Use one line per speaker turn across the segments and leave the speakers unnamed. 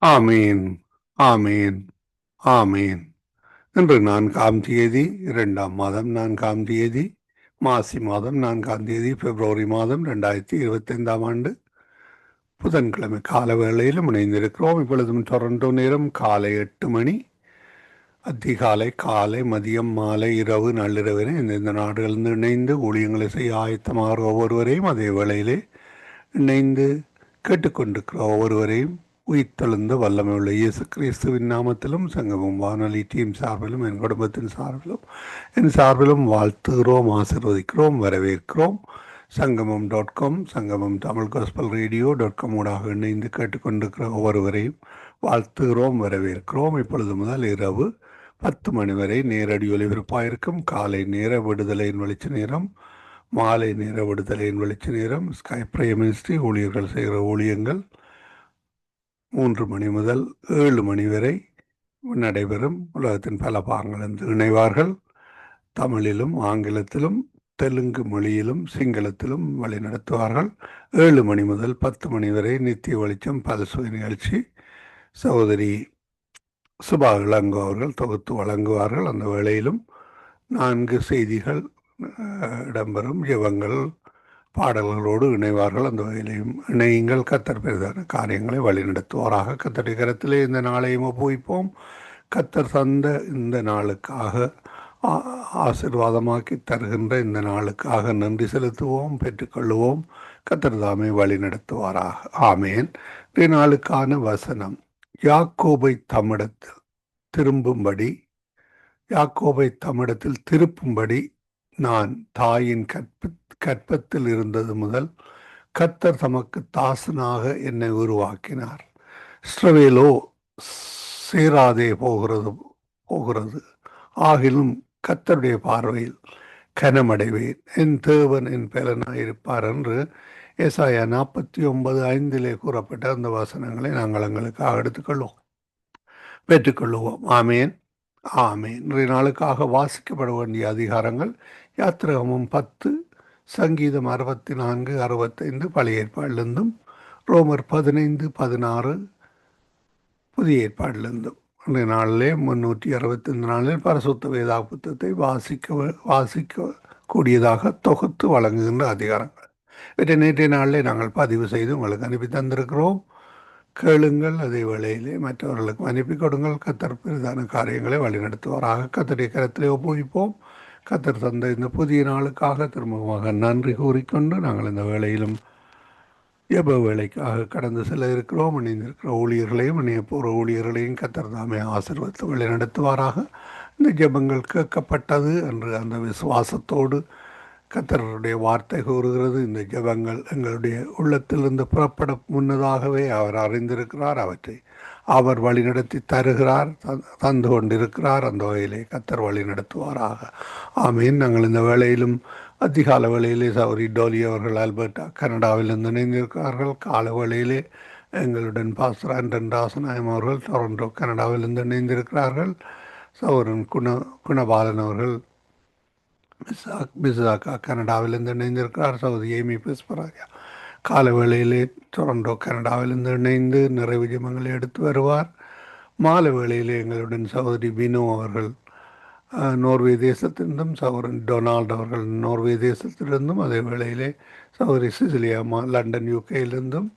ஆமீன். ஆமீன். ஆமீன். இன்று 4ஆம் தேதி 2ஆம் மாதம் 4ஆம் தேதி மாசி மாதம் 4ஆம் தேதி பிப்ரவரி மாதம் 2025ஆம் ஆண்டு புதன்கிழமை கால வேளையிலும் இணைந்திருக்கிறோம். இப்பொழுதும் டொரண்டோ நேரம் காலை 8 மணி. அதிகாலை, காலை, மதியம், மாலை, இரவு, நள்ளிரவினை இந்த நாடுகளிலிருந்து இணைந்து ஊழியங்களை செய்ய ஆயத்தமாக ஒவ்வொருவரையும் அதே வேளையிலே இணைந்து கேட்டுக்கொண்டிருக்கிற ஒவ்வொருவரையும் உயிர்த்தெழுந்த வல்லமை உள்ள இயேசு கிறிஸ்துவின் நாமத்திலும் சங்கமம் வானொலி டீம் சார்பிலும் என் குடும்பத்தின் சார்பிலும் என் சார்பிலும் வாழ்த்துகிறோம், ஆசீர்வதிக்கிறோம், வரவேற்கிறோம். சங்கமம் சங்கமம் தமிழ் காஸ்பல் ரேடியோ.com ஊடாக இணைந்து கேட்டுக்கொண்டிருக்கிற ஒவ்வொருவரையும் வாழ்த்துகிறோம், வரவேற்கிறோம். இப்பொழுது முதல் இரவு 10 மணி வரை நேரடி ஒலிபரப்பாயிருக்கும் காலை நேர விடுதலையின் வெளிச்ச நேரம், மாலை நேர விடுதலையின் வெளிச்ச நேரம், ஸ்கை பிரேயர் மினிஸ்ட்ரி ஊழியர்கள் செய்கிற ஊழியங்கள் 3 மணி முதல் 7 மணி வரை நடைபெறும். உலகத்தின் பல பாகங்களிலிருந்து இணைவார்கள். தமிழிலும் ஆங்கிலத்திலும் தெலுங்கு மொழியிலும் சிங்களத்திலும் வழி நடத்துவார்கள். 7 மணி முதல் 10 மணி வரை நித்திய வெளிச்சம் பல்சுவை நிகழ்ச்சி சகோதரி சுபா இளங்கோ அவர்கள் தொகுத்து வழங்குவார்கள். அந்த வேளையிலும் 4 செய்திகள் இடம்பெறும். ஜெபங்கள் பாடல்களோடு இணைவார்கள். அந்த வகையிலையும் இணையுங்கள். கத்தர் பெரிதான காரியங்களை வழிநடத்துவாராக. கத்தருடைய கரத்திலே இந்த நாளையும் ஒப்புவிப்போம். கத்தர் தந்த இந்த நாளுக்காக ஆசீர்வாதமாக்கி தருகின்ற இந்த நாளுக்காக நன்றி செலுத்துவோம், பெற்றுக்கொள்ளுவோம். கத்தர் தாமே வழி நடத்துவாராக. ஆமேன். இந்த நாளுக்கான வசனம் யாக்கோபை தம்மிடத்தில் திரும்பும்படி, யாக்கோபை தம்மிடத்தில் திருப்பும்படி நான் தாயின் கற்பத்தில் இருந்தது முதல் கத்தர் தமக்கு தாசனாக என்னை உருவாக்கினார். இஸ்ரவேலோ சேராதே போகிறது ஆகிலும் கத்தருடைய பார்வையில் கனமடைவேன். என் தேவன் என் பலனாயிருப்பார் என்று ஏசாயா 49:5 கூறப்பட்ட அந்த வசனங்களை நாங்கள் எங்களுக்காக எடுத்துக்கொள்வோம், பெற்றுக்கொள்ளுவோம். ஆமேன். ஆமேன். இன்றைய நாளுக்காக வாசிக்கப்பட வேண்டிய அதிகாரங்கள் யாத்திராகமம் 10, சங்கீதம் 64, 65 பழைய ஏற்பாடிலிருந்தும், ரோமர் 15, 16 புதிய ஏற்பாடிலிருந்தும். இன்றைய நாளிலே 365 நாளில் பரிசுத்த வேதா புத்தகத்தை வாசிக்க கூடியதாக தொகுத்து வழங்குகின்ற அதிகாரங்கள். இவற்றை நேற்றைய நாளிலே நாங்கள் பதிவு செய்து உங்களுக்கு அனுப்பி தந்திருக்கிறோம். கேளுங்கள். அதே வேளையிலே மற்றவர்களுக்கு அனுப்பி கொடுங்கள். கத்தர் பெரிதான காரியங்களை வழிநடத்துவாராக. கத்தருடைய கரத்திலே ஒப்புவிப்போம். கத்தர் தந்த இந்த புதிய நாளுக்காக திரும்பமாக நன்றி கூறிக்கொண்டு நாங்கள் இந்த வேளையிலும் ஜெப வேலைக்காக கடந்து செல்ல இருக்கிறோம். இணைந்திருக்கிற ஊழியர்களையும் இணைய போகிற ஊழியர்களையும் கத்தர் தாமே ஆசீர்வதித்து வழி நடத்துவாராக. இந்த ஜெபங்கள் கேட்கப்பட்டது என்று அந்த விசுவாசத்தோடு கத்தருடைய வார்த்தை கூறுகிறது. இந்த ஜெபங்கள் எங்களுடைய உள்ளத்திலிருந்து புறப்பட முன்னதாகவே அவர் அறிந்திருக்கிறார். அவற்றை அவர் வழிநடத்தி தருகிறார், தந்து கொண்டிருக்கிறார். அந்த வகையிலே கத்தர் வழி நடத்துவாராக. ஆமீன். நாங்கள் இந்த வேளையிலும் அதிகால வேளையிலே சௌரி டோலி அவர்கள் ஆல்பர்டா கனடாவிலிருந்து இணைந்திருக்கிறார்கள். கால வேளையிலே எங்களுடன் பாஸ்டர் ஆண்டன் ராசநாயம் அவர்கள் டொரண்டோ கனடாவிலிருந்து இணைந்திருக்கிறார்கள். சௌரன் குணபாலன் அவர்கள் மிசாக்கா கனடாவிலிருந்து இணைந்திருக்கிறார். சௌதி ஏமி பிஸ்பராஜா கால வேளையிலே டொரண்டோ கனடாவிலிருந்து இணைந்து நிறைவு ஜெபங்களை எடுத்து வருவார். மாலை வேளையிலே எங்களுடன் சகோதரி வினோ அவர்கள் நோர்வே தேசத்திலிருந்தும், சகோதரன் டொனால்டு அவர்கள் நோர்வே தேசத்திலிருந்தும், அதே வேளையிலே சகோதரி சிசிலியா லண்டன் யூகேயிலிருந்தும்,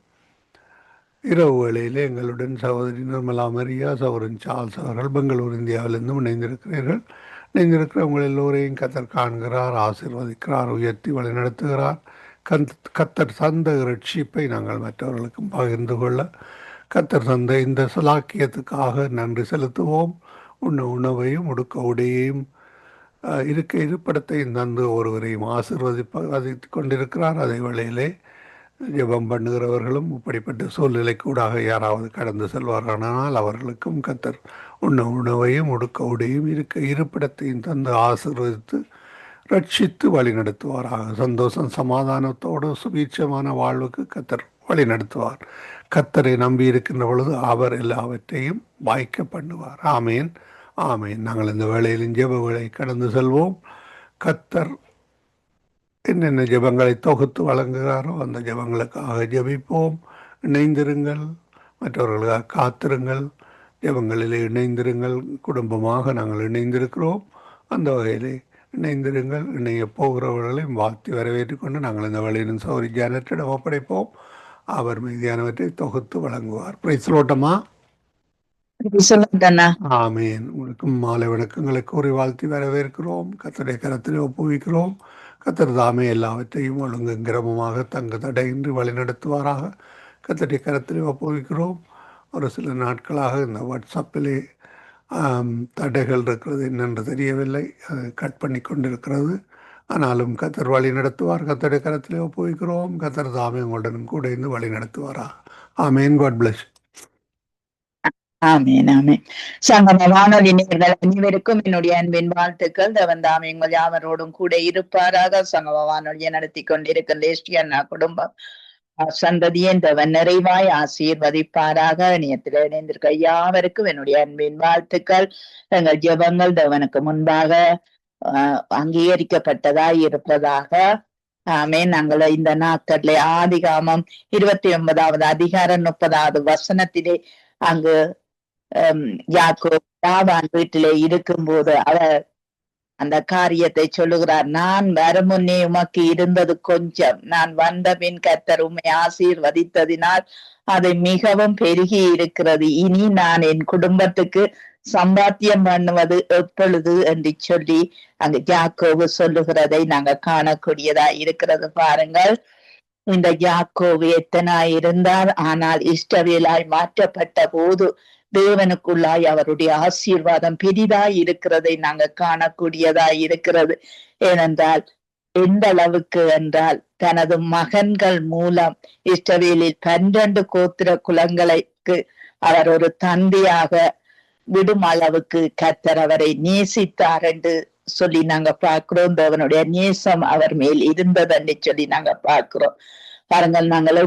இரவு வேளையிலே எங்களுடன் சகோதரி நிர்மலா மரியா, சகோதரன் சார்ல்ஸ் அவர்கள் பெங்களூர் இந்தியாவிலிருந்தும் இணைந்திருக்கிறீர்கள். இணைந்திருக்கிற உங்கள் எல்லோரையும் கத்தர் காண்கிறார், ஆசீர்வதிக்கிறார், உயர்த்தி வழி நடத்துகிறார். கத்தர் தந்த ரட்சிப்பை நாங்கள் மற்றவர்களுக்கும் பகிர்ந்து கொள்ள கத்தர் தந்த இந்த சலாக்கியத்துக்காக நன்றி செலுத்துவோம். உணவையும் உடுக்க உடையையும் இருக்க இருப்பிடத்தையும் தந்து ஒருவரையும் ஆசீர்வதித்து கொண்டிருக்கிறார். அதே வேளையிலே ஜெபம் பண்ணுகிறவர்களும் இப்படிப்பட்ட சூழ்நிலைக்கூடாக யாராவது கடந்து செல்வார்களானால் அவர்களுக்கும் கத்தர் உணவையும் உடுக்க உடையும் இருக்க இருப்பிடத்தையும் தந்து ஆசீர்வதித்து ரட்சித்து வழி நடத்துவாராக. சந்தோஷம் சமாதானத்தோடு சுபீட்சமான வாழ்வுக்கு கத்தர் வழி நடத்துவார். கத்தரை நம்பி இருக்கின்ற பொழுது அவர் எல்லாவற்றையும் வாய்க்க பண்ணுவார். ஆமேன். ஆமேன். நாங்கள் இந்த வேளையிலும் ஜெப வேளை கடந்து செல்வோம். கத்தர் என்னென்ன ஜெபங்களை தொகுத்து வழங்குகிறாரோ அந்த ஜெபங்களுக்காக ஜெபிப்போம். இணைந்திருங்கள். மற்றவர்களுக்காக காத்திருங்கள், ஜெபங்களிலே இணைந்திருங்கள். குடும்பமாக நாங்கள் இணைந்திருக்கிறோம். அந்த வகையிலே இணைந்திருங்கள். இணைய போகிறவர்களையும் வாழ்த்தி வரவேற்றுக் கொண்டு நாங்கள் இந்த வழியிலும் சௌரி ஜானத்திடம் ஒப்படைப்போம். அவர் மீதியானவற்றை தொகுத்து வழங்குவார். பிரைஸ்லோட்டமா. ஆமீன். உங்களுக்கும் மாலை வணக்கங்களை கூறி வாழ்த்தி வரவேற்கிறோம். கர்த்தருடைய கரத்திலே ஒப்புவிக்கிறோம். கர்த்தர் தாமே எல்லாவற்றையும் ஒழுங்கும் கிரமமாக தங்க தடையின்றி வழிநடத்துவாராக. கர்த்தருடைய கரத்திலே ஒப்புவிக்கிறோம். ஒரு சில நாட்களாக இந்த வாட்ஸ்அப்பிலே தடைகள் இருக்கிறது, என்னென்று தெரியவில்லை. அது கட் பண்ணி கொண்டிருக்கிறது. ஆனாலும் கர்த்தர் வழி நடத்துவார். கர்த்தருடைய கரத்திலே ஒப்புவிக்கிறோம். கர்த்தர் தாமே உங்களுடனும் கூட இருந்து வழி நடத்துவாராக. Amen. God bless.
Amen amen. சங்கம வானொலி நேயர்கள் அனைவருக்கும் என்னுடைய அன்பின் வாழ்த்துக்கள். தேவன் தாமே எங்கள் யாவரோடும் கூட இருப்பாராக. சங்கம வானொலியை நடத்தி கொண்டிருக்கின்ற எஸ்டியண்ணா குடும்பம் சந்ததியின் தேவன் நிறைவாய் ஆசீர்வதிப்பாராக. இணையத்தில் இணைந்திருக்க யாவருக்கும் என்னுடைய அன்பின் வாழ்த்துக்கள். எங்கள் ஜெபங்கள் தேவனுக்கு முன்பாக அங்கீகரிக்கப்பட்டதாய் இருப்பதாக. ஆமேன். நாங்கள் இந்த நாட்களிலே ஆதிகாமம் 29வது அதிகாரம் 30வது வசனத்திலே அங்கு யாக்கோபு லாபான் வீட்டிலே இருக்கும்போது அவர் அந்த காரியத்தை சொல்லுகிறார். நான் வரும் முன்னே உமக்கு இருந்தது கொஞ்சம், நான் வந்த பின் கர்த்தர் உம்மை ஆசீர்வதித்ததினால் அது மிகவும் பெருகி இருக்கிறது. இனி நான் என் குடும்பத்துக்கு சம்பாத்தியம் பண்ணுவது எப்பொழுது என்று சொல்லி அங்கு யாக்கோபு சொல்லுகிறதை நாங்க காணக்கூடியதா இருக்கிறது. பாருங்கள், இந்த யாக்கோபு எத்தனாய் இருந்தார், ஆனால் இஸ்ரவேலாய் மாற்றப்பட்ட போது தேவனுக்குள்ளாய் அவருடைய ஆசீர்வாதம் பெரிதாய் இருக்கிறதை நாங்க காணக்கூடியதாய் இருக்கிறது. ஏனென்றால் எந்த அளவுக்கு என்றால் தனது மகன்கள் மூலம் இஸ்ரவேலில் 12 கோத்திர குலங்களுக்கு அவர் ஒரு தந்தையாக விடும் அளவுக்கு கர்த்தர் அவரை நேசித்தார் என்று சொல்லி நாங்க பார்க்கிறோம். தேவனுடைய நேசம் அவர் மேல் இருந்ததுன்னு சொல்லி நாங்க பார்க்கிறோம். பாருங்கள், நாங்கள்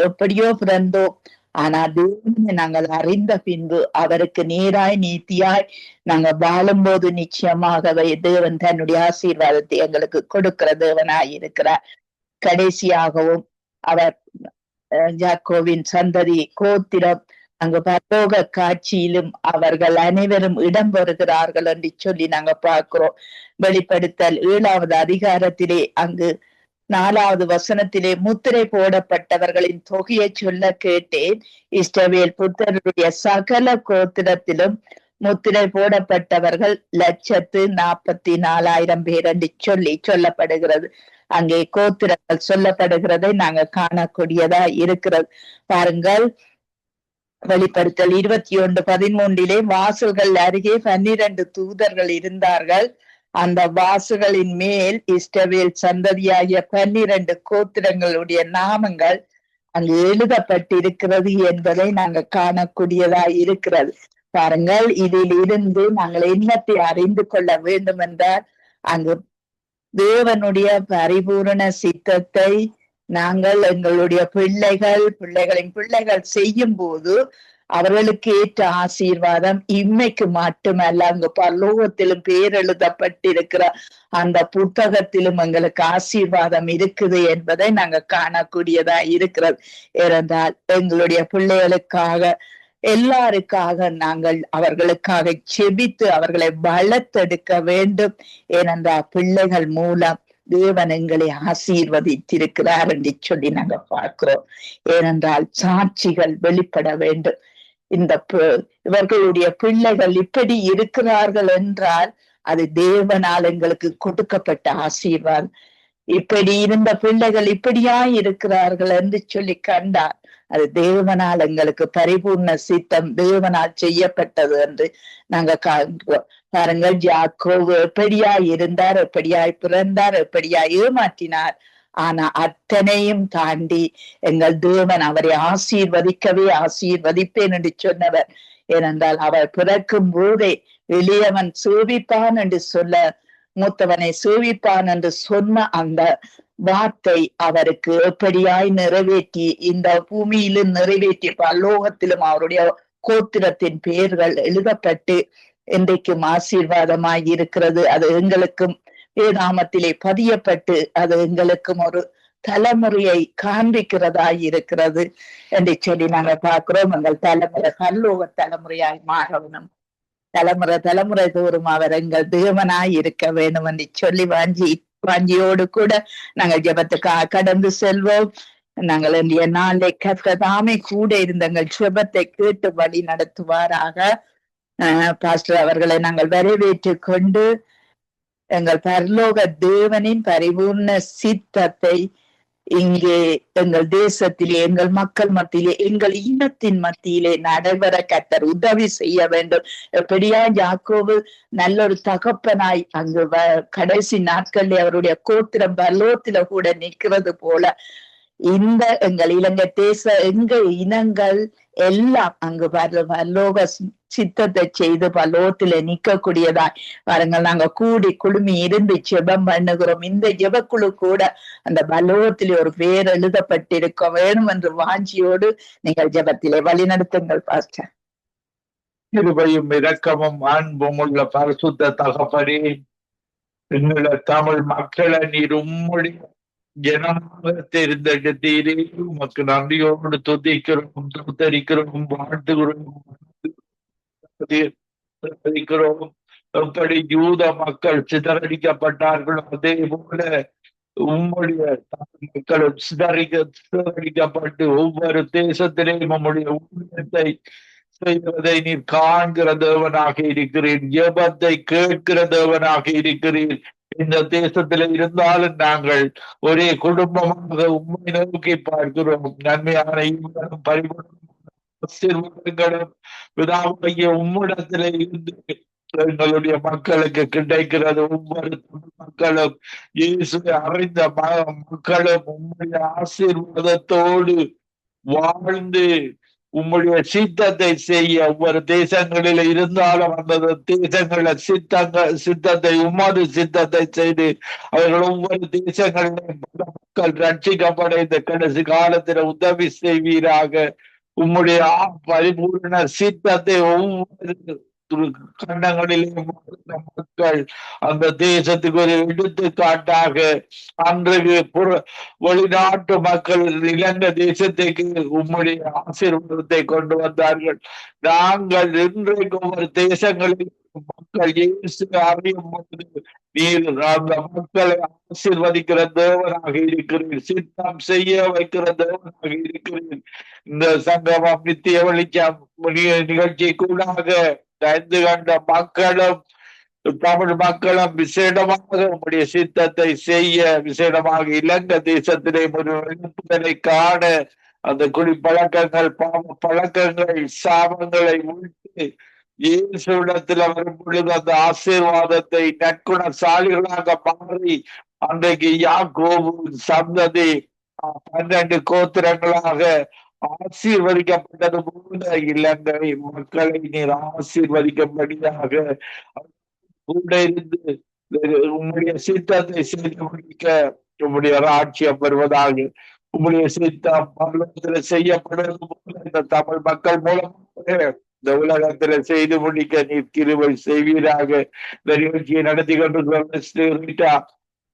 எப்படியோ பிறந்தோம், ஆனா தேவனை நாங்கள் அறிந்த பின்பு அவருக்கு நேராய் நீதியாய் நாங்க வாழும்போது நிச்சயமாகவே தேவன் தன்னுடைய ஆசீர்வாதத்தை எங்களுக்கு கொடுக்கிற தேவனாய் இருக்கிறார். கடைசியாகவும் அவர் யாக்கோவின் சந்ததி கோத்திரம் அங்கு பரலோக காட்சியிலும் அவர்கள் அனைவரும் இடம் பெறுகிறார்கள் என்று சொல்லி நாங்க பார்க்கிறோம். வெளிப்படுத்தல் 7வது அதிகாரத்திலே அங்கு 4வது வசனத்திலே முத்திரை போடப்பட்டவர்களின் தொகையை சொல்ல கேட்டேன். இஸ்ரவேல் புத்திரருடைய சகல கோத்திரத்திலும் முத்திரை போடப்பட்டவர்கள் 144,000 பேர் என்று சொல்லி சொல்லப்படுகிறது. அங்கே கோத்திரங்கள் சொல்லப்படுகிறதை நாங்க காணக்கூடியதா இருக்கிறது. பாருங்கள், வெளிப்படுத்தல் 21:13 வாசல்கள் அருகே 12 தூதர்கள் இருந்தார்கள். அந்த வாசல்களின் மேல் இஸ்ரவேல் சந்ததியாகிய 12 கோத்திரங்களுடைய நாமங்கள் அங்கு எழுதப்பட்டிருக்கிறது என்பதை நாங்க காணக்கூடியதா இருக்கிறது. பாருங்கள், இதில் இருந்து நாங்கள் என்னத்தை அறிந்து கொள்ள வேண்டும் என்றால், அங்கு தேவனுடைய பரிபூரண சித்தத்தை நாங்கள் எங்களுடைய பிள்ளைகளின் பிள்ளைகள் செய்யும் போது அவர்களுக்கு ஏற்ற ஆசீர்வாதம் இம்மைக்கு மட்டுமல்ல, அங்கு பரலோகத்திலும் பேர் எழுதப்பட்டிருக்கிற அந்த புத்தகத்திலும் எங்களுக்கு ஆசீர்வாதம் இருக்குது என்பதை நாங்க காணக்கூடியதா இருக்கிறது. ஏனென்றால் எங்களுடைய பிள்ளைகளுக்காக எல்லாருக்காக நாங்கள் அவர்களுக்காக செபித்து அவர்களை வளர்த்தெடுக்க வேண்டும். ஏனென்றால் பிள்ளைகள் மூலம் தேவன் எங்களை ஆசீர்வதித்திருக்கிறார் என்று சொல்லி நாங்க பார்க்கிறோம். ஏனென்றால் சாட்சிகள் வெளிப்பட வேண்டும். இவர்களுடைய பிள்ளைகள் இப்படி இருக்கிறார்கள் என்றால் அது தேவனால் எங்களுக்கு கொடுக்கப்பட்ட ஆசீர்வாதம். இப்படி இருந்த பிள்ளைகள் இப்படியாய் இருக்கிறார்கள் என்று சொல்லி கண்டார் அது தேவனால் எங்களுக்கு பரிபூர்ண சித்தம், தேவனால் செய்யப்பட்டது என்று நாங்க காண்கிறோம். பாருங்கள், யாக்கோபு எப்படியாய் இருந்தார், எப்படியாய் பிறந்தார், எப்படியாய் ஏமாற்றினார். ஆனா அத்தனையும் தாண்டி எங்கள் தேவன் அவரை ஆசீர்வதிக்கவே ஆசீர்வதிப்பேன் என்று சொன்னவர். ஏனென்றால் அவர் பிறக்கும் போதே எளியவன் சேவிப்பான் என்று சொல்ல, மூத்தவனை சேவிப்பான் என்று சொன்ன அந்த வார்த்தை அவருக்கு எப்படியாய் நிறைவேற்றி இந்த பூமியிலும் நிறைவேற்றி பரலோகத்திலும் அவருடைய கோத்திரத்தின் பெயர்கள் எழுதப்பட்டு இன்றைக்கும் ஆசீர்வாதமாய் இருக்கிறது. அது எங்களுக்கும் வேதாமத்திலே பதியப்பட்டு அது எங்களுக்கும் ஒரு தலைமுறையை காண்பிக்கிறதாய் இருக்கிறது என்று சொல்லி நாங்கள் பார்க்கிறோம். எங்கள் தலைமுறை பரலோக தலைமுறையாய் மாறணும். தலைமுறை தோறும் அவர் எங்கள் தேவனாய் இருக்க வேண்டும் என்று சொல்லி வாஞ்சியோடு கூட நாங்கள் ஜெபத்துக்காக கடந்து செல்வோம். நாங்கள் இன்றைய நாளை கர்த்ததாமே கூட இருந்த எங்கள் ஜெபத்தை கேட்டு வழி நடத்துவாராக. பாஸ்டர் அவர்களை நாங்கள் வரவேற்று கொண்டு எங்கள் பரலோக தேவனின் பரிபூர்ண சித்தத்தை இங்கே எங்கள் தேசத்திலே, எங்கள் மக்கள் மத்தியிலே, எங்கள் இனத்தின் மத்தியிலே நடைபெற கர்த்தர் உதவி செய்ய வேண்டும். எப்படியா யாக்கோபு நல்ல ஒரு தகப்பனாய் அங்கு கடைசி நாட்களில் அவருடைய கோத்திரம் பலோத்தில கூட நிற்கிறது போல இந்த எங்கள் இலங்கை தேச எங்கள் இனங்கள் எல்லாம் அங்கு பரலோக சித்தத்தை செய்து பலோத்தில நிற்கக்கூடியதாய் பாருங்கள். நாங்க கூடி குழுமி இருந்து ஜெபம் பண்ணுகிறோம். இந்த ஜெபக்குழு கூட அந்த பலோகத்திலே ஒரு பேர் எழுதப்பட்டிருக்க வேணும் என்று வாஞ்சியோடு நீங்கள் ஜெபத்திலே வழிநடத்துங்கள் பாஸ்டர்.
கிருபையும் இரக்கமும் அன்பும் உள்ள பரிசுத்த தகப்பனே, எங்களை தமிழ் மக்களை நீர் உம்முடைய ஜனமாக தேர்ந்தெடுத்தீரே, உமக்கு நன்றியோடு துதிக்கிறோம், துத்தரிக்கிறோம், வாழ்த்துகிறோம். எப்படி யூத மக்கள் சிதறடிக்கப்பட்டார்களோ அதே போல உம்முடைய மக்களும் சிதறடிக்கப்பட்டு ஒவ்வொரு தேசத்திலேயும் உம்முடைய ஊழியத்தை செய்வதை நீர் காண்கிற தேவனாக இருக்கிறீர், ஜெபத்தை கேட்கிற தேவனாக இருக்கிறீர். இந்த தேசத்துல இருந்தாலும் நாங்கள் ஒரே குடும்பமாக உண்மை நோக்கி பார்க்கிறோம். நன்மையான பரிபூர்ண ஆசீர்வாதங்களும் விதாவைய உம்மிடத்திலே இருந்து எங்களுடைய மக்களுக்கு கிடைக்கிறது. ஒவ்வொரு மக்களும் இயேசுவை அறிந்த மக்களும் உம்முடைய ஆசீர்வாதத்தோடு வாழ்ந்து உம்முடைய சித்தத்தை செய்ய ஒவ்வொரு தேசங்களில் இருந்தாலும் அந்த தேசங்கள சித்தத்தை உமது சித்தத்தை செய்து அவர்கள் ஒவ்வொரு தேசங்களிலும் மக்கள் ரட்சிக்கப்பட இந்த கடைசி காலத்தில் உதவி செய்வீராக. உம்முடைய பரிபூர்ண சித்தத்தை ஒவ்வொரு கண்டங்களிலே மக்கள் அந்த தேசத்துக்கு ஒரு எடுத்துக்காட்டாக அன்றைக்கு வெளிநாட்டு மக்கள் இலங்கை தேசத்துக்கு உம்முடைய ஆசீர்வாதத்தை கொண்டு வந்தார்கள். நாங்கள் இன்றைக்கு ஒவ்வொரு தேசங்களில் மக்கள் இயேசு அறியும் போது நீர் அந்த மக்களை ஆசீர்வதிக்கிற தேவனாக இருக்கிறீர், சித்தம் செய்ய வைக்கிற தேவனாக இருக்கிறீர். இந்த சங்கமம் நித்திய வெளிச்சம் நிகழ்ச்சி கூடாக கண்டு கண்ட மக்களும் தமிழ் மக்களும் விசேடமாக உங்களுடைய சித்தத்தை செய்ய, விசேடமாக இலங்கை தேசத்திலே ஒரு எழுப்புதலை காண அந்த குடிப்பழக்கங்கள், பாவ பழக்கங்கள், சாபங்களை விட்டு இயேசுவிடத்தில் வரும் பொழுது அந்த ஆசீர்வாதத்தை நற்குணசாலிகளாக மாறி அன்றைக்கு யாக்கோபு சந்ததி 12 கோத்திரங்களாக ஆசீர்வதிக்கப்பட்டது போல இலங்கை மக்களை நீர் ஆசீர்வதிக்கும்படியாக கூட இருந்து உம்முடைய சித்தத்தை செய்து முடிக்க உம்முடைய ராட்சியம் வருவதாக. உம்முடைய சித்தம் பரலோகத்தில் செய்யப்படுவது போல இந்த தமிழ் மக்கள் மூலமாக இந்த உலகத்துல செய்து முடிக்க நீர் கிருபை செய்வீராக. இந்த நிகழ்ச்சியை நடத்தி கொண்டிருக்கிற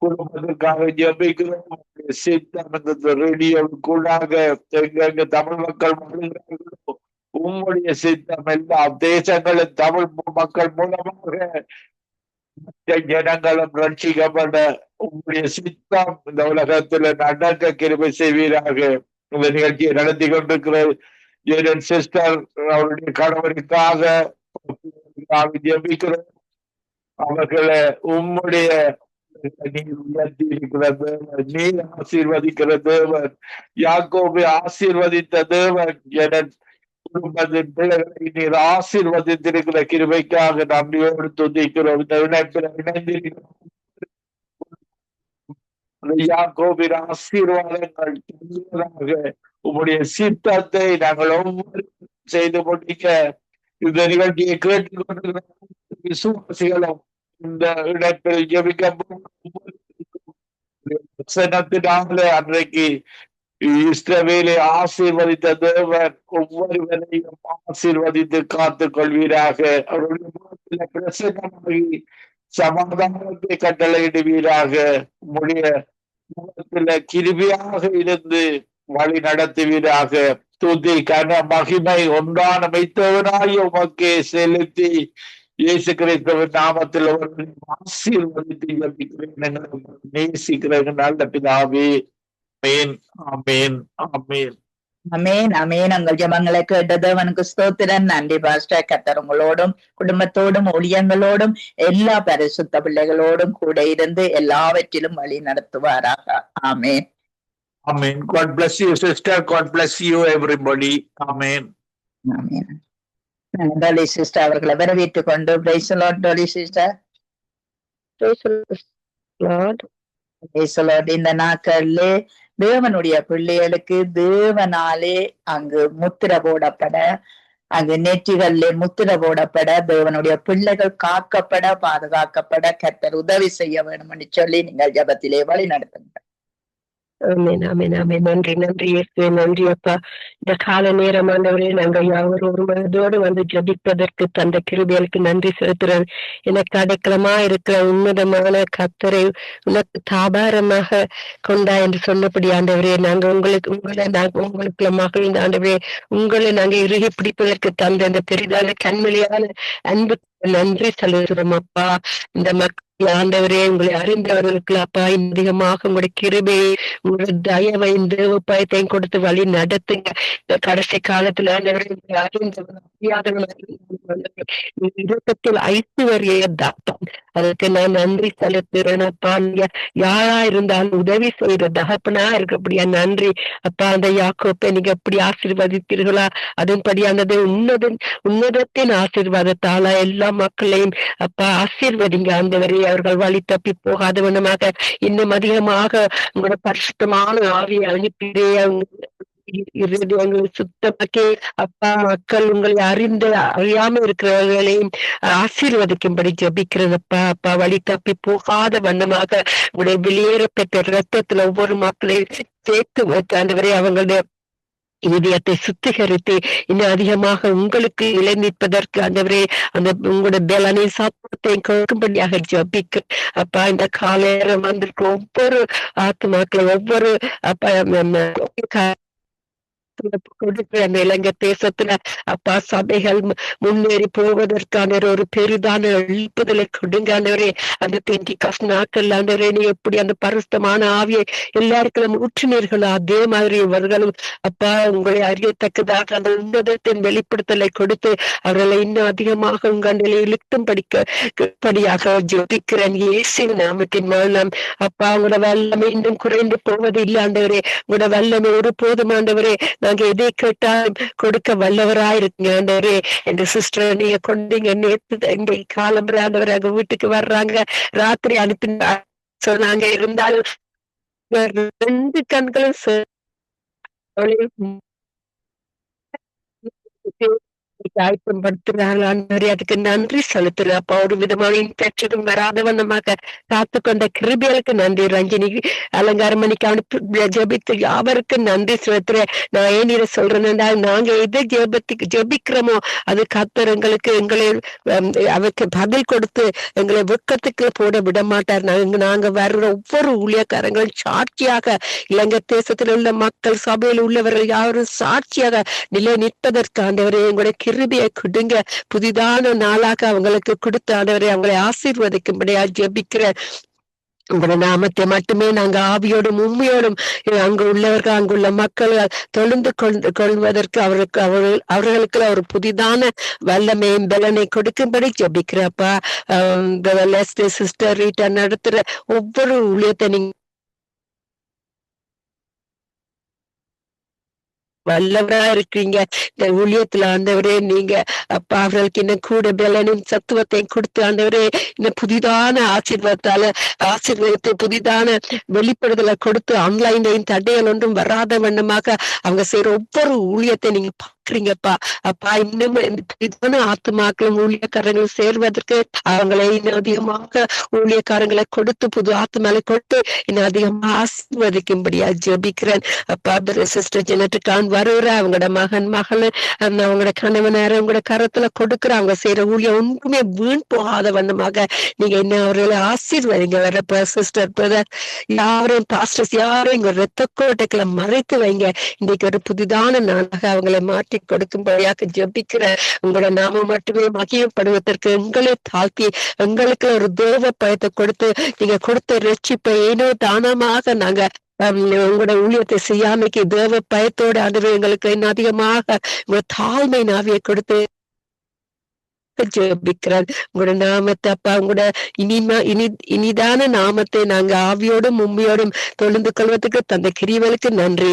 குடும்பத்திற்காக ஜெபிக்கிறோம். சித்தம் இந்த ரேடியோவுக்குள்ளாக எங்க தமிழ் மக்கள் வாழ்கிறார்களோ உம்முடைய சித்தம் எல்லா தேசங்களும் தமிழ் மக்கள் மூலமாக ஜனங்களும் ரட்சிக்கப்பட உங்களுடைய சித்தம் இந்த உலகத்துல நடக்க கிருபை செய்வீராக. இந்த நிகழ்ச்சியை நடத்தி கொண்டிருக்கிற சிஸ்டர் அவருடைய கணவருக்காக ஜெபிக்கிறோம். அவர்களை உம்முடைய நீர் உயர்த்தி இருக்கிறது, நீர் ஆசீர்வதிக்கிற தேவன், யாக்கோபை ஆசீர்வதித்த தேவன் என குடும்பத்தின் பிள்ளைகளை நீர் ஆசீர்வதித்திருக்கிற கிருபைக்காக நன்றியோடு துதிக்கிறோம். இந்த இணைப்பில் இணைந்திருக்கிறோம். யாக்கோபின் ஆசீர்வாதங்கள் உங்களுடைய சித்தத்தை நாங்கள் ஒவ்வொரு செய்து முடிக்க இந்த நிகழ்ச்சியை கேட்டுக்கொண்டிருக்கிற விசுவாசிகளும் இந்த இடத்தில் ஜெபிக்கப்பட்டினாலே அன்றைக்கு இஸ்ரவேலை ஆசீர்வதித்த தேவன் ஒவ்வொருவரையும் ஆசீர்வதித்து காத்துக் கொள்வீராக. அவருடைய பிரசன்னமாகி சமாதானத்தை கட்டளையிடுவீராக. உங்களுடைய கிருபியாக இருந்து வழி நடத்துவீராக. துதி கன மகிமை ஒன்றான மெய்த்தவனாய் உமக்கே செலுத்தி இயேசு கிறிஸ்துவின் நாமத்தில் ஆசீர்வதித்து ஜெபிக்கிறேன். நேசிக்கிற நல்ல பிதாவே. ஆமென், ஆமென், ஆமென்.
அமேன் அமேன். உங்கள் ஜெபங்களை கேட்டது அவனுக்கு ஸ்தோத்திரன். நன்றி பாஸ்டர். கர்த்தர் உங்களோடும் குடும்பத்தோடும் ஊழியங்களோடும் எல்லா பரிசுத்த பிள்ளைகளோடும் கூட இருந்து எல்லாவற்றிலும் வழி நடத்துவாராக. ஆமேன்.
Amen. God bless you, sister. God bless you, everybody. Amen.
Amen. Dolly sister அவர்களை வரவேற்றுக் கொண்டு praise the Lord. Dolly sister. இந்த நாட்களிலே தேவனுடைய பிள்ளைகளுக்கு தேவனாலே அங்கு முத்திர போடப்பட, அங்கு நெற்றிகளிலே முத்திர போடப்பட, தேவனுடைய பிள்ளைகள் காக்கப்பட, பாதுகாக்கப்பட கர்த்தர் உதவி செய்ய வேண்டும் என்று சொல்லி நீங்கள் ஜெபத்திலே வழி நடத்துங்கள்.
ஆமென், ஆமென், ஆமென். நன்றி, நன்றி இயேசுவே, நன்றி அப்பா. இந்த கால நேரம் ஆண்டவரே, நாங்கள் யாவரும் ஒரு மனதோடு வந்து ஜெபிப்பதற்கு தந்த கிருபைகளுக்கு நன்றி செலுத்துறேன். எனக்கு அடைக்கலமா இருக்கிற உன்னதமான கர்த்தரை உனக்கு தாபாரமாக கொண்டா என்று சொன்னபடி ஆண்டவரே, நாங்கள் உங்களுக்கு மகிழ்ந்த ஆண்டவரே, உங்களை நாங்கள் இறுகி பிடிப்பதற்கு தந்த இந்த பெரிதான கண்மொழியான அன்பு நன்றி செலுத்துறோம் அப்பா. இந்த மக்கள் ஆண்டவரே, உங்களை அறிந்தவர்களுக்கு அப்பா அதிகமாக உங்களுடைய கிருபையை, உங்களுடைய தயவை, தேவ பயத்தையும் கொடுத்து வழி நடத்துங்க. இந்த கடைசி காலத்துல ஆண்டவரே, இரக்கத்தில் ஐஸ்வர்ய தாத்தம், அதுக்கு நான் நன்றி செலுத்துறேன் அப்பா. நீங்க யாரா இருந்தாலும் உதவி செய்யற தகப்பனா இருக்கப்படியா நன்றி அப்பா. அந்த யாக்கோப்பை நீங்க எப்படி ஆசீர்வதித்தீர்களா, அதன்படியானது உன்னதத்தின் ஆசீர்வாதத்தால எல்லா மக்களையும் அப்பா ஆசீர்வதிங்க ஆண்டவரே. அவர்கள் வழி தப்பி போகாதவனமாக இன்னும் அதிகமாக உங்களோட பரிசுத்தமான ஆவியை அனுப்பிடே சுத்தமாக்கி அப்பா, மக்கள் உங்களை அறியாம இருக்கிறவர்களையும் ஆசீர்வதிக்கும்படி ஜபிக்கிறதப்பா. அப்பா, வழி தப்பி போகாத வண்ணமாக உங்களுடைய வெளியேறப்பட்ட ரத்தத்துல ஒவ்வொரு மக்களையும் சேர்த்து வைத்தாண்டவரே, அவங்களுடைய இதயத்தை சுத்திகரித்து இன்னும் அதிகமாக உங்களுக்கு இலை நிற்பதற்கு ஆண்டவரே அந்த உங்களோட பலனை சாப்பிட்டை கொடுக்கும்படியாக ஜபிக்க அப்பா. இந்த காலையில வந்திருக்க ஒவ்வொரு ஆத்மாக்களை, ஒவ்வொரு அப்பா கொடுக்கிற அந்த இலங்கை தேசத்துல அப்பா சபைகள் முன்னேறி போவதற்கான ஒரு பெரிதான எழுப்புதலை கொடுங்கானவரே. அந்த பெண்டிகாஸ்ட் நாட்கள் ஆண்டவரே, நீ எப்படி அந்த பரிசுத்தமான ஆவியை எல்லாருக்கும் ஊற்றினீர்களோ அதே மாதிரி இவர்களும் அப்பா உங்களை அறியத்தக்கதாக அந்த உன்னதத்தின் வெளிப்படுத்தலை கொடுத்து அவர்களை இன்னும் அதிகமாக உங்களை இழுத்தும் படியாக ஜெபிக்கிறேன் இயேசு நாமத்தின் மூலம். அப்பா, உங்களோட வல்லமை இன்னும் குறைந்து போவது இல்லை ஆண்டவரே. உங்களோட வல்லமை ஒரு போதும் ஆண்டவரே. நாங்க எதை கேட்டாலும் கொடுக்க வல்லவராயிருக்கீங்க ஆண்டவரே. எங்க சிஸ்டர் நீங்க கொண்டீங்க, நேற்று எங்க காலம்புற ஆண்டவரே அங்க வீட்டுக்கு வர்றாங்க, ராத்திரி அனுப்பி சொன்னாங்க. இருந்தாலும் 2 கண்களும் ஆயத்தப்படுத்துறாங்க. அதுக்கு நன்றி செலுத்துறேன் அப்பா. ஒரு விதமான இன்ஃபெக்ஷனும் வராதவனமாக காத்து கொண்ட கிருபிகளுக்கு நன்றி. ரஞ்சினி அலங்காரம் மணிக்கு அனுப்பி ஜபித்து யாவருக்கும் நன்றி செலுத்துறேன். நான் ஏன் இதை சொல்றேன்னா, நாங்க எதை ஜபிக்கிறோமோ அது கர்த்தர் எங்களை அவருக்கு பதில் கொடுத்து எங்களை வெக்கத்துக்கு போட விட மாட்டார். நாங்க வர்ற ஒவ்வொரு ஊழியக்காரங்களும் சாட்சியாக இலங்கை தேசத்தில் உள்ள மக்கள், சபையில் உள்ளவர்கள் யாரும் சாட்சியாக நிலை நிற்பதற்கு ஆண்டவரே எங்களுடைய கிருபையை கொடுங்க. புதிதான நாளாக அவங்களுக்கு கொடுத்து ஆண்டவரே அவங்களை ஆசீர்வதிக்கும்படியா ஜெபிக்கிறேன். உங்களோட நாமத்தை மட்டுமே நாங்க ஆவியோடும் உண்மையோடும் அங்கு உள்ளவர்கள், அங்குள்ள மக்கள் தொழுந்து கொள்வதற்கு அவர்களுக்கு ஒரு புதிதான வல்லமையும் பலனை கொடுக்கும்படி ஜெபிக்கிறப்பா. சிஸ்டர் ரீட்டா நடத்துற ஒவ்வொரு ஊழியத்தை நீங்க வல்லவரா இருக்கீங்க. இந்த ஊழியத்துல ஆண்டவரே நீங்க அப்பா அவர்களுக்கு இன்னும் கூட பலனும் சத்துவத்தையும் கொடுத்து ஆண்டவரே இன்னும் புதிதான ஆசீர்வாதத்தை புதிதான வெளிப்படுதலை கொடுத்து ஆன்லைன்லையும் தடைகள் ஒன்றும் வராத வண்ணமாக அவங்க செய்யற ஒவ்வொரு ஊழியத்தை நீங்க அழைக்கிறீங்கப்பா. அப்பா இன்னும் புதிதான ஆத்துமாக்களும் ஊழியக்காரங்களும் சேர்வதற்கு அவங்களை இன்னும் அதிகமாக ஊழியக்காரங்களை கொடுத்து புது ஆத்துமாலை கொடுத்து இன்னும் அதிகமா ஆசீர்வதிக்கும்படியா ஜெபிக்கிறேன். அப்பா சிஸ்டர் ஜெனட்டுக்கான் வருகிற அவங்களோட மகன் மகள் அவங்களோட கணவனார உங்களோட கரத்துல கொடுக்குற அவங்க செய்யற ஊழியம் ஒன்றுமே வீண் போகாத வண்ணமாக நீங்க என்ன அவர்களை ஆசீர்வதிங்க. வர சிஸ்டர் பிரதர் யாரும் பாஸ்டர்ஸ் யாரும் இங்க ரத்த கோட்டைகளை மறைத்து வைங்க. இன்னைக்கு ஒரு புதிதான நாளாக அவங்களை மாற்றி கொடுக்கும்படியாக ஜெபிக்கிற உங்களோட நாம மட்டுமே மகிமைப்படுவதற்கு எங்களை தாழ்த்தி எங்களுக்கு ஒரு தேவ பயத்தை கொடுத்து நீங்க கொடுத்த ரட்சிப்பை ஏனோ தானமாக நாங்க உங்களோட ஊழியத்தை செய்யாமைக்கு தேவ பயத்தோட ஆண்டவர் எங்களுக்கு இன்னும் அதிகமாக உங்களோட தாழ்மை நாவியை கொடுத்து ஜெபிக்கிறார். உங்களோட நாமத்தை அப்பா உங்களோட இனிதான நாமத்தை நாங்க ஆவியோடும் உண்மையோடும் தொழுந்து கொள்வதற்கு தந்த கிரிவலுக்கு நன்றி.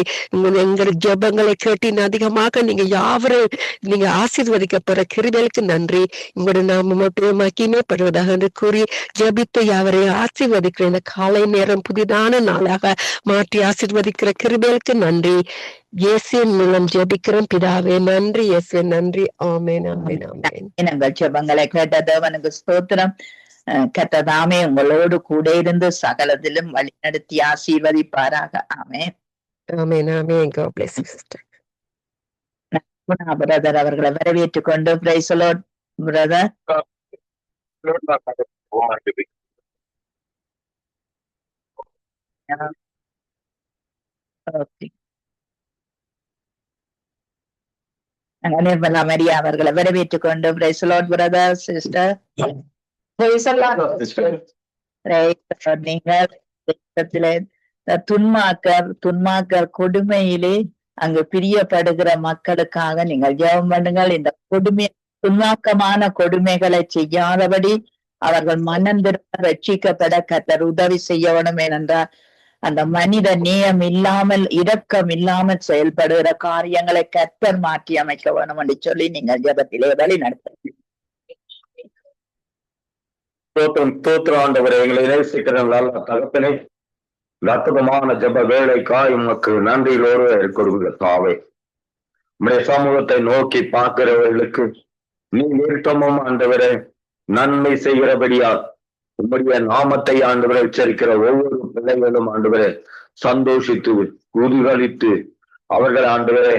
எங்கள் ஜெபங்களை கேட்டு அதிகமாக நீங்க யாவரும் நீங்க ஆசீர்வதிக்க போற கிரிவலுக்கு நன்றி. உங்களோட நாம மட்டும் மகிமைப்படுவதாக என்று கூறி ஜெபித்து யாவரையும் ஆசீர்வதிக்கிற இந்த காலை நேரம் புதிதான நாளாக மாற்றி ஆசீர்வதிக்கிற கிரிவலுக்கு நன்றி. இயேசுவின் மூலம் ஜெபிக்கிறோம் பிதாவே. நன்றி இயேசுவே, நன்றி. ஆமென் ஆமென் ஆமென்.
எங்கள் ஜெபங்களை கேட்ட தேவனுக்கு ஸ்தோத்திரம். கர்த்ததாமே உங்களோடு கூட இருந்து சகலத்திலும் வழி நடத்தி ஆசீர்வதிப்பாராக. ஆமென்
ஆமென் ஆமென். God bless you sister.
Brother அவர்களை வரவேற்றுக் கொண்டு praise the Lord brother. Okay, Nirmala Maria அவர்களை வரவேற்றுக் கொண்டு praise the Lord brother sister. Praise the Lord. நீங்கள் துன்மாக்கர் கொடுமையிலே அங்கு பிரியப்படுகிற மக்களுக்காக நீங்கள் ஜெபம் பண்ணுங்கள். இந்த துன்மாக்கமான கொடுமைகளை செய்யாதபடி அவர்கள் மனம் திரும்ப ரட்சிக்கப்பட கர்த்தர் உதவி செய்யணும். ஏனென்றால் அந்த மனித நேயம் இல்லாமல் இரக்கம் இல்லாமல் செயல்படுகிற காரியங்களை கர்த்தர் மாற்றி அமைக்க வேணும் என்று சொல்லி நீங்கள் ஜெபத்திலே வழி நடத்த.
ஆண்டவரை எங்களை நேசிக்கிற நல்ல தகப்பனை அற்புதமான ஜெப வேலைக்காய் உமக்கு நன்றியோடு கொடுக்கிற தாவே, உம்முடைய சமூகத்தை நோக்கி பார்க்கிறவர்களுக்கு நீ நிறுத்தமும் ஆண்டவரை நன்மை செய்கிறபடியால் உம்முடைய நாமத்தை ஆண்டவரை உச்சரிக்கிற ஒவ்வொரு பிள்ளைகளும் ஆண்டவரை சந்தோஷித்து உறுதிகளித்து அவர்கள் ஆண்டவரை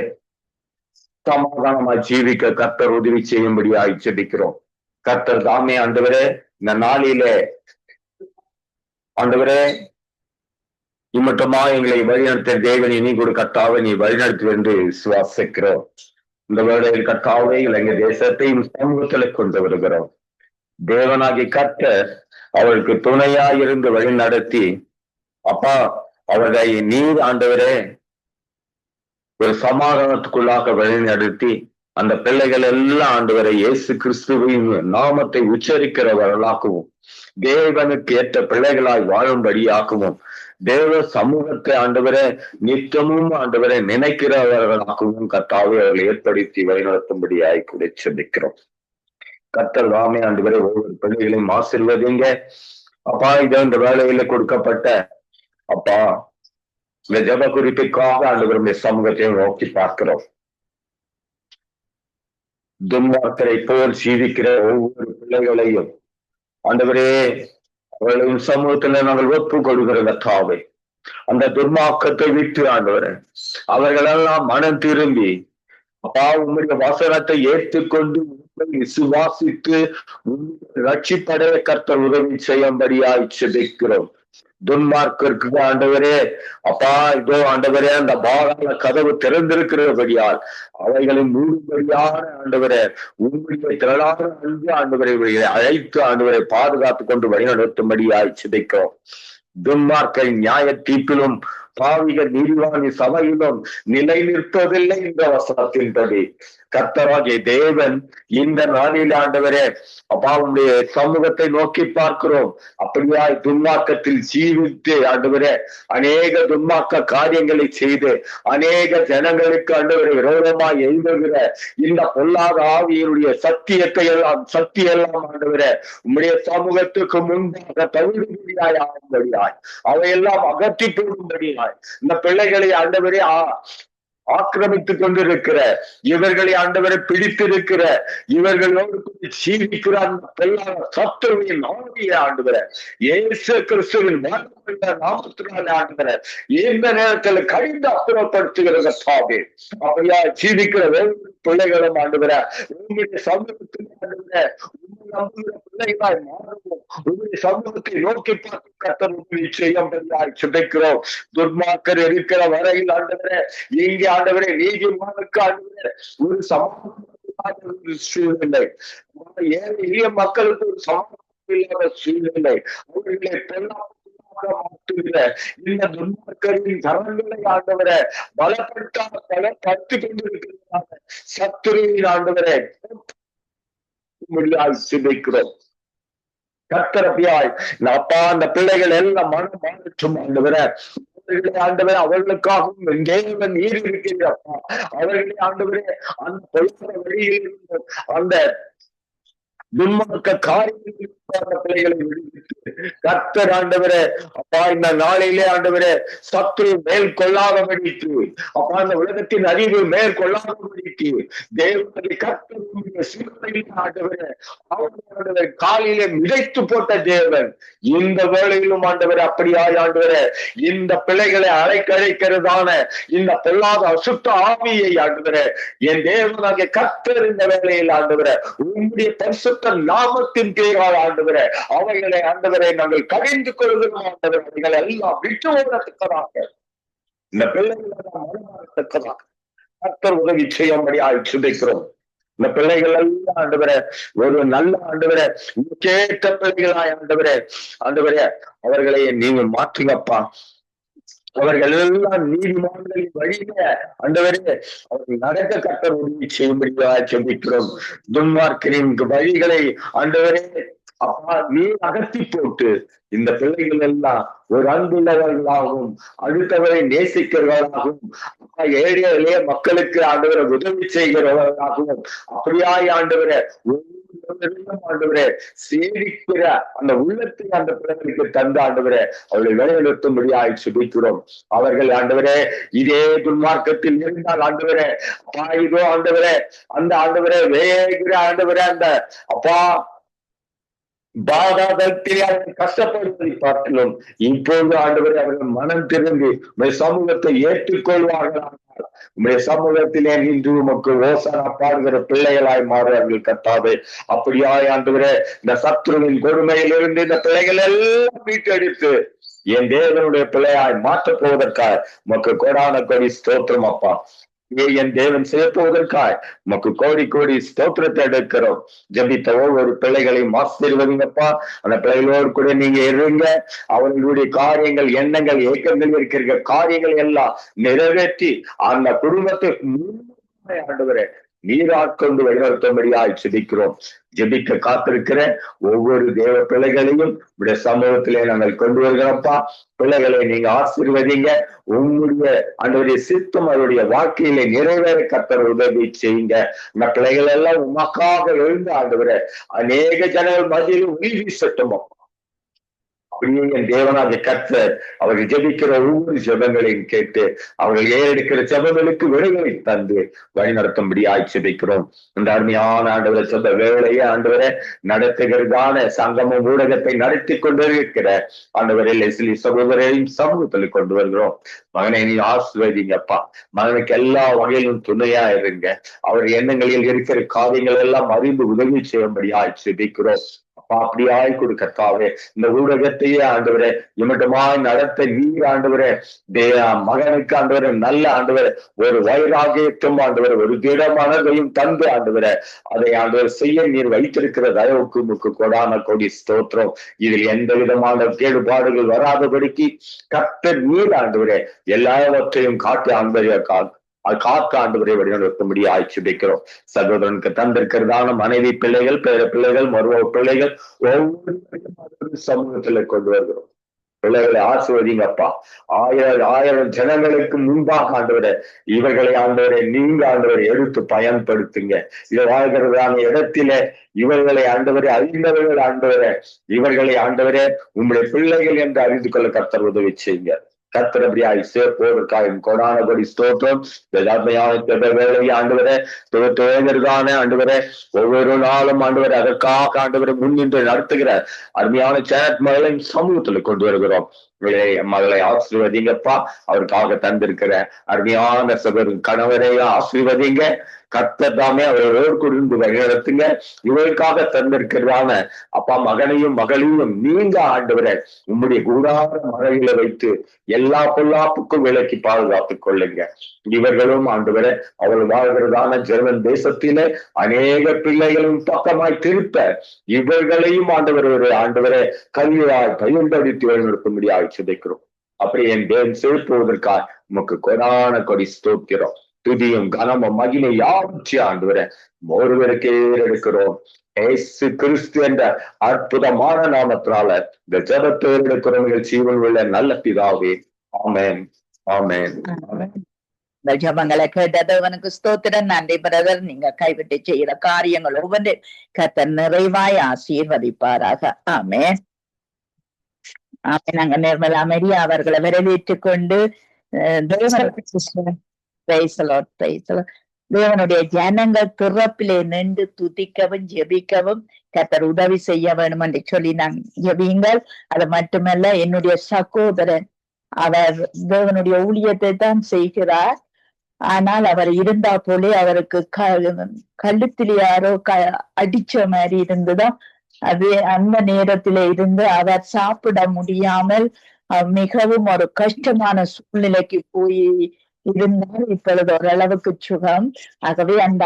சமாதானமாய் ஜீவிக்க கர்த்தர் உதவி செய்யும்படியாய் ஜெபிக்கிறோம். கர்த்தர் தாமே ஆண்டவரே இந்த நாளிலே ஆண்டவரே இம்மட்டுமா எங்களை வழிநடத்த தேவனை நீ கூட கர்த்தாவை நீ வழிநடத்து என்று விசுவாசிக்கிறோம். இந்த வேளையில் கர்த்தாவை இலங்கை தேசத்தையும் சமூகத்துல கொண்டு வருகிறோம். தேவனாகி கர்த்தர் அவளுக்கு துணையாயிருந்து வழி நடத்தி அப்பா அவர்களை நீர் ஆண்டவரே ஒரு சமாதானத்துக்குள்ளாக வழி நடத்தி அந்த பிள்ளைகள் எல்லாம் ஆண்டவரை இயேசு கிறிஸ்துவின் நாமத்தை உச்சரிக்கிறவர்களாகவும் தேவனுக்கு ஏற்ற பிள்ளைகளாய் வாழும்படியாகவும் தேவ சமூகத்தை ஆண்டவரை நித்தமும் ஆண்டவரை நினைக்கிறவர்களாகவும் கர்த்தாவை அவர்களை ஏற்படுத்தி வழிநடத்தும்படியாய் கூட செபிக்கிறோம். கர்த்தர் ராமே ஆண்டவரை ஒவ்வொரு பிள்ளைகளையும் ஆசீர்வதிங்க அப்பா. இதை இந்த வேலையில கொடுக்கப்பட்ட அப்பா இந்த ஜெப குறிப்புக்காக ஆண்டவருடைய சமூகத்தை நோக்கி பார்க்கிறோம். துன்மார்க்கரை போல் சீதிக்கிற ஒவ்வொரு பிள்ளைகளையும் ஆண்டவரே அவர்களின் சமூகத்துல நாங்கள் ஒப்பு கொடுக்கிற கர்த்தாவே அந்த துன்மார்க்கத்தை விட்டு ஆண்டவரே அவர்களெல்லாம் மனம் திரும்பி அப்பா உங்களுடைய வசனத்தை ஏற்றுக்கொண்டு விசுவாசித்து ரட்சிப்படைய கர்த்தர் உதவி செய்யும்படியாய் செபிக்கிறோம். துன்மார்க்கருக்கு ஆண்டவரே அப்பா இதோ ஆண்டவரே அந்த பாதாள கதவு திறந்திருக்கிறபடியால் அவைகளை மூடும்படியான ஆண்டவரே உங்களுடைய திரளான அன்பு ஆண்டவரை அழைத்து ஆண்டவரை பாதுகாத்து கொண்டு வழிநடத்தும்படியாய் சிதைக்கிறோம். துன்மார்க்கை நியாய தீர்ப்பிலும் பாவிக நீதிவாணி சபையிலும் நிலை நிற்பதில்லை என்ற வசனத்தின்படி கர்த்தராகிய தேவன் இந்த நாளில் ஆண்டவரே அப்பா உங்களுடைய சமூகத்தை நோக்கி பார்க்கிறோம். அப்படியாய் துன்மார்க்கத்தில் ஜீவித்து ஆண்டவரே அநேக துன்மார்க்க காரியங்களை செய்து அநேக ஜனங்களுக்கு ஆண்டவரை விரோதமாய் எழுதுகிற இந்த பொல்லாத ஆவியினுடைய சக்தியெல்லாம் ஆண்டவரே உம்முடைய சமூகத்துக்கு முன்பாக தவிடுபடியாய் ஆகும்படியாய் அவையெல்லாம் அகற்றி போடும்படியாய் இந்த பிள்ளைகளை ஆண்டவரே ஆக்கிரமித்துக் கொண்டிருக்கிற, இவர்களை ஆண்டவரை பிடித்திருக்கிற, இவர்களோடு ஜீவிக்கிற அந்த பொல்லாத சத்துருவின் ஆவியை ஆண்டவரை இயேசு கிறிஸ்துவின் நாமத்தினாலே ஆண்டவரை இந்த நேரத்தில் கடிந்து அப்புறப்படுத்துகிற சாமி. அப்படியா ஜீவிக்கிற பிள்ளைகளும் ஆண்டவரை உங்களுடைய சமூகத்தில் ஆண்டவரை நம்புகிற பிள்ளைகளாய் மாறுவோம். உங்களுடைய சமூகத்தை நோக்கி பார்த்து கர்த்தர் உதவி செய்யும்படியாய் சுதைக்கிறோம். துன்மார்க்கர் இருக்கிற வரையில் ஆண்டவரே, இங்கே ஆண்டவரே நீதிமானுக்கு ஆண்டவரே ஒரு சமாதான சூழ்நிலை, ஏழை எளிய மக்களுக்கு ஒரு சமாதானம் இல்லாத சூழ்நிலை, அவர்களை மாற்றுகிற இந்த துன்மார்க்கரின் கரங்களை ஆண்டவரை பலப்படுத்தி கொண்டிருக்கிறாங்க. சத்துருவின் ஆண்டவரை சிதைக்கிறோம். கர்த்தரபியாய் அப்பா அந்த பிள்ளைகள் எல்லாம் மனம் மாற்றும் ஆண்டவரை ஆண்டவரே, அவர்களுக்காகவும் தேவன் நீர் இருக்கிறப்பா. அவர்களே ஆண்டவரே அந்த பொழுது வழியில் அந்த துன்மார்க்க காரியங்கள் பிள்ளைகளை விடுவித்து கர்த்தர் ஆண்டவரே அப்பா இந்த நாளிலே ஆண்டவரே சத்துரு மேற்கொள்ளாதபடிக்கு, அப்பா இந்த உலகத்தின் அறிவு மேற்கொள்ளாதபடிக்கு தேவனுடைய கர்த்தருடைய சிறுமையில் ஆண்டவரே அவருடைய காலிலே மிதைத்து போட்ட தேவன் இந்த வேளையிலும் ஆண்டவரே அப்படியாய் ஆண்டவரே இந்த பிள்ளைகளை அழைக்கிறதான இந்த பொல்லாத அசுத்த ஆவியை ஆண்டவரே என் தேவனாகிய கர்த்தர் இந்த வேளையில் ஆண்டவரே உங்களுடைய பரிசுத்த நாமத்தின் பேரால் ஆண்டவரே அவைகளை ஆண்டவரை நாங்கள் கடிந்து கொள்கிறோம். ஆண்டவரை அவைகளை எல்லாம் விட்டு ஓடத்தக்கதாக இந்த பிள்ளைகளை மனமாறத்தக்கதாக கர்த்தர் உதவி செய்யும்படியாய் சுதைக்கிறோம். இந்த பிள்ளைகள் எல்லாம் ஆண்டவரே ஒரு நல்ல ஆண்டவரே கேட்ட பிள்ளைகளாய் ஆண்டவரே அவர்களை நீங்கள் மாற்றுங்கப்பா. அவர்கள் எல்லாம் நீதிமான்களின் வழியில ஆண்டவரே அவர்கள் நடக்க கர்த்தர் உதவி செய்யும்படியாக செபிக்கிறோம். துன்மார்க்கரின் வழிகளை ஆண்டவரே அப்பா நீர் அகற்றி போட்டு இந்த பிள்ளைகள் எல்லாம் ஒரு அன்புள்ளவர்களாகவும் அடுத்தவரை நேசிக்கிறவர்களாகவும் ஏழைய இளைய மக்களுக்கு ஆண்டவரை உதவி செய்கிறவர்களாகவும் அப்படியாய் ஆண்டவரை ஆண்டவரே சேவிக்கிற அந்த உள்ளத்தை அந்த பிள்ளைகளுக்கு தந்த ஆண்டவரே அவர்களை வழிநடத்தும்படியாய் சுபிக்கிறோம். அவர்கள் ஆண்டவரே இதே துன்மார்க்கத்தில் இருந்தால் ஆண்டவரே அப்பா இதோ ஆண்டவரே அந்த ஆண்டவரே வேகிற ஆண்டவரே அந்த அப்பா பாதாளத்திலே அவர்கள் கஷ்டப்படுவதை பார்க்கிறோம். இப்போது ஆண்டவரே அவர்கள் மனம் திறந்து சமூகத்தை ஏற்றுக்கொள்வார்கள். உங்களுடைய சமூகத்திலே நின்று உமக்கு ஓசானா பாடுகிற பிள்ளைகளாய் மாறுவார்கள் கர்த்தாவே. அப்படியாய் ஆண்டவரே இந்த சத்ருவின் கொடுமையிலிருந்து இந்த பிள்ளைகள் எல்லாம் மீட்டெடுத்து என் தேவனுடைய பிள்ளையாய் மாற்றப் போவதற்காக உமக்கு கோடான கோடி ஸ்தோத்திரம் அப்பா. என் தேவன் செய்ய போவதற்காய் உமக்கு கோடி கோடி ஸ்தோத்திரத்தை எடுக்கிறோம். ஜபித்த ஒவ்வொரு பிள்ளைகளையும் ஆசீர்வதிங்கப்பா. அந்த பிள்ளைகளோடு கூட நீங்க இருங்க. அவர்களுடைய காரியங்கள் எண்ணங்கள் ஏக்கங்கள் இருக்கிற காரியங்கள் எல்லாம் நிறைவேற்றி அந்த குடும்பத்தை ஆண்டவரே நீராட்கொண்டு வழிநடத்தும்படியாய் சிதிக்கிறோம். ஜெபிக்க காத்திருக்கிற ஒவ்வொரு தேவ பிள்ளைகளையும் உடைய சமூகத்திலே நாங்கள் கொண்டு வருகிறோம்ப்பா. பிள்ளைகளை நீங்க ஆசீர்வதிங்க. உங்களுடைய ஆண்டவருடைய சித்தம் அவருடைய வாழ்க்கையில நிறைவேற கர்த்தர் உதவி செய்யுங்க. இந்த பிள்ளைகள் எல்லாம் உமக்காக எழுந்து ஆண்டவரை அநேக ஜனங்கள் மத்தியில் ஒளி வீசட்டும். அப்படியே என் தேவனாகிய கர்த்தர் அவர்கள் ஜெபிக்கிற ஒவ்வொரு ஜெபங்களையும் கேட்டு அவர்கள் ஏறெடுக்கிற ஜெபங்களுக்கு விடைகளை தந்து வழி நடத்தும்படியாய் ஜெபிக்கிறோம். இந்த அருமையான ஆண்டவரை சொந்த வேலையை ஆண்டவரை நடத்துகிறதான சங்கமம் ஊடகத்தை நடத்தி கொண்டிருக்கிற ஆண்டவரை லெஸ்லி சகோதரையும் சமூகத்தில் கொண்டு வருகிறோம். மகனை நீ ஆசீர்வதிங்கப்பா. மகனுக்கு எல்லா வகையிலும் துணையா இருங்க. அவர் எண்ணங்களில் இருக்கிற காரியங்கள் எல்லாம் அறிந்து உதவி செய்யும்படியாய் ஜெபிக்கிறோம். அப்பா அப்படியாய் கொடுக்கத்தாவே இந்த ஊடகத்தையே ஆண்டவரே இமட்டமாய் நடத்த நீர் ஆண்டவரே மகனுக்கு ஆண்டவரே நல்ல ஆண்டவரே ஒரு வைராகியத்தும் ஆண்டவரே ஒரு திடமானதையும் தந்து ஆண்டவரே அதை ஆண்டவர் செய்ய நீர் வைத்திருக்கிற தயவுக்கு முக்கு கொடான கொடி ஸ்தோத்திரம். இதில் எந்த விதமான கேடுபாடுகள் வராதபடிக்கு கர்த்தர் நீர் ஆண்டவரே எல்லாவற்றையும் காட்டு ஆண்டவரே காத்து ஆண்டவரை வழிநடத்தும்படி ஆய்ச்சி வைக்கிறோம். சகோதரனுக்கு தந்திருக்கிறதான மனைவி பிள்ளைகள் பேர பிள்ளைகள் மருமக பிள்ளைகள் ஒவ்வொரு சமூகத்துல கொண்டு வருகிறோம். பிள்ளைகளை ஆசீர்வதிங்கப்பா. ஆயிரம் ஜனங்களுக்கு முன்பாக ஆண்டவரை இவர்களை ஆண்டவரை நீங்க ஆண்டவரை எடுத்து பயன்படுத்துங்க. இதை வாழ்கிறதான இடத்தில இவர்களை ஆண்டவரை அறிந்தவர்கள் ஆண்டவரை இவர்களை ஆண்டவரே உங்களுடைய பிள்ளைகள் என்று அறிந்து கொள்ள கர்த்தர் உதவி செய்யுங்க. கத்திரபடியாய் சேர்ப்போதற்காக கொடான கொடி ஸ்தோத்திரம். அருமையான வேலையை ஆண்டவரை துவங்குகிறதான ஆண்டவரை ஒவ்வொரு நாளும் ஆண்டவரை அதற்காக ஆண்டவரை முன்னின்று நடத்துகிற அருமையான சேனட் மகளை சமூகத்துல கொண்டு வருகிறோம். மகளை ஆசீர்வதிங்கப்பா. அவருக்காக தந்திருக்கிற அருமையான சகோதரன் கணவரைய ஆசீர்வதிங்க. கர்த்தர் தாமே அவரோடு குடிந்து வழிநடத்துங்க. இவருக்காக தந்திருக்கிறதான அப்பா மகனையும் மகளையும் நீங்க ஆண்டவரை உம்முடைய கூடார மழையில வைத்து எல்லா பொல்லாப்புக்கும் விலக்கி பாதுகாத்துக் கொள்ளுங்க. இவர்களும் ஆண்டவரை அவர்கள் வாழ்கிறதான ஜெர்மன் தேசத்திலே அநேக பிள்ளைகளும் பக்கமாய் திருப்ப இவர்களையும் ஆண்டவரை கல்வியாய் பயன்படுத்தி வழிநடத்தும்படியாக சிதைக்கிறோம். அப்படி என் தேவன் செலுத்துவதற்காக உமக்கு கொடான கொடி ஸ்தோத்திரம். துதியும் கனமும் மகிமை யாவற்றையும் ஆண்டவரை ஒருவருக்கே எடுக்கிறோம். ஏசு கிறிஸ்து என்ற அற்புதமான நாமத்தினால இந்த ஜெபத்தை எடுக்கிறோம் ஜீவன் உள்ள நல்ல பிதாவே. ஆமென், ஆமென்.
இந்த ஜபங்களை கேட்டதவனுக்கு ஸ்தோத்திரம். நன்றி பிரதர். நீங்க கைவிட்டு செய்கிற காரியங்கள் ஒவ்வொன்று கர்த்தர் நிறைவாய் ஆசீர்வதிப்பாராக. ஆமென், ஆமென். நாங்க நிர்மலா மரியா அவர்களை வரவேற்றுக் கொண்டு தேவனுடைய ஜனங்கள் திறப்பிலே நின்று துதிக்கவும் ஜெபிக்கவும் கர்த்தர் உதவி செய்ய வேணும் என்று சொல்லி நான் ஜெபியுங்கள். அது மட்டுமல்ல, என்னுடைய சகோதரன் அவர் தேவனுடைய ஊழியத்தை தான் செய்கிறார். ஆனால் அவர் இருந்தா போலே அவருக்கு கழுத்திலே யாரோ அடிச்ச மாதிரி இருந்துதான். அது அந்த நேரத்தில இருந்து அவர் சாப்பிட முடியாமல் மிகவும் ஒரு கஷ்டமான சூழ்நிலைக்கு போய் இருந்தால் இப்பொழுது ஓரளவுக்கு சுகம். ஆகவே அந்த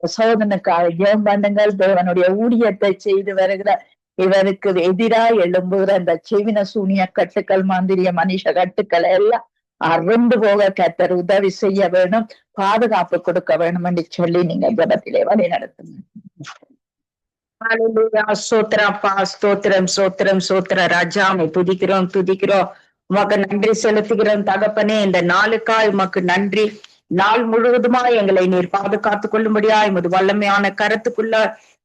சோதனுக்காக ஜெபம் பண்ணுங்கள். தேவனுடைய ஊழியத்தை செய்து வருகிற இவருக்கு எதிராக எழும்புகிற அந்த செவின சூனிய கட்டுக்கள், மாந்திரிய மனுஷ கட்டுக்கள் எல்லாம் அறுந்து போக கர்த்தர் உதவி செய்ய வேணும், பாதுகாப்பு கொடுக்க வேணும் என்று சொல்லி நீங்க ஜெபத்திலே வழி நடத்துங்க.
சோத்திரப்பா, ஸ்தோத்திரம் சோத்திரம் சோத்திர ராஜா, துதிக்கிறோம் துதிக்கிறோம். உமக்கு நன்றி செலுத்துகிறோம் தகப்பனே. இந்த நாளுக்காய் உமக்கு நன்றி. நாள் முழுவதுமா எங்களை நீர் பாதுகாத்துக் கொள்ளும்படியா எமது வல்லமையான கருத்துக்குள்ள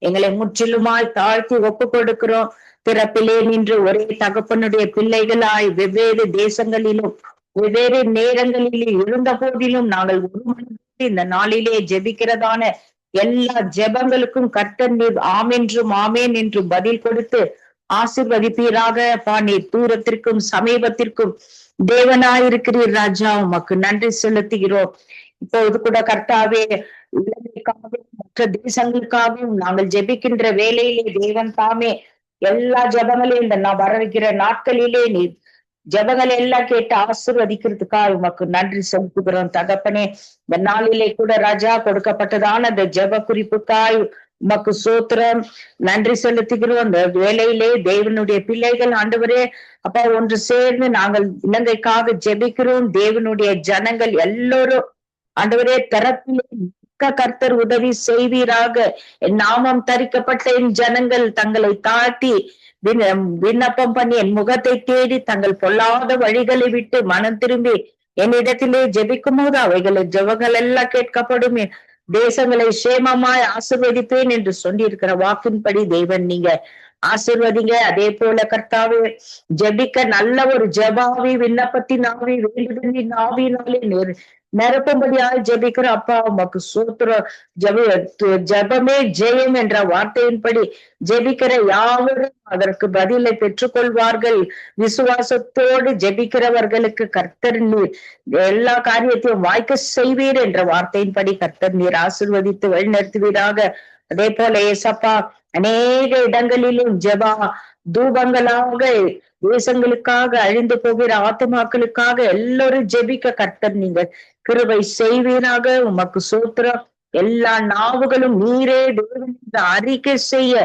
எங்களை முற்றிலுமாய் தாழ்த்தி ஒப்பு கொடுக்கிறோம். பிறப்பிலே நின்று ஒரே தகப்பனுடைய பிள்ளைகளாய் வெவ்வேறு தேசங்களிலும் வெவ்வேறு நேரங்களிலும் இருந்த போதிலும் நாங்கள் ஒரு மனதோடு இந்த நாளிலே ஜெபிக்கிறதான எல்லா ஜெபங்களுக்கும் கர்த்தர் நீர் ஆமென்றும் ஆமேன் என்று பதில் கொடுத்து ஆசீர்வதிப்பீராக. நீர் தூரத்திற்கும் சமீபத்திற்கும் தேவனாயிருக்கிறீர் ராஜா, உமக்கு நன்றி செலுத்துகிறோம். இப்போது கூட கர்த்தாவே இலங்கைக்காகவும் மற்ற தேசங்களுக்காகவும் நாங்கள் ஜெபிக்கின்ற வேலையிலே தேவன் தாமே எல்லா ஜெபங்களையும் இந்த வரவிக்கிற நாட்களிலே நீர் ஜெபங்களை எல்லாம் கேட்டு ஆசீர்வதிக்கிறதுக்காக உமக்கு நன்றி செலுத்துகிறோம் தகப்பனே. இந்த நாளிலே கூட ராஜா கொடுக்கப்பட்டதான அந்த ஜெப குறிப்புக்காய் உமக்கு சோத்திரம் நன்றி செலுத்துகிறோம். அந்த வேலையிலே தேவனுடைய பிள்ளைகள் ஆண்டவரே அப்பா ஒன்று சேர்ந்து நாங்கள் இலங்கைக்காக ஜெபிக்கிறோம். தேவனுடைய ஜனங்கள் எல்லோரும் ஆண்டவரே தரப்பிலே கர்த்தர் உதவி செய்வீராக. என் நாமம் தரிக்கப்பட்ட என் ஜனங்கள் தங்களை தாழ்த்தி விண்ணப்பம் பண்ணி என் முகத்தை தேடி தங்கள் பொல்லாத வழிகளை விட்டு மனம் திரும்பி என்னிடத்திலே ஜெபிக்கும் போது அவைகளை ஜெபங்கள் எல்லாம் கேட்கப்படும், தேசங்களை சேமமாய் ஆசீர்வதிப்பேன் என்று சொல்லி இருக்கிற வாக்கின்படி தேவன் நீங்க ஆசீர்வதிங்க. அதே போல கர்த்தாவே ஜெபிக்க நல்ல ஒரு ஜெபாவி விண்ணப்பத்தின் ஆவி வேண்டுதலின் ஆவியினாலே நிரப்பும்படியாக ஜெபிக்கிற அப்பா உமக்கு சோத்திரம். ஜெபமே ஜெயம் என்ற வார்த்தையின்படி ஜெபிக்கிற யாவரும் அதற்கு பதிலை பெற்றுக்கொள்வார்கள். விசுவாசத்தோடு ஜெபிக்கிறவர்களுக்கு கர்த்தர் நீர் எல்லா காரியத்தையும் வாய்க்க செய்வீர் என்ற வார்த்தையின்படி கர்த்தர் நீர் ஆசீர்வதித்து வழிநடத்துவீராக. அதே போல ஏசப்பா அநேக இடங்களிலும் ஜெபா தூபங்களாக தேசங்களுக்காக அழிந்து போகிற ஆத்மாக்களுக்காக எல்லாரும் ஜெபிக்க கர்த்தர் நீங்க கிருபை செய்வீராக. உமக்கு சோத்திரம். எல்லா நாவுகளும் நீரே தேவன் என்று அறிக்கை செய்ய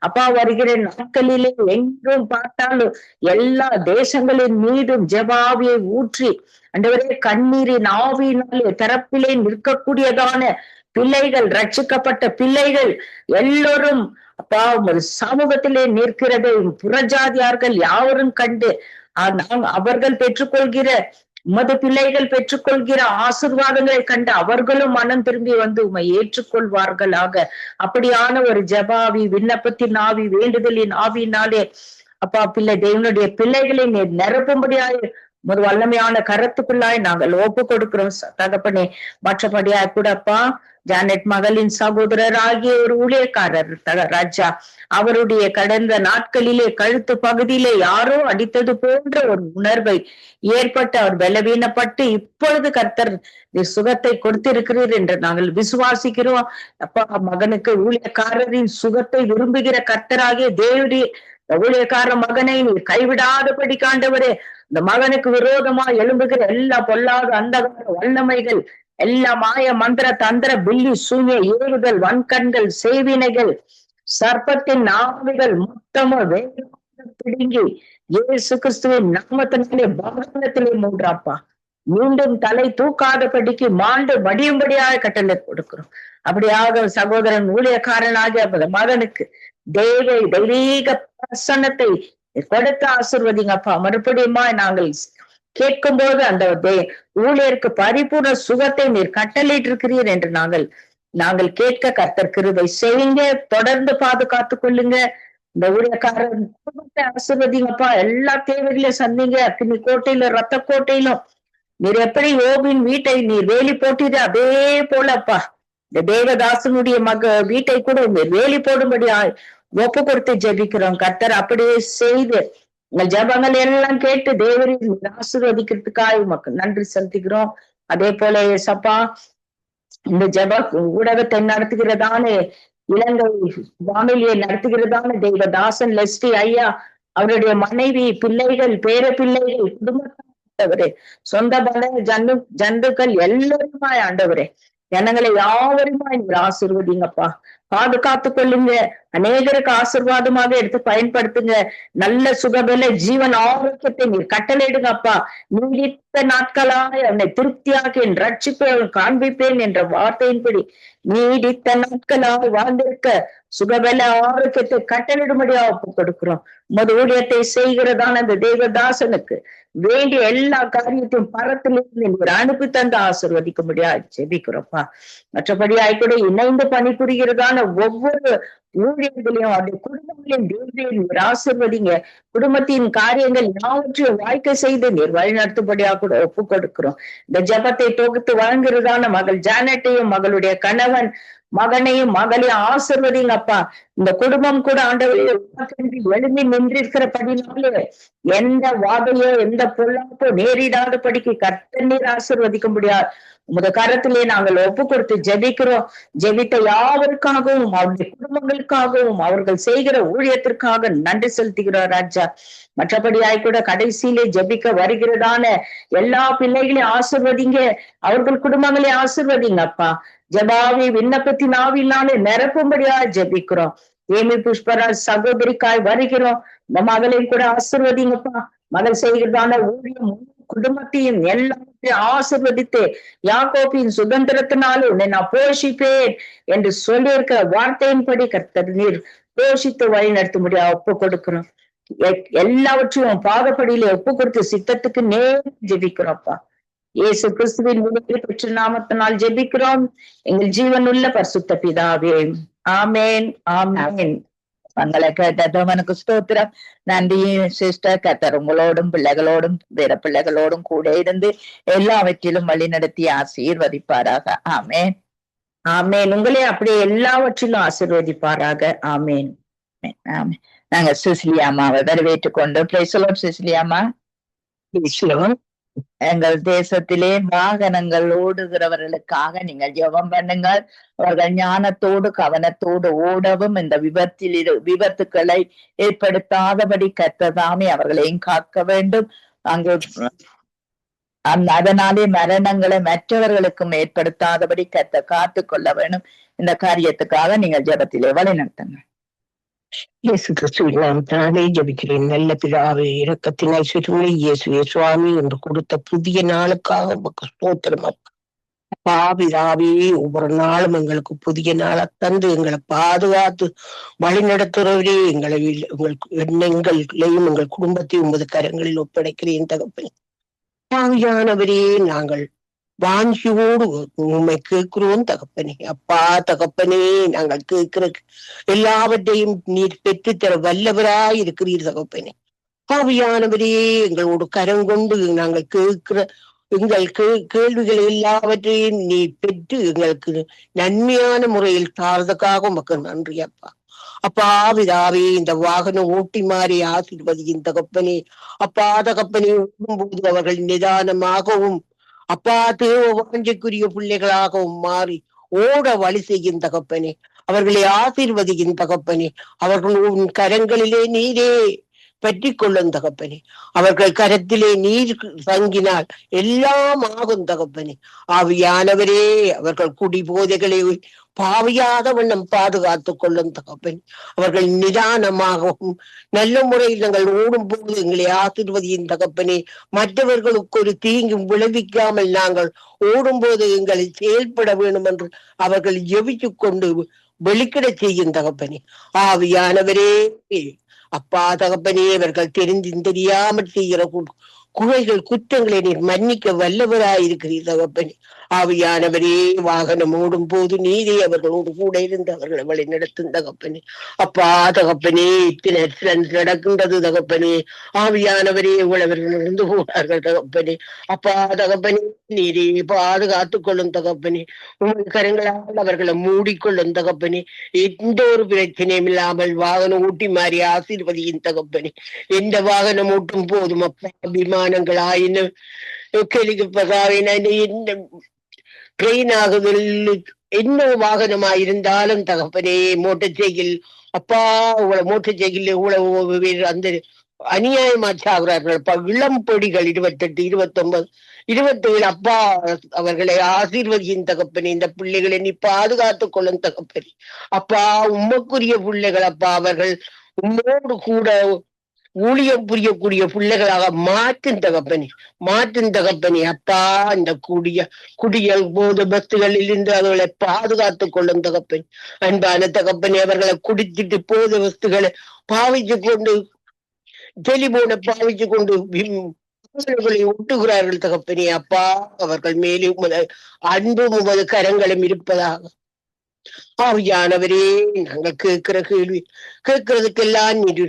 அப்பா வருகிற நாட்களிலே எங்கும் பார்த்தாலும் எல்லா தேசங்களின் மீதும் ஜெபாவியை ஊற்றி ஆண்டவரே கண்ணீரின் ஆவியினாலே தரப்பிலே நிற்கக்கூடியதான பிள்ளைகள், ரட்சிக்கப்பட்ட பிள்ளைகள் எல்லோரும் அப்பா ஒரு சமூகத்திலே நிற்கிறதை புறஜாதியார்கள் யாவரும் கண்டு அவர்கள் பெற்றுக்கொள்கிற உமது பிள்ளைகள் பெற்றுக்கொள்கிற ஆசீர்வாதங்களை கண்டு அவர்களும் மனம் திரும்பி வந்து உம்மை ஏற்றுக்கொள்வார்களாக. அப்படியான ஒரு ஜெபாவி விண்ணப்பத்தின் ஆவி வேண்டுதலின் ஆவியினாலே அப்பா பிள்ளை தேவனுடைய பிள்ளைகளை நிரப்பும்படியாக ஒரு வல்லமையான கருத்துக்குள்ளாய் நாங்கள் ஒப்பு கொடுக்கிறோம் தகப்பனே. மற்றபடியா கூடப்பா ஜானட் மகளின் சகோதரர் ஆகிய ஒரு ஊழியக்காரர் ராஜா, அவருடைய கடந்த நாட்களிலே கழுத்து பகுதியிலே யாரோ அடித்தது போன்ற ஒரு உணர்வை ஏற்பட்டு அவர் பலவீனப்பட்டு இப்பொழுது கர்த்தர் சுகத்தை கொடுத்திருக்கிறீர் என்று நாங்கள் விசுவாசிக்கிறோம். அப்பா மகனுக்கு ஊழியக்காரரின் சுகத்தை விரும்புகிற கர்த்தராகிய தேவனுடைய ஊழியக்கார மகனை நீர் கைவிடாதபடி காண்டவரே, இந்த மகனுக்கு விரோதமா எழும்புகிற எல்லா பொல்லாத அந்த வல்லமைகள், எல்லா மாய மந்திர தந்திர பில்லி சூய ஏறுதல் வன்கண்கள் செய்வினைகள் சர்ப்பத்தின் நாவிகள் மொத்தமும் வேகமாக பிடுங்கி இயேசு கிறிஸ்துவின் நாமத்தினாலே வாகனத்திலே மூன்றாப்பா மீண்டும் தலை தூக்காதபடிக்கு மாண்டு மடியும்படியாக கட்டளை கொடுக்கிறோம். அப்படியாக சகோதரன் ஊழியக்காரனாகிய மகனுக்கு தெய்வீக பிரசன்னத்தை கொடுத்து ஆசீர்வதிங்கப்பா. மறுபடியுமா நாங்கள் கேட்கும் போது அந்த ஊழியருக்கு பரிபூர்ண சுகத்தை நீர் கட்டளையிட்டு இருக்கிறீர் என்று நாங்கள் கேட்க கர்த்தர் கிருபை செய்யுங்க. தொடர்ந்து பாதுகாத்து கொள்ளுங்க. இந்த ஊழியக்காரர் குடும்பத்தை ஆசீர்வதிங்கப்பா. எல்லா தேவைகளையும் சந்திங்க. அக்னி கோட்டையிலும் ரத்த கோட்டையிலும் நீர் எப்படி யோபின் வீட்டை நீர் வேலி போட்டீரு அதே போலப்பா இந்த தேவதாசனுடைய வீட்டை கூட நீர் வேலி போடும்படி ஒப்பு கொடுத்து ஜெபிக்கிறோம். கர்த்தர் அப்படியே செய்து உங்கள் ஜபங்கள் எல்லாம் கேட்டு தேவரின் ஆசீர்வதிக்கிறதுக்காக உமக்கு நன்றி செலுத்துகிறோம். அதே போல ஏசப்பா இந்த ஜப ஊடகத்தை நடத்துகிறதான இலங்கை வானொலியை நடத்துகிறதான தேவதாசன் லெஸ்டி ஐயா, அவருடைய மனைவி, பிள்ளைகள், பேர பிள்ளைகள், குடும்பத்தாண்டவரே, சொந்த பல ஜந்துக்கள் எல்லோருமாய் ஆண்டவரே, ஜனங்களை யாவருமாய் நீர் ஆசீர்வதிங்கப்பா. பாதுகாத்து கொள்ளுங்க. அநேகருக்கு ஆசீர்வாதமாக எடுத்து பயன்படுத்துங்க. நல்ல சுகபல ஜீவன் ஆரோக்கியத்தை நீர் கட்டளையிடுங்கப்பா. நீடித்த நாட்களாய் அவனை திருப்தியாக என் ரட்சிப்பை காண்பிப்பேன் என்ற வார்த்தையின்படி நீடித்த நாட்களாக வாழ்ந்திருக்க சுகபல ஆரோக்கியத்தை கட்டளிடும்படியா ஒப்பு கொடுக்கிறோம். உமது ஊழியத்தை செய்கிறதான அந்த தேவதாசனுக்கு வேண்டிய எல்லா காரியத்தையும் பரத்திலிருந்து நீர் அனுப்பி தந்து ஆசீர்வதிக்க முடியாது ஜெபிக்கிறோம்ப்பா. மற்றபடியாய் கூட இணைந்து பணிபுரிகிறதான ஒவ்வொரு ஊழியர்களையும் அவருடைய குடும்பங்களையும் தேவதையை நீர் ஆசீர்வதிங்க. குடும்பத்தின் காரியங்கள் யாவற்றையும் வாய்க்க செய்து நீர் வழிநடத்தும்படியா கூட ஒப்பு கொடுக்கிறோம். இந்த ஜபத்தை தொகுத்து வழங்குறதான மகள் ஜானட்டையும் மகளுடைய கணவன் மகனையும் மகளையும் ஆசீர்வதிங்கப்பா. இந்த குடும்பம் கூட ஆண்டவரையே எழுதி நின்றிருக்கிறபடினாலே எந்த வாதையோ எந்த பொல்லாப்போ நேரிடாதபடிக்கு கர்த்தர் நீர் ஆசீர்வதிக்க முடியாது. உமது கரத்திலே நாங்கள் ஒப்பு கொடுத்து ஜெபிக்கிறோம். ஜெபித்த யாவருக்காகவும் அவருடைய குடும்பங்களுக்காகவும் அவர்கள் செய்கிற ஊழியத்திற்காக நன்றி செலுத்துகிறோம் ராஜா. மற்றபடியாய் கூட கடைசியிலே ஜெபிக்க வருகிறதான எல்லா பிள்ளைகளையும் ஆசீர்வதிங்க. அவர்கள் குடும்பங்களையும் ஆசீர்வதிங்க அப்பா. ஜபாவி விண்ணப்பத்தின் ஆவினாலே நிரப்பும்படியா ஜெபிக்கிறோம். ஏமி புஷ்பராஜ் சகோதரிக்காய் வருகிறோம். இந்த மகளையும் கூட ஆசீர்வதிங்கப்பா. மகள் செய்கிறதான ஊழியம் குடும்பத்தையும் எல்லாத்தையும் ஆசீர்வதித்து யாக்கோபின் சுதந்திரத்தினாலே உன்னை நான் போஷிப்பேன் என்று சொல்லியிருக்கிற வார்த்தையின்படி கர்த்தர் நீர் போஷித்து வழி நடத்த முடியாது ஒப்பு கொடுக்கிறோம். எல்லாவற்றையும் பாதப்படியிலே ஒப்பு கொடுத்து சித்தத்துக்கு நேரம் ஜெபிக்கிறோம்ப்பா. இயேசு கிறிஸ்துவின் விடுதலை பெற்ற நாமத்தினால் ஜெபிக்கிறோம் எங்கள் ஜீவனுள்ள பரிசுத்த பிதாவே, ஆமேன் ஆமேன்.
தங்களை கேட்டவனுக்கு ஸ்தோத்திரம். நன்றி சிஸ்டர். கர்த்தர் உங்களோடும் பிள்ளைகளோடும் வேற பிள்ளைகளோடும் கூட இருந்து எல்லாவற்றிலும் வழி நடத்தி ஆசீர்வதிப்பாராக. ஆமேன்
ஆமேன். உங்களே அப்படியே எல்லாவற்றிலும் ஆசீர்வதிப்பாராக. ஆமேன்
ஆமேன். நாங்க சிசிலியாமாவை வரவேற்றுக் கொண்டு பிரைசலோட் சிசிலியாமா. எங்கள் தேசத்திலே வாகனங்கள் ஓடுகிறவர்களுக்காக நீங்கள் ஜெபம் பண்ணுங்கள். அவர்கள் ஞானத்தோடு கவனத்தோடு ஓடவும் இந்த விபத்துக்களை ஏற்படுத்தாதபடி கர்த்ததாமே அவர்களையும் காக்க வேண்டும். அங்கு அதனாலே மரணங்களை மற்றவர்களுக்கும் ஏற்படுத்தாதபடி கர்த்தர் காத்து கொள்ள வேண்டும். இந்த காரியத்துக்காக நீங்கள் ஜெபத்திலே வழி நடத்துங்க.
இயேசு கிறிஸ்துவின் நாமத்தினாலே ஜெபிக்கிறேன். நல்ல பிதாவே, இரக்கத்தின் ஐஸ்வர்யமே இயேசுவே சுவாமி என்று கொடுத்த புதிய நாளுக்காக உமக்கு ஸ்தோத்திரம். பிதாவே, ஒவ்வொரு நாளும் எங்களுக்கு புதிய நாளை தந்து எங்களை பாதுகாத்து வழி நடத்துறவரே, எண்ணங்களையும் எங்கள் குடும்பத்தையும் உமது கரங்களில் ஒப்படைக்கிறேன் தகப்பனே. ஆவியானவரே, நாங்கள் வாஞ்சியோடு உண்மை கேட்கிறோம் தகப்பனே. அப்பா தகப்பனே, நாங்கள் கேட்கிற எல்லாவற்றையும் நீர் பெற்றுத்தர வல்லவராய் இருக்கிறீர் தகப்பனே. ஆவியானவரே எங்களோடு கரம் கொண்டு நாங்கள் கேட்கிற எங்கள் கேள்விகள் எல்லாவற்றையும் நீ பெற்று எங்களுக்கு நன்மையான முறையில் தாழ்ந்தக்காக உமக்கு நன்றி அப்பா. அப்பா பிதாவே, இந்த வாகனம் ஓட்டி மாறி ஆசீர்வதியின் தகப்பனே. அப்பா தகப்பனே, ஓடும்போது அவர்கள் நிதானமாகவும் அப்பா தேவ வாஞ்சைக்குரிய பிள்ளைகளாகவும் மாறி ஓட வழி செய்யும் தகப்பனே. அவர்களை ஆசீர்வதியின் தகப்பனே. அவர்கள் உன் கரங்களிலே நீரே பற்றி கொள்ளும் தகப்பனே. அவர்கள் கரத்திலே நீர் தங்கினால் எல்லாம் ஆகும் தகப்பனே. ஆவியானவரே, அவர்கள் குடி போதைகளை பாவியாத வண்ணம் பாதுகாத்துக் கொள்ளும் தகப்பனே. அவர்கள் நிதானமாகவும் நல்ல முறையில் நாங்கள் ஓடும் போது எங்களை ஆசீர்வதியின் தகப்பனே. மற்றவர்களுக்கு ஒரு தீங்கும் விளைவிக்காமல் நாங்கள் ஓடும்போது எங்களை செயல்பட வேண்டும் என்று அவர்கள் ஜெபிச்சு கொண்டு வெளிக்கிட செய்யும் தகப்பனே. ஆவியானவரே, அப்பா தகப்பனே, அவர்கள் தெரியாமல் செய்கிற குறைகள் குற்றங்களை நீர் மன்னிக்க வல்லவராயிருக்கிறீர் தகப்பனே. ஆவியானவரே, வாகனம் ஓடும் போது நீரே அவர்களோடு கூட இருந்து அவர்களை வழி நடத்தும் தகப்பனே. அப்பா தகப்பனே, இத்தனை ஆக்சிடென்ட் நடக்கின்றது தகப்பனே. ஆவியானவரே, உழவர்கள் இருந்து போனார்கள் தகப்பனே. அப்பா தகப்பனே, நீரே பாதுகாத்துக் கொள்ளும் தகப்பனே. உங்கள் கரங்களால் அவர்களை மூடிக்கொள்ளும் தகப்பனே. எந்த ஒரு பிரச்சனையும் இல்லாமல் வாகனம் ஊட்டி மாறி ஆசீர்வதியின் தகப்பனே. எந்த வாகனம் ஓட்டும் போதும் அப்பா, விமானங்களாயினும் ட்ரெயின் ஆகுதல் என்ன வாகனமாயிருந்தாலும் தகப்பனே, மோட்டார் சைக்கிள் அப்பா, மோட்டார் சைக்கிள் இவ்வளவு பேர் அந்த அநியாயமா சாகுறார்கள் அப்பா. இளம் பொடிகள் 28, 29, 27 அப்பா, அவர்களை ஆசீர்வதியின் தகப்பனே. இந்த பிள்ளைகளை நீ பாதுகாத்துக் கொள்ளும் தகப்பனே. அப்பா, உமக்குரிய பிள்ளைகள் அப்பா, அவர்கள் உம்மோடு கூட ஊழியம் புரியக்கூடிய பிள்ளைகளாக மாற்றும் தகப்பனே. அப்பா, இந்த குடியல் போது பஸ்துகளில் இருந்து அவர்களை பாதுகாத்துக் கொள்ளும் தகப்பனே. அன்பான தகப்பனே, அவர்களை குடிச்சிட்டு போத வஸ்துகளை பாவிச்சு கொண்டு டெலிபோனை பாவிச்சு கொண்டு ஒட்டுகிறார்கள் தகப்பனே. அப்பா, அவர்கள் மேலே அன்பும் உமது கரங்களும் இருப்பதாக. ஆவியானவரே, நாங்கள் கேட்கிற கேள்வி கேட்கறதுக்கெல்லாம் நீர்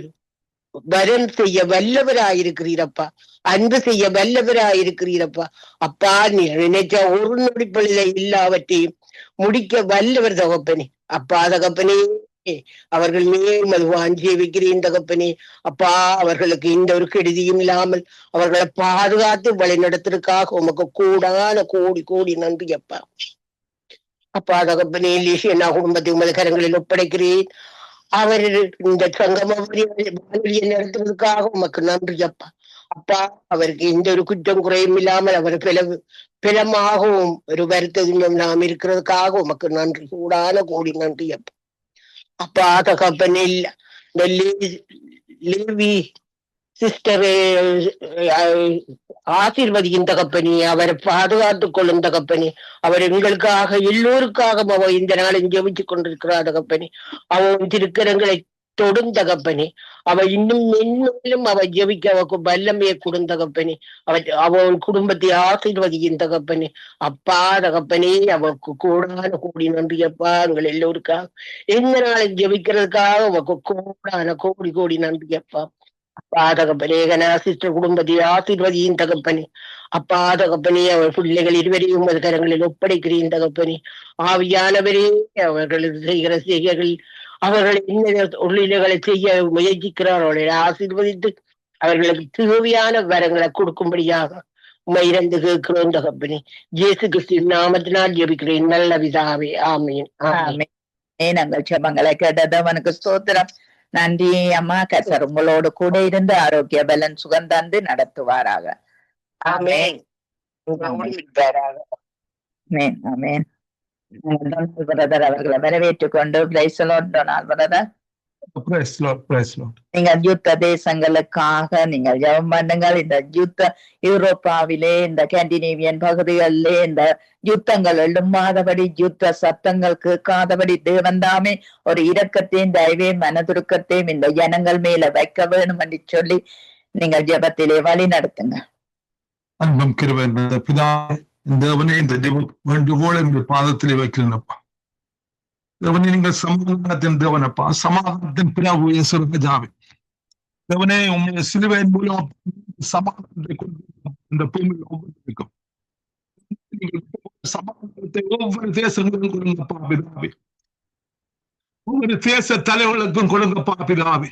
வரம் செய்ய வல்லவராயிருக்கிறீரப்பா. அன்பு செய்ய வல்லவராயிருக்கிறீரப்பா. அப்பா, நீ நினைச்ச ஒரு நொடிப்பொழுதில எல்லாவற்றையும் முடிக்க வல்லவர் தகப்பனே. அப்பா தகப்பனே, அவர்கள் மேல் வாஞ்சியை வைக்கிறேன் தகப்பனே. அப்பா, அவர்களுக்கு எந்த ஒரு கெடுதியும் இல்லாமல் அவர்களை பாதுகாத்து வழி நடத்துறதுக்காக உமக்கு கூடான கோடி கோடி நன்றி அப்பா. அப்பா தகப்பனே, லிஷியனா குடும்பத்தை உமது கரங்களில் ஒப்படைக்கிறேன். அவர் இந்த சங்கம நடத்துவதற்காக உமக்கு நன்றி அப்பா. அப்பா, அவருக்கு எந்த ஒரு குற்றம் குறையும் இல்லாமல் அவர் பிலமாகவும் ஒரு வருத்தம் நாம் இருக்கிறதுக்காக உமக்கு நன்றி, கூடான கோடி நன்றி அப்பா. அப்பா தகப்பனே, இந்த லேவி சிஸ்டரை ஆசீர்வதியின் தகப்பனே. அவரை பாதுகாத்துக் கொள்ளும் தகப்பனே. அவர் எங்களுக்காக எல்லோருக்காக அவ இந்த நாளில் ஜெபிச்சு கொண்டிருக்கிறார் தகப்பனே. அவன் திருக்கரங்களை தொடும் தகப்பனே. அவ இன்னும் மென்மேலும் அவ ஜெபிக்க அவக்கு வல்லமையை கொடும் தகப்பனே. அவன் குடும்பத்தை ஆசீர்வதியின் தகப்பனே. அப்பா தகப்பனே, அவருக்கு கூடான கூடி நன்றி அப்பா. எங்கள் எல்லோருக்காக எந்த நாளில் ஜெபிக்கிறதுக்காக அவக்கு கூடான கோடி கோடி நன்றி அப்பா. அப்பா தகப்பனே, சிஸ்டர் குடும்பத்தை ஆசீர்வதியின் தகப்பனே. அப்பா தகப்பனே, அவர் பிள்ளைகள் இருவரையும் உமது கரங்களில் ஒப்படைக்கிறேன் தகப்பனே. ஆவியானவரே, அவர்கள் செய்கிற செய்கைகள் அவர்கள் என்ன தொழில்களை செய்ய முயற்சிக்கிறார் அவர்களை ஆசீர்வதித்து அவர்களுக்கு தேவையான வரங்களை கொடுக்கும்படியாக உம்மை இறந்து கேட்கிறோம் தகப்பனே. இயேசு கிறிஸ்துவின் நாமத்தினால் ஜெபிக்கிறேன் நல்ல பிதாவே. ஆமீன்.
நாங்கள் ஜெபங்களை கேட்டது அவனுக்கு ஸ்தோத்திரம். நன்றி அம்மா. கர்த்தர் உங்களோடு கூட இருந்து ஆரோக்கிய பலன் சுகம் தந்து நடத்துவாராக. ஆமென். ஆமென். அவர்களை வரவேற்றுக் கொண்டு நீங்கள் யுத்த தேசங்களுக்காக நீங்கள் ஜெபம் பண்ணுங்கள். இந்த யுத்த யூரோப்பாவிலே, இந்த ஸ்காண்டினேவியன் பகுதிகளிலே இந்த யுத்தங்கள் எழும்பாதபடி, யுத்த சத்தங்கள் கேட்காதபடி தேவன் தாமே ஒரு இரக்கத்தையும் தயவையும் மனதுருக்கத்தையும் இந்த ஜனங்கள் மேல வைக்க வேணும் என்று சொல்லி நீங்கள் ஜெபத்திலே வழி நடத்துங்க.
அன்பம் கிருபை பிதாவே, தேவனே, இந்த வேண்டுகோள் என்ற பாதத்திலே வைக்கிறேன்ப்பா. தேவனே, நீங்கள் சமாதானத்தின் தேவனப்பா, சமாதானத்தின் பிதாவே, இயேசு ராஜாவே. தேவனே உங்களுடைய சிலுவையின் மூலம் சமாதானத்தை கொண்டு இந்த பூமியில் ஒவ்வொருக்கும் சமாதானத்தை ஒவ்வொரு தேசங்களுக்கும் கொடுங்கப்பா பிதாவே. ஒவ்வொரு தேச தலைவர்களுக்கும் கொடுங்கப்பா பிதாவே.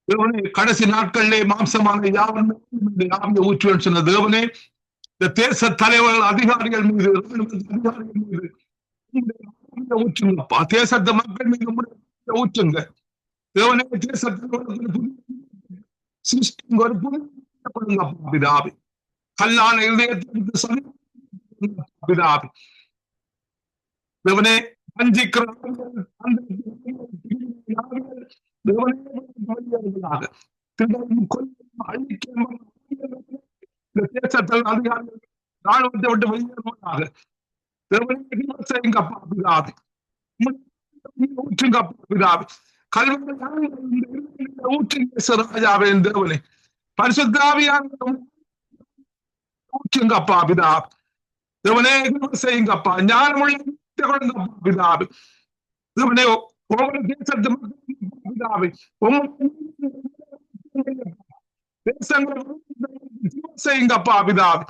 தேவனே கடைசி நாட்களிலே மாம்சமான யாவன் ஆவியை ஊற்றுவேன் சொன்ன தேவனே, இந்த தேச தலைவர்கள் அதிகாரிகள் மீது அதிகாரிகள் மீது ஊற்றுங்கப்பா. தேசத்து மக்கள் மீது ஊற்றுங்க தேவனே. தேசத்தில் ஒரு புதிய பிதாவே, கல்லான இதயத்திற்கு பிதாவே தேவனே, வஞ்சிக்கிற தேசத்தில் அதிகாரிகள் ராணுவத்தை விட்டு வெளியேறுவதாக செய்யுங்கப்பா பிதாவே. ஊற்றுங்கப்பா பிதாவே. ஊற்றுங்கராஜாவே தேவனே. பரிசுத்தாவியான ஊற்றுங்கப்பா பிதாவே. தேவனே செய்யுங்கப்பா. ஞானமுள்ள பிதாவே. தேவனே ஒவ்வொரு தேசத்து பிதாவே செய்யுங்கப்பா பிதாவே.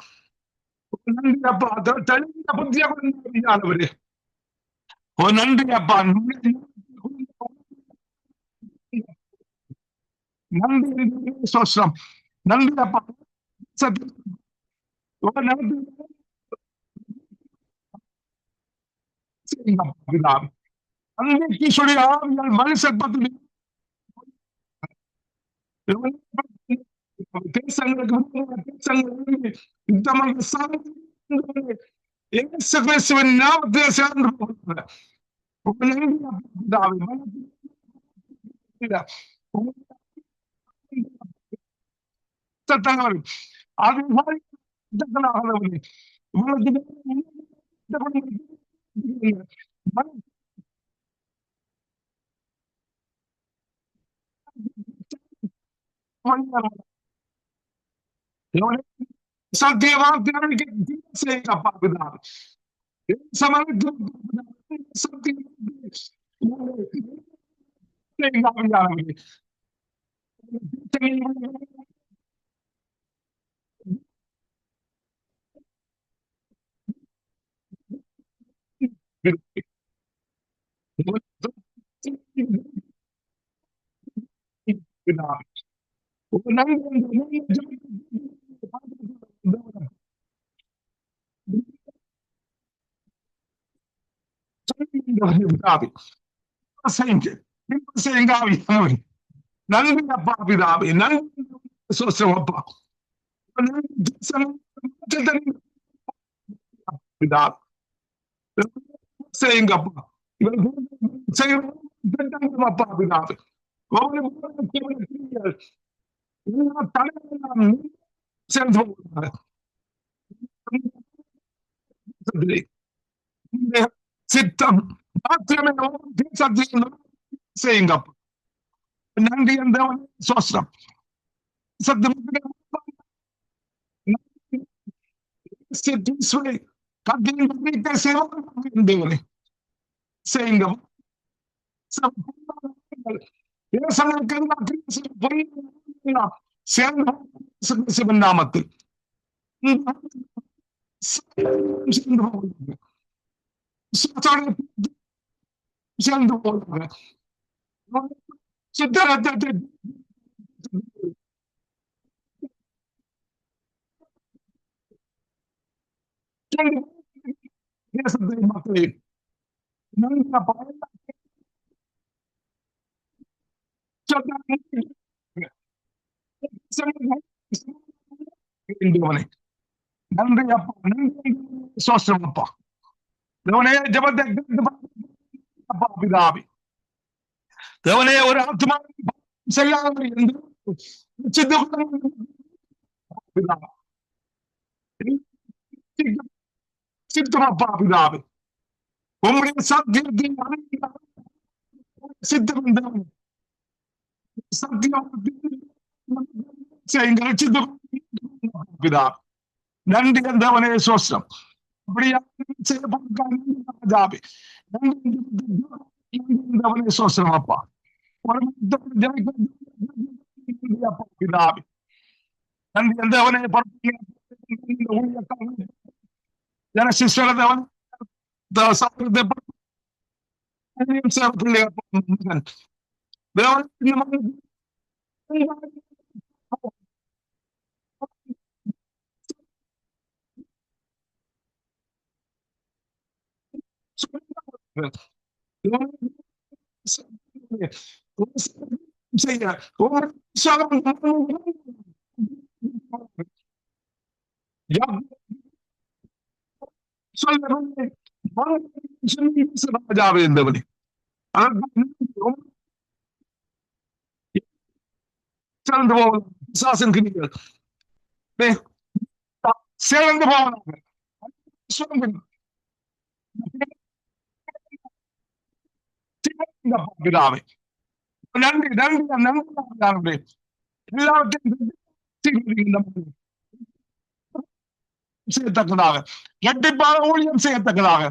நன்றி அப்பா. தெளிந்த புத்திய கொண்டாடுவரே. ஓ நன்றி அப்பா. நன்றி சோஸ்ரம். நன்றி அப்பா. மனுஷன் பத்தி நாமத்தில் சேர்ந்து நன்றி அப்பா பிதாவே. நன்றி சோஸ்ரம் அப்பா. செய்யுங்கப்பா. அப்பா பிதாவே. சேர்ந்து சித்தம் செய்யுங்கப்பா. நன்றி அந்த சோஸ்ரம் செய்யுங்க. நாமத்தில் சேர்ந்து போகிறாங்க. சித்தரத்தை தேசத்தை மக்களே நன்றி அப்பா. நன்றி சோஸ்ரம் அப்பா. தேவனே ஜபத்தை அப்பா பிதாவே. தேவனே ஒரு ஆத்மா செய்யாத என்று சித்தமப்பா பிதாவே. உங்களுடைய சத்தியத்தின் சித்தம் சத்தியம் பிதா. நன்றி தேவனே சோஸ்ரம். அப்படியா செய்யப்பட்டாவே. நன்றி சோஸ்ரம் அப்பா. பிதாவே நன்றி எந்தவனே ஜனசிஸ்வரதவன் ராஜாவே இருந்தவனே சிறந்து போவதாக பிசாசின் கிரிகள் சிறந்து போவதாக பிதாவே நன்றி நன்றி நன்றி எல்லாவற்றையும் செய்யத்தக்கதாக இரட்டிப்பாக ஊழியம் செய்யத்தக்கதாக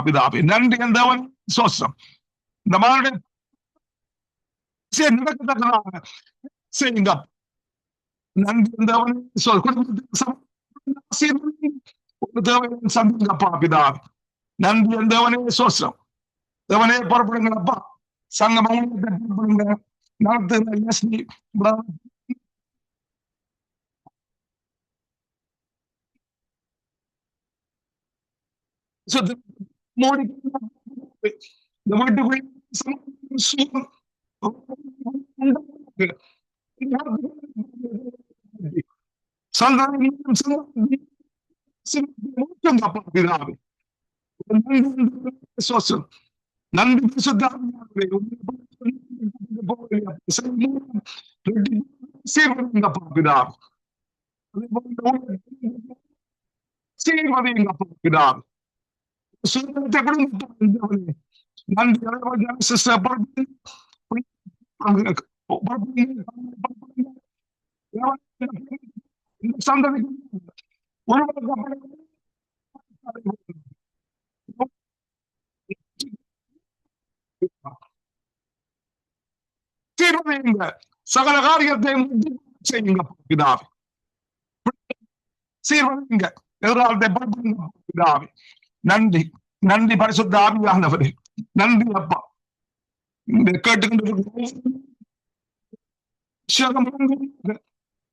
பிதாவே நன்றி என்றவன் சோசம் இந்த மாதிரி நடக்கத்தக்கதாக செய்யுங்க நன்றி என்றவன் சொல் குடும்பத்துக்கு தேவையான சந்திங்கப்பா பிதாவே நன்றி என்றவனே சோசம் தேவனே புறப்படுங்களப்பா சங்கமம் நடத்துங்க மோடி நன்றி சுதந்திரத்தை கொடுங்க நன்றி சந்ததி தீர்வையுங்க சகல காரியத்தையும் செய்யுங்க பிதாவே சீர்வையுங்க எதிராளத்தை பிதாவே நன்றி நன்றி பரிசுத்த ஆவியானவரே நன்றி அப்பா இந்த கேட்டுக்கொண்டு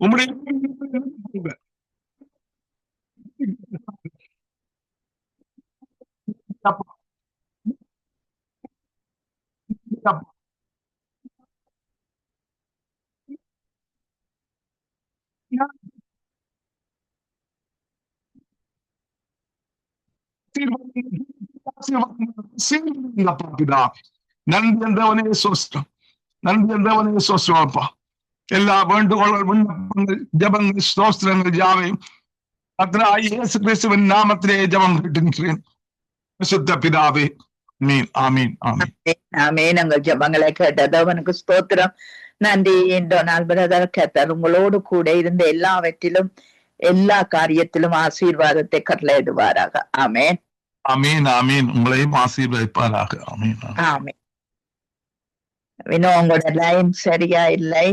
உம்முடைய நன்றி என்றவனே சோஸ்திரம் நன்றி என்றவனே சோஸ்திரம் அப்பா எல்லா வேண்டுகோள்கள் விண்ணப்பங்கள் ஜபங்கள் ஸ்தோத்திரங்கள் யாவையும் இயேசு கிறிஸ்துவின் நாமத்திலே ஜபம் கேட்டிருக்கிறேன் சுத்த பிதாவே ஆமீன் ஆமீன் ஆமீன்
ஆமீன். உங்கள் ஜபங்களை கேட்டது அவனுக்கு ஸ்தோத்திரம். நன்றி. இன்றோ நாள் பிரதர் கர்த்தர் உங்களோடு கூட இருந்த எல்லாவற்றிலும் எல்லா காரியத்திலும் ஆசீர்வாதத்தை கட்டளையிடுவாராக. ஆமேன்
ஆமீன் ஆமீன். உங்களையும் ஆசீர்வதிப்பாராக. ஆமீன்
ஆமீன். இன்னும் உங்களோட லைன் சரியா இல்லை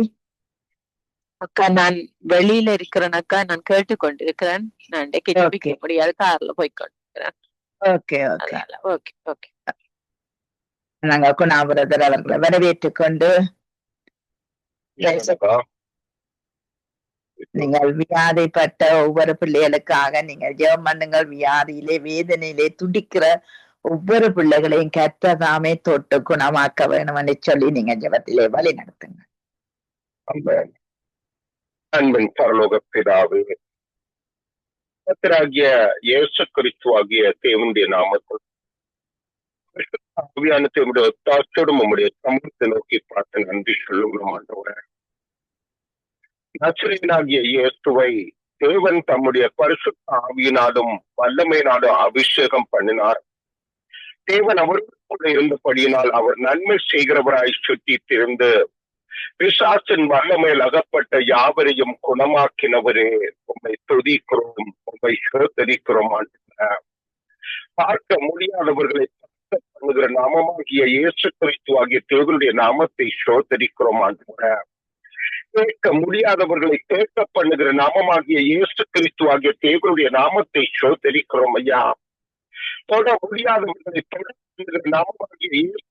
அக்கா. நான் வெளியில இருக்கிறேன் அக்கா. நான் கேட்டுக்கொண்டிருக்கிறேன். நான் கேட்க முடியாது. கார்ல போய்கொண்டிருக்கிறேன்.
Okay okay
okay okay.
நாங்க குணா பிரதர் அவர்களை வரவேற்றுக் கொண்டு நீங்கள் வியாதிப்பட்ட ஒவ்வொரு பிள்ளைகளுக்காக நீங்கள் ஜெபம் பண்ணுங்கள். வியாதியிலே வேதனையிலே துடிக்கிற ஒவ்வொரு பிள்ளைகளையும் கர்த்தர் தாமே தொட்டு குணமாக்க வேணும் என்று சொல்லி நீங்க ஜெபத்திலே வழி நடத்துங்க.
அன்பின் பரலோக பிதாவே, கர்த்தராகிய இயேசு கிறிஸ்துவாகிய தேவனுடைய நாமத்தில் தேவனுடைய ஒத்தாசோடும் உம்முடைய சமூகத்தை நோக்கி பார்த்து நன்றி சொல்லுகிறோம் ஆண்டவரே. நசரேயனாகிய இயேசுவை தேவன் தம்முடைய பரிசுத்த ஆவியினாலும் வல்லமையினாலும் அபிஷேகம் பண்ணினார். தேவன் அவருக்குள்ள இருந்தபடியினால் அவர் நன்மை செய்கிறவராய் சுற்றி திருந்து பிசாசின் வல்லமையில் அகப்பட்ட யாவரையும் குணமாக்கினவரே, உம்மை துதிக்கிறோம், உம்மை சோதரிக்கிறோம். பார்க்க முடியாதவர்களை பண்ணுகிற நாமமாகிய இயேசு கிறிஸ்து ஆகிய தேவனுடைய நாமத்தை சோதரிக்கிறோம். கேட்க முடியாதவர்களை கேட்க பண்ணுகிற நாமமாகிய இயேசு கிறிஸ்து ஆகிய தேவனுடைய நாமத்தை சோதரிக்கிறோம் ஐயா. தொட முடியாதவர்களை தொட பண்ணுகிற நாமமாகிய இயேசு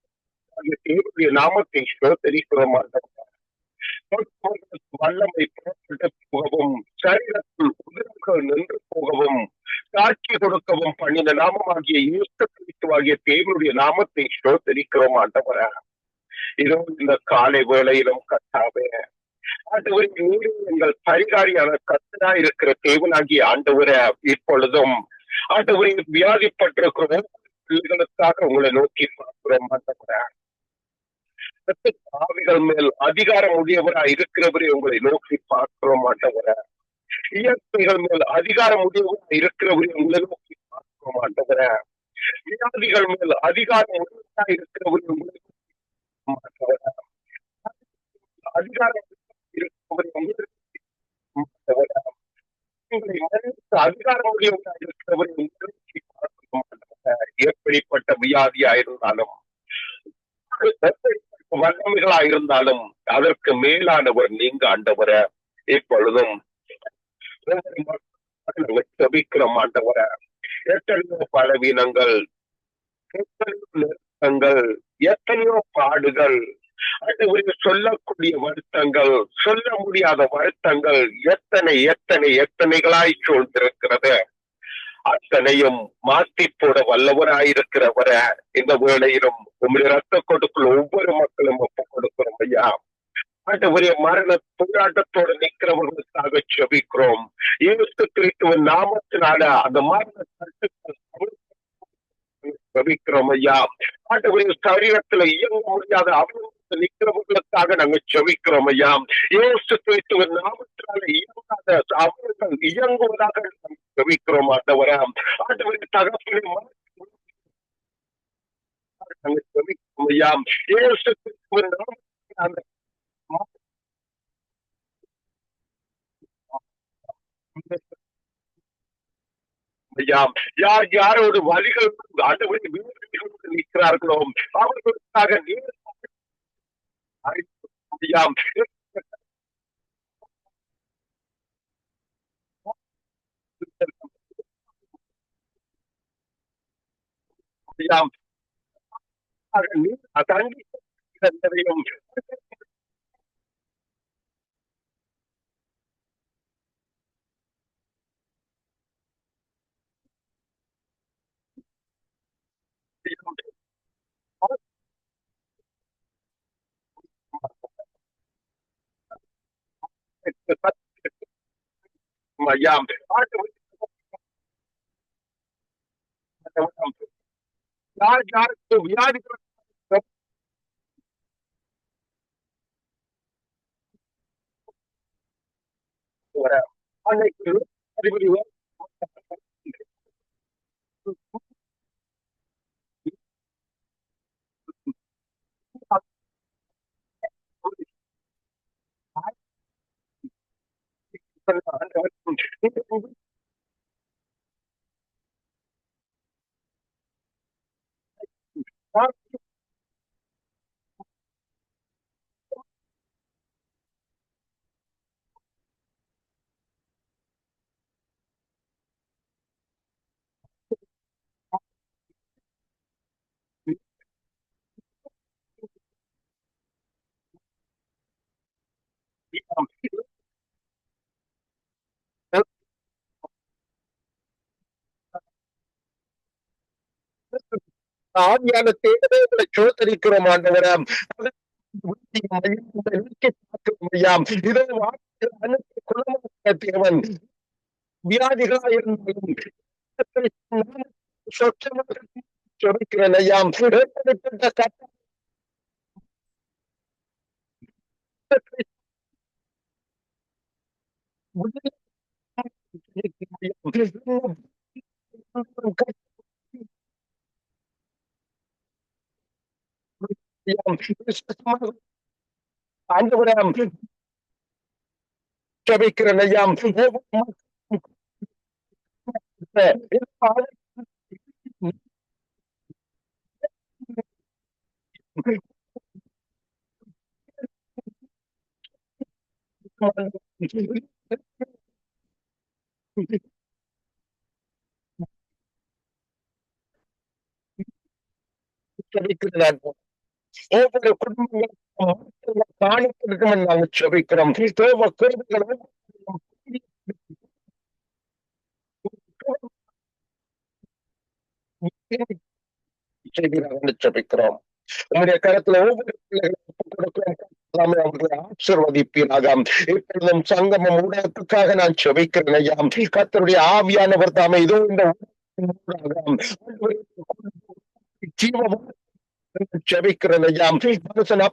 ஆகிய தேவனுடைய நாமத்தை சோதரிக்கிறோம். வல்லமை புறப்பட்டு போகவும் சரீரத்தில் உதிரங்கள் நின்று போகவும் சாட்சி கொடுக்கவும் பண்ணின நாமமாகிய இயேசு கிறிஸ்துவாகிய தேவனுடைய நாமத்தை சோதரிக்கிறோம். ஆண்டவரே, இதோ இந்த காலை வேளையிலும் கர்த்தாவே, ஆண்டவரே, நீர் எங்கள் பரிகாரியான கர்த்தராய் இருக்கிற தேவனாகிய ஆண்டவரே, இப்பொழுதும் ஆண்டவரே வியாதிப்பட்டிருக்கிற பிள்ளைகளுக்காக உங்களை நோக்கி பார்க்கிறோம். ஆண்டவரே, ஆவிகள் மேல் அதிகாரம் உடையவராய் இருக்கிறவரே உங்களை நோக்கி பார்க்கிறோம். ஆண்டவரே, இயற்கைகள் மேல் அதிகாரம் உடையவராய் இருக்கிறவரே உங்களை நோக்கி பார்க்கிறோம். ஆண்டவரே, வியாதிகள் மேல் அதிகாரம் உடையவராய் இருக்கிறவரே உங்களை அதிகாரம் இருக்கிறவரை உங்களுக்கு அதிகாரம் உடையவராக இருக்கிறவரை உங்களுக்கு பார்க்கிறோம். எப்படிப்பட்ட வியாதியா இருந்தாலும் வல்லமைகளா இருந்தாலும் அதற்கு மேலானவர் நீங்க ஆண்டவரை இப்பொழுதும் ஜபிக்கிறோம். ஆண்டவரை, எத்தனையோ பலவீனங்கள், எத்தனையோ நெருக்கங்கள், எத்தனையோ பாடுகள், சொல்லக்கூடிய வருத்தங்கள், சொல்ல முடியாத வருத்தங்கள் எத்தனை எத்தனை எத்தனைகளாய் சூழ்ந்திருக்கிறது. அத்தனையும் மாற்றி போட வல்லவராயிருக்கிறவர இந்த வேளையிலும் உங்களுடைய ரத்த கொடுக்குள்ள ஒவ்வொரு மக்களும் ஒப்புக் கொடுக்கிறோம் ஐயா. ஆண்டவரே, மரண போராட்டத்தோடு நிற்கிறவர்களுக்காக செபிக்கிறோம். இயேசு கிறிஸ்துவின் நாமத்தினால அந்த மரண செபிக்கிறோம் ஐயா. ஆண்டவரே, சரீரத்துல இயங்க முடியாத அவங்க நிற்கிறவர்களுக்காக நாங்க செபிக்கிறோம் ஐயா. இயேசு கிறிஸ்துவின் நாமத்தினால இயங்காத அவர்கள் இயங்குவதாக நாங்கள் செபிக்கிறோம். ஆண்டவரே, ஆண்டவரே தகப்பனை நாங்கள் செபிக்கிறோம் ஐயா. இயேசு கிறிஸ்துவின் நாமத்தினால யார் யாரோடு வழிகள் ஆண்டவரை நிற்கிறார்களோ அவர்களுக்காக யார் யாருக்கு வியாதிகள் அன்னைக்கு ஆவியான தேவதைகளை சோதரிக்கிறோம். ஆண்டவரே, தேவன் வியாதிகளா இருந்தாலும் சொற்கிறேன் ஐயா.
ஆண்டவரே ஜெபிக்கிறேன் ஐயா. ஜெபிக்கிறேன். ஒவ்வொரு குடும்பங்களும் காணப்படுகிறோம். நாங்கள் ஜெபிக்கிறோம். தேவ கிருபைகளை ஜெபிக்கிறோம். உங்களுடைய கருத்துல ஒவ்வொரு பிள்ளைகளும் அவர்களை ஆசீர்வதிப்பீராக. இப்பொழுதும் சங்கமம் ஊடகத்துக்காக நான் ஜெபிக்கிறேன் ஐயா. கர்த்தருடைய ஆவியானவர் தாமே இதோ இந்த ஜீவம் ஜெபிக்கிறேன் ஐயா. மனுஷன்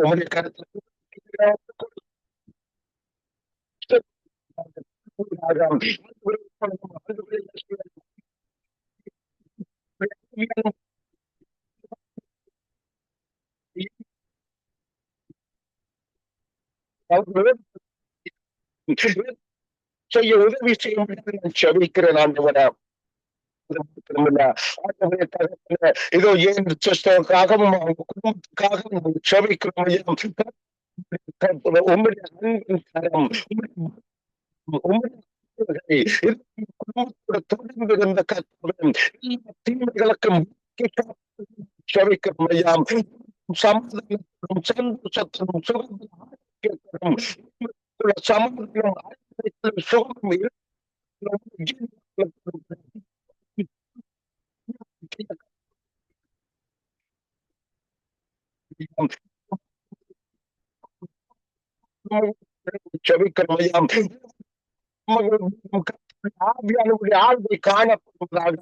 உங்களுடைய கருத்துல செய்ய உதவி செய்யும் ஜெபிக்கிறேன் ஆண்டவரே. இதோ ஏன் சிஸ்டருக்காகவும் அவங்க குடும்பத்துக்காகவும் ஜெபிக்கிறோம். உங்களுடைய அன்பின் கரம் குடும்பத்தோட தொடர்ந்து இருந்த தீமைகளுக்கும் ஜெபிக்கிறோம் ஐயா. சமாதானத்திலும் சந்தோஷத்திலும் சுகத்திலும் சமாதானம் சுகம் ஜெபிக்கிறோம். ஆவியானவருடைய ஆழ்வை காணப்படுவதாக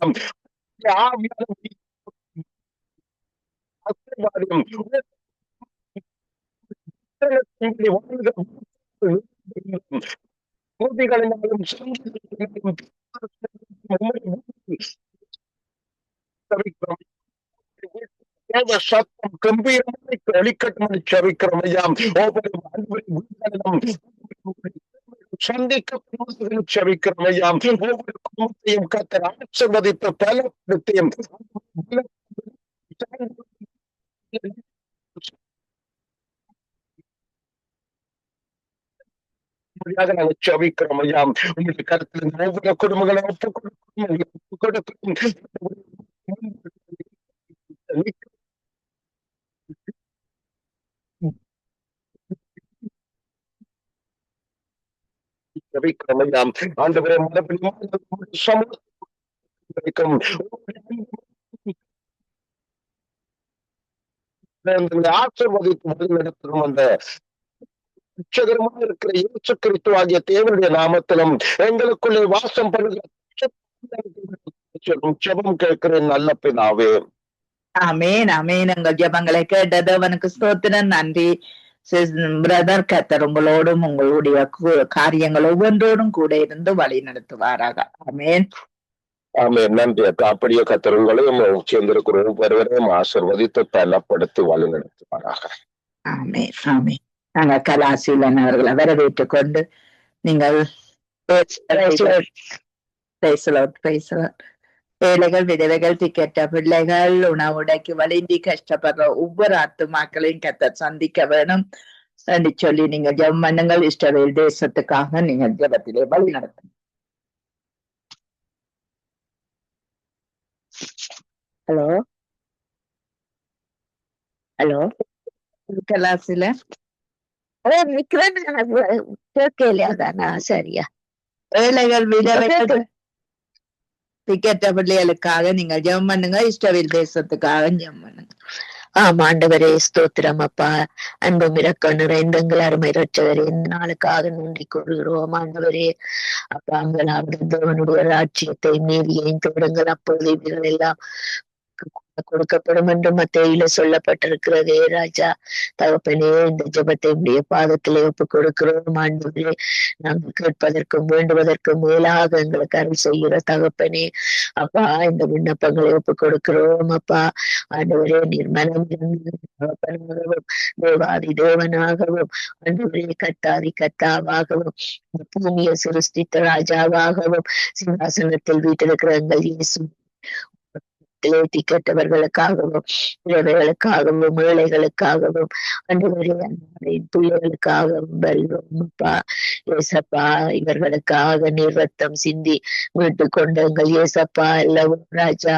சத்தம் கம்பீரமாக ஒளிக்கட்டும் ஜெபிக்கிறோம் ஐயா. சந்திக்க ஜெபிக்கிறோம் ஐயா. ஒவ்வொரு குடும்பத்தையும் கர்த்தர் ஆசீர்வதித்து பலப்படுத்தியும் நாங்கள் ஜெபிக்கிறோம் ஐயா. உங்களுக்கு கருத்தில் ஒவ்வொரு குடும்பங்களை ஒப்புக் கொடுக்கும் ஜெபிக்கிறோம் ஐயா. ஆண்டவரே ஆசீர்வதித்து வழிநடத்தும் அந்த உச்சகரமாக இருக்கிற இயேசு கிறிஸ்து ஆகிய தேவனுடைய நாமத்திலும் எங்களுக்குள்ளே வாசம் பண்ணுகிற ஜெபம் கேட்கிறேன் நல்ல பிதாவே.
ஆமேன் ஆமேன். எங்கள் ஜெபங்களை கேட்டது அவனுக்கு ஸ்தோத்திரம். நன்றி பிரதர். கர்த்தர் உங்களோடும் உங்களுடைய காரியங்கள் ஒவ்வொன்றோடும் கூட இருந்து வழி நடத்துவாராக. ஆமேன்
ஆமேன். நன்றி அக்கா. அப்படியே கர்த்தர் உங்களையும் சேர்ந்திருக்கிற ஒவ்வொருவரையும் ஆசீர்வதித்து பலப்படுத்தி வழி நடத்துவாராக.
ஆமேன் ஆமேன். நாங்கள் கலாசீலன் அவர்களை வரவேற்றுக் கொண்டு நீங்கள் ஏழைகள் விதவைகள் திக்கெட்ட பிள்ளைகள் உணவுடைக்கு வலிந்தி கஷ்டப்படுற ஒவ்வொரு ஆத்துமாக்களையும் கர்த்தர் சந்திக்க வேணும் என்று சொல்லி நீங்க ஜெபம் பண்ணுங்கள். இஸ்ரவேல் தேசத்துக்காக நீங்க ஜெபத்திலே வழி நடத்துங்க. ஹலோ ஹலோ கலாசில
சரியா
ஏழைகள் விதவைகள் திக்கெட்ட பிள்ளைகளுக்காக நீங்க ஜெபம் பண்ணுங்க. இஸ்ரவேல் தேசத்துக்காக ஜெபம் பண்ணுங்க.
ஆண்டவரே ஸ்தோத்திரம் அப்பா. அன்பும் இரக்கம் நிறைந்த எங்கள் அருமை இரட்சகரே, இந்த நாளுக்காக நன்றி கூறுகிறோம் ஆண்டவரே. அப்பா தேவனுடைய ராஜ்யத்தை நீதியையும் தொடங்கள். அப்பொழுது இவர்கள் எல்லாம் கொடுக்கப்படும் என்று மத்தேயில சொல்லப்பட்டிருக்கிறதே ராஜா. தகப்பனே, இந்த ஜெபத்தை உடைய பாதத்திலே ஒப்பு கொடுக்கிறோம் ஆண்டவரே. நாங்கள் கேட்பதற்கும் வேண்டுவதற்கும் மேலாக எங்களுக்கு அருள் செய்கிற தகப்பனே, அப்பா, இந்த விண்ணப்பங்களை ஒப்பு கொடுக்கிறோம் அப்பா. ஆண்டவரே, நீர் மனம் தகப்பனாகவும் தேவாதி தேவனாகவும் ஆண்டவரே கத்தாதி கத்தாவாகவும் பூமியை சிருஷ்டித்த ராஜாவாகவும் சிங்காசனத்தில் வீட்டிருக்கிற எங்கள் இயேசு திக்கட்டவர்களுக்காகவும் இளைஞர்களுக்காகவும் ஏழைகளுக்காகவும் ஆண்டவரே அன்றைய பிள்ளைகளுக்காகவும் வருகிறோம் அப்பா. ஏசப்பா, இவர்களுக்காக நீர் ரத்தம் சிந்தி மீட்டு கொண்ட எங்கள் ஏசப்பா அல்லவும் ராஜா,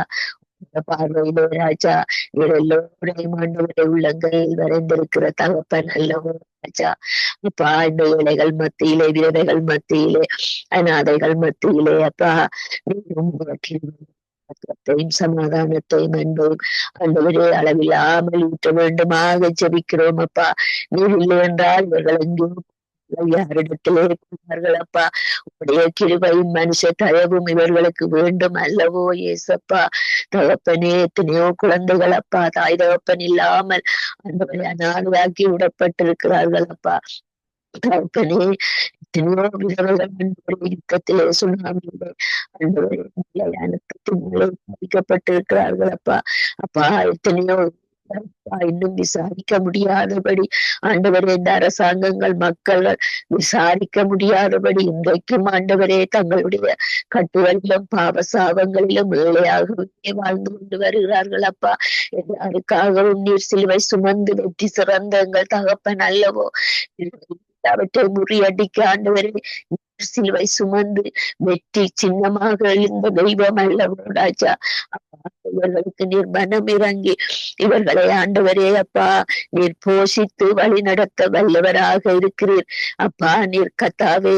பார்வையிலே ராஜா, எல்லோரையும் ஆண்டவரை உள்ளங்களில் வரைந்திருக்கிற தகப்பன் அல்லவும் ராஜா. அப்பா, இந்த ஏழைகள் மத்தியிலே, விதவைகள் மத்தியிலே, அநாதைகள் மத்தியிலே அப்பா சமாதானத்தையும் அன்பையும் ஆண்டவரே அளவில்லாமல் ஊற்ற வேண்டுமாக ஜெபிக்கிறோம் அப்பா. நீர் இல்லை என்றால் இவர்கள் எங்கேயும் யாரிடத்திலே இருப்பார்கள் அப்பா. உடைய கிருபையும் மனுஷ தயவும் இவர்களுக்கு வேண்டும் அல்லவோ ஏசப்பா. தகப்பனே, எத்தனையோ குழந்தைகள் அப்பா தாய் தகப்பன் இல்லாமல் ஆண்டவரே அநாதையாக்கி விடப்பட்டிருக்கிறார்கள் அப்பா. தகப்பனே, எத்தனையோ விதவைகள் யுத்தத்திலே சுனாமியிலே ஆண்டவரே பாதிக்கப்பட்டிருக்கிறார்கள் அப்பா. அப்பா, எத்தனையோ இன்னும் விசாரிக்க முடியாதபடி ஆண்டவரே இந்த அரசாங்கங்கள் மக்கள் விசாரிக்க முடியாதபடி இன்றைக்கும் ஆண்டவரே தங்களுடைய கட்டுகளிலும் பாவசாபங்களிலும் ஏழையாகவே வாழ்ந்து கொண்டு வருகிறார்கள் அப்பா. எல்லாருக்காகவும் நீர் சிலுவை சுமந்து வெற்றி சிறந்த எங்கள் தகப்பன் அல்லவோ. அவற்றை முறியடிக்க ஆண்டவரே சிலுவை சுமந்து வெற்றி சின்னமாக எழுந்த தெய்வம் அல்லவோ ராஜா. இவர்களுக்கு நீர் மனம் இறங்கி இவர்களை ஆண்டவரே அப்பா நீர் போஷித்து வழி நடத்த வல்லவராக இருக்கிறீர் அப்பா. நீர் கத்தாவே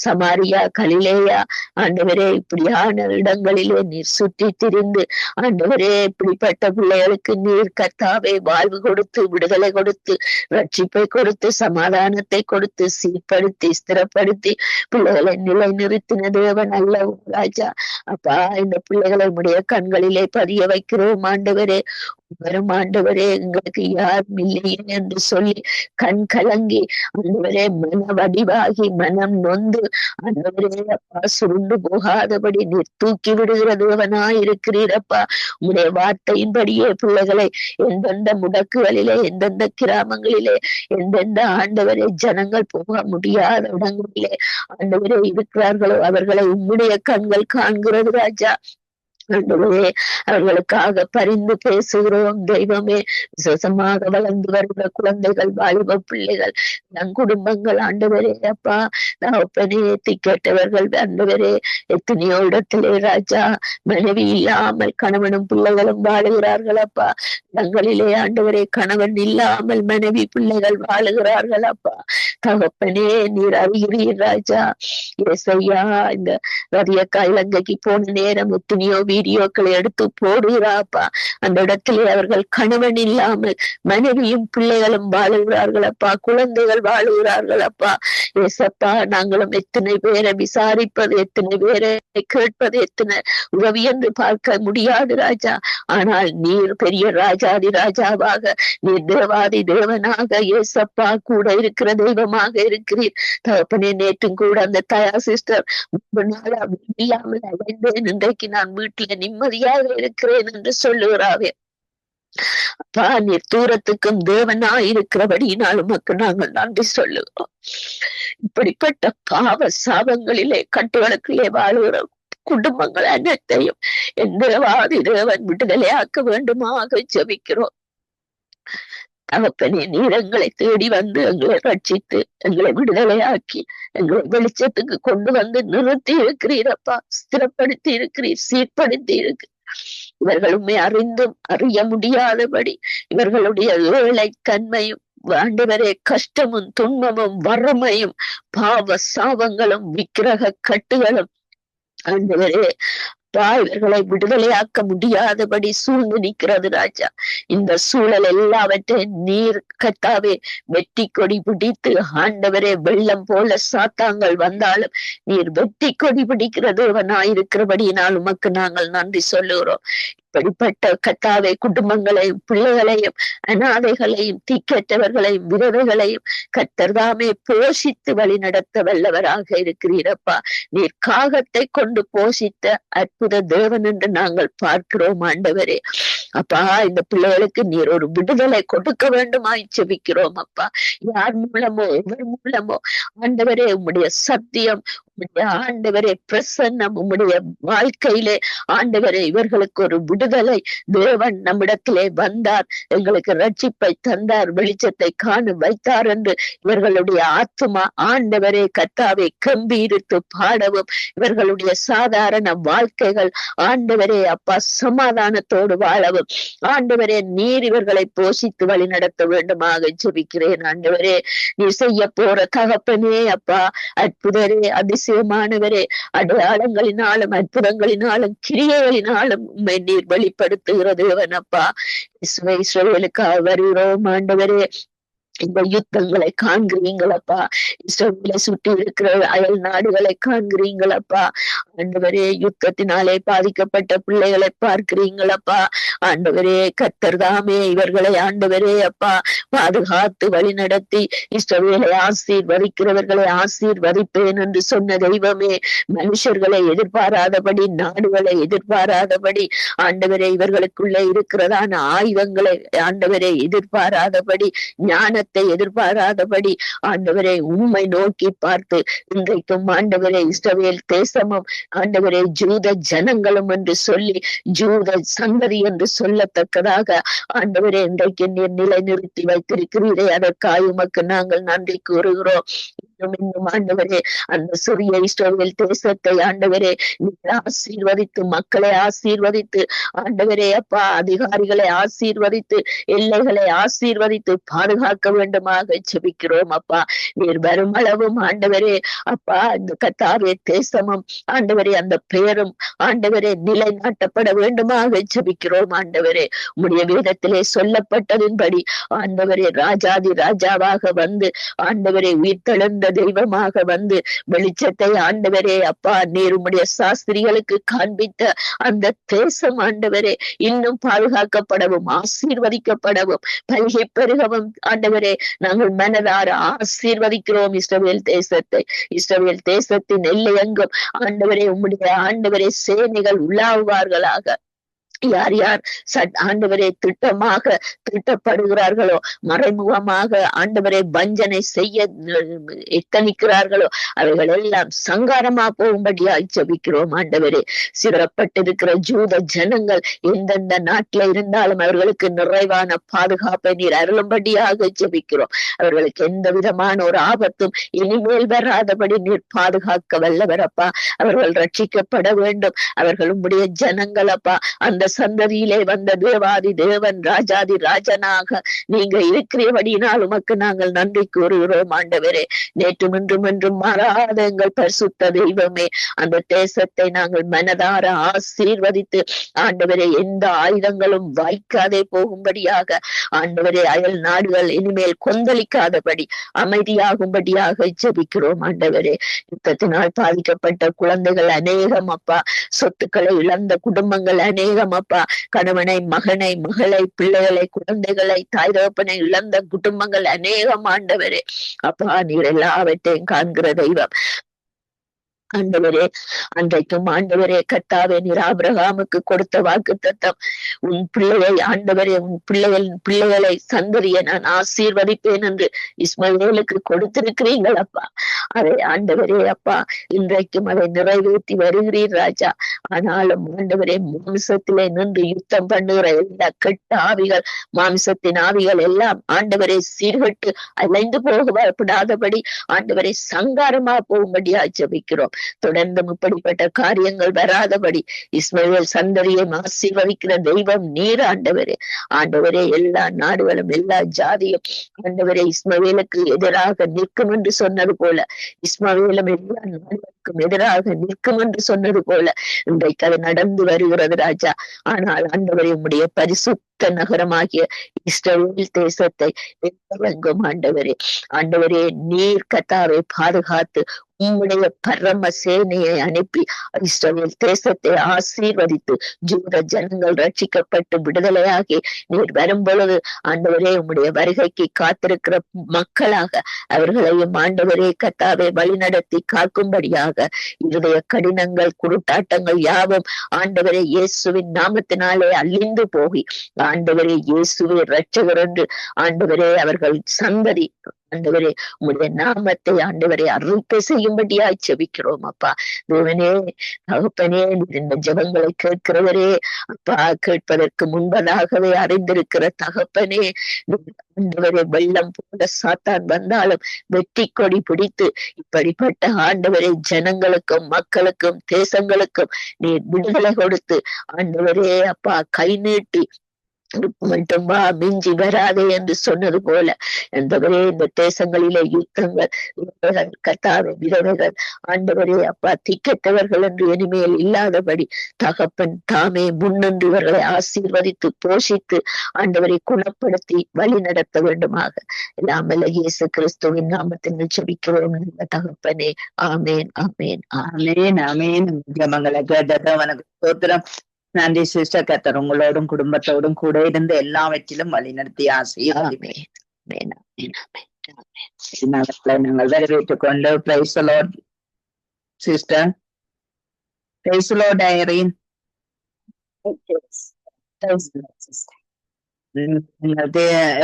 சமாரியா கலிலேயா ஆண்டவரே இப்படியான இடங்களிலே நீர் சுற்றி திரிந்து ஆண்டவரே இப்படிப்பட்ட பிள்ளைகளுக்கு நீர் கத்தாவே வாழ்வு கொடுத்து விடுதலை கொடுத்து ரட்சிப்பை கொடுத்து சமாதானத்தை கொடுத்து சீர்படுத்தி ஸ்திரப்படுத்தி பிள்ளைகளை நிலை நிறுத்தின தேவன் அல்ல ராஜா. அப்பா, இந்த பிள்ளைகளை உடைய கண்களிலே பதிய வைக்கிறோம் ஆண்டவரே. வரும் ஆண்டவரே, எங்களுக்கு யாரும் இல்லையே என்று சொல்லி கண் கலங்கி ஆண்டவரே மன வடிவாகி மனம் நொந்து ஆண்டவரே அப்பா சுருண்டு போகாதபடி நீர் தூக்கி விடுகிற தேவனாய் இருக்கிறீரப்பா. உடைய வார்த்தையின்படியே பிள்ளைகளை எந்தெந்த முடக்குகளிலே எந்தெந்த கிராமங்களிலே எந்தெந்த ஆண்டவரே ஜனங்கள் போக முடியாத இடங்களிலே ஆண்டவரே இருக்கிறார்களோ அவர்களை உம்முடைய கண்கள் காண்கிறது ராஜா. ஆண்டவரே, அவர்களுக்காக பரிந்து பேசுகிறோம் தெய்வமே. விசேஷமாக வளர்ந்து வருகிற குழந்தைகள், வாலிப பிள்ளைகள், நம் குடும்பங்கள் ஆண்டவரே அப்பா. தகப்பனே, திக்கெட்டவர்கள் ஆண்டவரே எத்தனையோ இடத்திலே ராஜா மனைவி இல்லாமல் கணவனும் பிள்ளைகளும் வாழுகிறார்கள் அப்பா. தங்களிலே ஆண்டவரே கணவன் இல்லாமல் மனைவி பிள்ளைகள் வாழுகிறார்கள் அப்பா. தகப்பனே, நீர் அறிகிறீர் ராஜா. ஏசையா, இந்த ரதியக்கா இலங்கைக்கு போன நேரம் எத்தனையோ வீடியோக்களை எடுத்து போடுகிறாப்பா. அந்த இடத்திலே அவர்கள் கணவன் இல்லாமல் மனைவியும் பிள்ளைகளும் வாழுகிறார்கள் அப்பா. குழந்தைகள் வாழுகிறார்கள் அப்பா. ஏசப்பா, நாங்களும் எத்தனை பேரை விசாரிப்பது, எத்தனை பேரை கேட்பது, எத்தனை உதவி என்று பார்க்க முடியாது ராஜா. ஆனால் நீர் பெரிய ராஜாதி ராஜாவாக, நீர் தேவாதி தேவனாக ஏசப்பா கூட இருக்கிற தெய்வமாக இருக்கிறீர் தகப்பனே. நேற்றும் கூட அந்த தயா சிஸ்டர் இல்லாமல் அடைந்தேன், இன்றைக்கு நான் வீட்டில நிம்மதியாக இருக்கிறேன் என்று சொல்லுகிறாவே அப்பா. நீர் தூரத்துக்கும் தேவனா இருக்கிறபடியினால் உமக்கு நாங்கள் நன்றி சொல்லுகிறோம். இப்படிப்பட்ட பாவ சாபங்களிலே கட்டுகளுக்குள்ளே வாழுகிற குடும்பங்கள் அனைத்தையும் என் தேவாதி தேவன் விடுதலையாக்க வேண்டுமாக ஜெபிக்கிறோம் தகப்பனே. நீர் எங்களை தேடி வந்து எங்களை ரட்சித்து எங்களை விடுதலையாக்கி எங்களை வெளிச்சத்துக்கு கொண்டு வந்து நிறுத்தி இருக்கிறீரப்பா. ஸ்திரப்படுத்தி இருக்கிறீர், சீர்படுத்தி இருக்கு. இவர்களுமே அறிந்தும் அறிய முடியாதபடி இவர்களுடைய ஏழை தன்மையும் ஆண்டவரே கஷ்டமும் துன்பமும் வறுமையும் பாவ சாபங்களும் விக்கிரக கட்டுகளும் ஆண்டவரே இவர்களை விடுதலையாக்க முடியாதபடி சூழ்ந்து நிற்கிறது ராஜா. இந்த சூழல் எல்லாவற்றையும் நீர் கத்தாவே வெற்றி கொடி பிடித்து ஆண்டவரே வெள்ளம் போல சாத்தாங்கள் வந்தாலும் நீர் வெற்றி கொடி பிடிக்கிற தேவனாயிருக்கிறபடியினால் உமக்கு நாங்கள் நன்றி சொல்லுகிறோம். இப்படிப்பட்ட கத்தாவே குடும்பங்களையும் பிள்ளைகளையும் அனாதைகளையும் தீக்கற்றவர்களையும் விதவைகளையும் கர்த்தர்தாமே போஷித்து வழி நடத்த வல்லவராக இருக்கிறீரப்பா. நீர் காகத்தை கொண்டு போஷித்த அற்புத தேவன் என்று நாங்கள் பார்க்கிறோம் ஆண்டவரே. அப்பா, இந்த பிள்ளைகளுக்கு நீர் ஒரு விடுதலை கொடுக்க வேண்டுமாய் ஜெபிக்கிறோம் அப்பா. யார் மூலமோ எவர் மூலமோ ஆண்டவரே உம்முடைய சத்தியம், உம்முடைய ஆண்டவரே பிரசன்னம், உம்முடைய வாழ்க்கையிலே ஆண்டவரே இவர்களுக்கு ஒரு விடுதலை தேவன் நம்மிடத்திலே வந்தார், எங்களுக்கு ரட்சிப்பை தந்தார், வெளிச்சத்தை காண வைத்தார் என்று இவர்களுடைய ஆத்துமா ஆண்டவரே கர்த்தாவே கம்பீரித்து பாடவும், இவர்களுடைய சாதாரண வாழ்க்கைகள் ஆண்டவரே அப்பா சமாதானத்தோடு வாழவும் ஆண்டவரே நீர் இவர்களை போஷித்து வழி நடத்த வேண்டுமாக ஜெபிக்கிறேன் ஆண்டவரே. நீ செய்ய போற தகப்பனே அப்பா, அற்புதரே, அதிசயமானவரே, அடையாளங்களினாலும் அற்புதங்களினாலும் கிரியைகளினாலும் உம்மை நீர் வெளிப்படுத்துகிற தேவன் அப்பா. இஸ்ரவேலுக்காக வருகிறோம் ஆண்டவரே. இந்த யுத்தங்களை காண்கிறீங்களப்பா, இஸ்ரவேலை சுற்றி இருக்கிற அயல் நாடுகளை காண்கிறீங்களப்பா ஆண்டவரே. யுத்தத்தினாலே பாதிக்கப்பட்ட பிள்ளைகளை பார்க்கிறீங்களப்பா ஆண்டவரே. கர்த்தர் தாமே இவர்களை ஆண்டவரே அப்பா பாதுகாத்து வழி நடத்தி இஸ்ரவேலை ஆசீர்வதிக்கிறவர்களை ஆசீர்வதிப்பேன் என்று சொன்ன தெய்வமே, மனுஷர்களை எதிர்பாராதபடி நாடுகளை எதிர்பாராதபடி ஆண்டவரே இவர்களுக்குள்ளே இருக்கிறதான ஆயுதங்களை ஆண்டவரை எதிர்பாராதபடி ஞான எதிர்பாராதபடி ஆண்டவரை உம்மை நோக்கி பார்த்து இன்றைக்கும் ஆண்டவரை இஸ்ரவேல் தேசமும் ஆண்டவரை ஜூத ஜனங்களும் என்று சொல்லி ஜூத சந்ததி என்று சொல்லத்தக்கதாக ஆண்டவரை இன்றைக்கு நீர் நிலை நிறுத்தி வைத்திருக்கிறீரே, அதற்காக உமக்கு நாங்கள் நன்றி கூறுகிறோம். இன்னும் ஆண்டவரே அந்த சிறிய இஸ்ரவேல் தேசத்தை ஆண்டவரே நீர் ஆசீர்வதித்து மக்களை ஆசீர்வதித்து ஆண்டவரே அப்பா அதிகாரிகளை ஆசீர்வதித்து எல்லைகளை ஆசீர்வதித்து பாதுகாக்க வேண்டுமாக ஜெபிக்கிறோம் அப்பா. நீர் வருமளவும் ஆண்டவரே அப்பா இந்த கர்த்தாவே தேசமும் ஆண்டவரே அந்த பெயரும் ஆண்டவரே நிலைநாட்டப்பட வேண்டுமாக ஜெபிக்கிறோம் ஆண்டவரே. உம்முடைய வேதத்திலே சொல்லப்பட்டதின்படி ஆண்டவரே ராஜாதி ராஜாவாக வந்து ஆண்டவரை உயிர்த்தெழுந்த தெய்வமாக வந்து வெளிச்சத்தை ஆண்டவரே அப்பா நீர் உம்முடைய சாஸ்திரிகளுக்கு காண்பித்த அந்த தேசம் ஆண்டவரே இன்னும் பாதுகாக்கப்படவும் ஆசீர்வதிக்கப்படவும் பல்கி பெருகவும் ஆண்டவரே நாங்கள் மனதார ஆசீர்வதிக்கிறோம் இஸ்ரவேல் தேசத்தை. இஸ்ரவேல் தேசத்தின் எல்லையெங்கும் ஆண்டவரே உம்முடைய ஆண்டவரே சேனைகள் உலாவுவார்களாக. யார் யார் ஆண்டவரை திட்டமாக திட்டப்படுகிறார்களோ, மறைமுகமாக ஆண்டவரை வஞ்சனை செய்ய எத்தனிக்கிறார்களோ அவைகள் எல்லாம் சங்காரமா போகும்படியாக ஜெபிக்கிறோம் ஆண்டவரே. சிதறப்பட்டிருக்கிற ஜூத ஜனங்கள் எந்தெந்த நாட்டில இருந்தாலும் அவர்களுக்கு நிறைவான பாதுகாப்பை நீர் அருளும்படியாக ஜெபிக்கிறோம். அவர்களுக்கு எந்த விதமான ஒரு ஆபத்தும் இனிமேல் வராதபடி நீர் பாதுகாக்க வல்லவரப்பா. அவர்கள் ரட்சிக்கப்பட வேண்டும். அவர்கள் உம்முடைய ஜனங்கள் அப்பா. அந்த சந்ததியிலே வந்த தேவாதி தேவன் ராஜாதி ராஜனாக நீங்க இருக்கிறபடியினால் உமக்கு நாங்கள் நன்றி கூறுகிறோம் ஆண்டவரே. நேற்றும் இன்றும் என்றும் மாறாத எங்கள் பரிசுத்த தெய்வமே, அந்த தேசத்தை நாங்கள் மனதார ஆசீர்வதித்து ஆண்டவரே எந்த ஆயுதங்களும் வாய்க்காதே போகும்படியாக ஆண்டவரே அயல் நாடுகள் இனிமேல் கொந்தளிக்காதபடி அமைதியாகும்படியாக ஜெபிக்கிறோம் ஆண்டவரே. யுத்தத்தினால் பாதிக்கப்பட்ட குழந்தைகள் அநேகம் அப்பா. சொத்துக்களை இழந்த குடும்பங்கள் அநேகம் அப்பா. கணவனை மகனை மகளை பிள்ளைகளை குழந்தைகளை தாய் தகப்பனை இழந்த குடும்பங்கள் அநேகம் ஆண்டவரே. அப்பா நீர் எல்லாவற்றையும் காண்கிற தெய்வம் ஆண்டவரே. அன்றைக்கும் ஆண்டவரே கர்த்தாவே நீர் ஆபிரகாமுக்கு கொடுத்த வாக்குத்தத்தம், உன் பிள்ளையை ஆண்டவரே உன் பிள்ளைகளை சந்ததியை நான் ஆசீர்வதிப்பேன் என்று இஸ்மவேலுக்கு கொடுத்திருக்கிறீர்கள் அப்பா. அதை ஆண்டவரே அப்பா இன்றைக்கும் அதை நிறைவேற்றி வருகிறீர் ராஜா. ஆனாலும் ஆண்டவரே மாம்சத்திலே நின்று யுத்தம் பண்ணுகிற எல்லா கெட்ட ஆவிகள், மாம்சத்தின் ஆவிகள் எல்லாம் ஆண்டவரை சீர்கட்டு அலைந்து போகப்படாதபடி ஆண்டவரை சங்காரமா போகும்படியா ஜெபிக்கிறோம். தொடர்ந்து இப்படிப்பட்ட காரியங்கள் வராதபடி இஸ்மவேல் சந்ததியை ஆசீர்வதிக்கிற தெய்வம் நீர் ஆண்டவரே. ஆண்டவரே எல்லா நாடுகளும் எல்லா ஜாதியும் ஆண்டவரே இஸ்மவேலுக்கு எதிராக நிற்கும் என்று சொன்னது போல இஸ்மவேலும் எல்லா நாடுகளும் யாருக்கும் எதிராக நிற்கும் என்று சொன்னது போல இன்றைக்கு அது நடந்து வருகிறது ராஜா. ஆனால் ஆண்டவரே உம்முடைய பரிசுத்த நகரமாகிய இஸ்ரவேல் தேசத்தை எங்கும் ஆண்டவரே நீர் கர்த்தாவை பாதுகாத்து உம்முடைய பரம சேனையை அனுப்பி இஸ்ரவேல் தேசத்தை ஆசீர்வதித்து ஜூத ஜனங்கள் ரட்சிக்கப்பட்டு விடுதலையாகி நீர் வரும் பொழுது ஆண்டவரே உம்முடைய வருகைக்கு காத்திருக்கிற மக்களாக அவர்களையும் ஆண்டவரே கர்த்தாவை வழிநடத்தி காக்கும்படியாக இருதய கடினங்கள் குருட்டாட்டங்கள் யாவும் ஆண்டவரே இயேசுவின் நாமத்தினாலே அழிந்து போகி ஆண்டவரே இயேசுவே இரட்சகர் என்று ஆண்டவரே அவர்கள் சந்ததி ஆண்டவரே உம்முடைய நாமத்தை ஆண்டவரே அறிக்கை செய்யும்படியாய் செபிக்கிறோம் அப்பா. தேவனே தகப்பனே நீர் இந்த ஜெபங்களை கேட்கிறவரே அப்பா, கேட்பதற்கு முன்பதாகவே அறிந்திருக்கிற தகப்பனே, ஆண்டவரே வெள்ளம் போல சாத்தான் வந்தாலும் வெற்றி கொடி பிடித்து இப்படிப்பட்ட ஆண்டவரே ஜனங்களுக்கும் மக்களுக்கும் தேசங்களுக்கும் நீர் விடுதலை கொடுத்து ஆண்டவரே அப்பா கை நீட்டி மட்டும் வா மிஞ்சி வராதே என்று சொன்னது போல ஆண்டவரே இந்த தேசங்களிலே யுத்தங்கள் கர்த்தாவே விதவைகள் ஆண்டவரே அப்பா திக்கெட்டவர்கள் என்று இனிமேல் இல்லாதபடி தகப்பன் தாமே முன்னின்று இவர்களை ஆசீர்வதித்து போஷித்து ஆண்டவரை குணப்படுத்தி வழி நடத்த வேண்டுமாக எல்லாமல்ல இயேசு கிறிஸ்துவின் நாமத்தில் ஜெபிக்கிறோம் நல்ல தகப்பனே. ஆமேன் ஆமேன்
ஆமேன் ஆமேன். ஜெபங்களை கேட்டவனுக்கு ஸ்தோத்திரம். நன்றி சிஸ்டர். கர்த்தர் உங்களோடும் குடும்பத்தோடும் கூட இருந்து எல்லாவற்றிலும் வழிநடத்தி ஆசீர்வதிப்பேன். நாங்கள் வரவேற்றுக் கொண்டு praise the lord sister. Praise the lord Irene.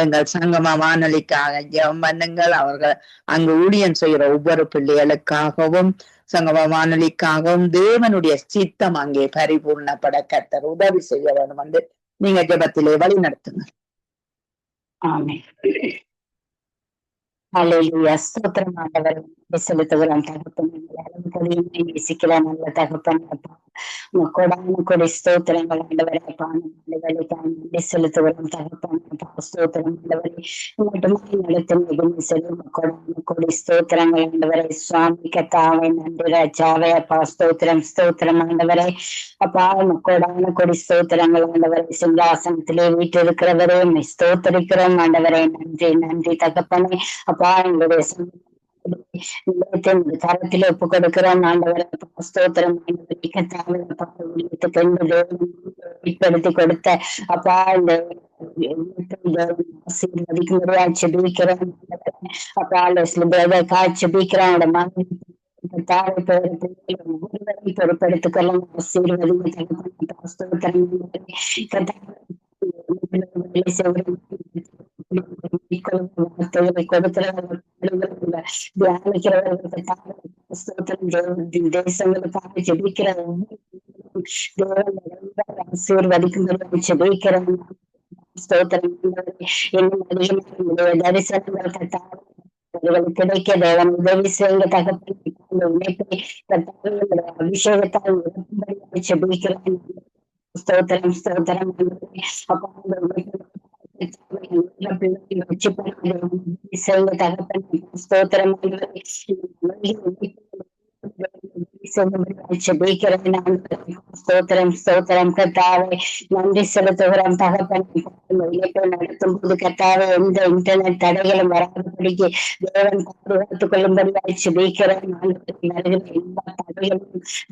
எங்கள் சங்கம வானொலிக்காக ஜெபம் பண்ணுங்கள். அவர்கள் அங்கு ஊழியம் செய்கிற ஒவ்வொரு பிள்ளைகளுக்காகவும் சங்கம வானொலிக்காகவும் தேவனுடைய சித்தம் அங்கே பரிபூர்ணப்பட கர்த்தர் உதவி செய்ய வேண்டும் என்று நீங்க ஜெபத்திலே வழி நடத்துங்க.
ஆமென். ஹல்லேலூயா. ஸ்தோத்திரம் ஆண்டவரே. செலுத்துகிறோம் தகப்பன். நேசிக்கிற நல்ல தகப்பன் அப்பா, கொடான கொடி ஸ்தோத்திரங்கள் ஆண்டவரே அப்பா. நன்றி செலுத்துகிறோம் தகப்பன் அப்பா. ஸ்தோத்திரம் ஆண்டவரே. மட்டுமே நடத்தும் செல்லும் கொடான கொடி ஸ்தோத்திரங்கள் ஆண்டவரே. சுவாமி கத்தாவை நன்றி ராஜாவே அப்பா. ஸ்தோத்திரம் ஸ்தோத்திரம் ஆண்டவரே அப்பா. கொடான கொடி ஸ்தோத்திரங்கள் ஆண்டவரே. சிங்காசனத்திலே வீட்டிருக்கிறவரே ஸ்தோத்திரிக்கிறோம் ஆண்டவரே. நன்றி நன்றி தகப்பனே அப்பா. எங்களுடைய தரத்திலே ஒப்பு கொடுக்கிறோம் ஆண்டவரை. ஸ்தோத்திரம் வெளிப்படுத்தி கொடுத்த அப்பா இந்த ஆசீர்வதிக்கும்படியா செபிக்கிறோம் அப்பா. செபிக்கிறோம் பொறுப்படுத்திக் கொள்ளும் தேசங்களுக்காக ஜெபிக்கிறோம். ஆசீர்வதிக்கும் ஜெபிக்கிறோம். தரிசனங்கள் கிடைக்க தேவன் உதவி செய்ய தகப்பன் அபிஷேகத்தால் ஜெபிக்கிறோம். ஸ்தோத்திரம் ஸ்தோத்திரம் ஸ்தோத்திரம் ஸ்தோத்திரம் ஸ்தோத்திரம் கர்த்தாவே. நன்றி செலுத்துகிறோம் தகப்பன். நடத்தும் போது கர்த்தாவே எந்த இன்டர்நெட் தடைகளும் வராதபடிக்கு தேவன் பாதுகாத்துக் கொள்ளும்படியாய் செபிக்கிறேன். எல்லா தடைகளும்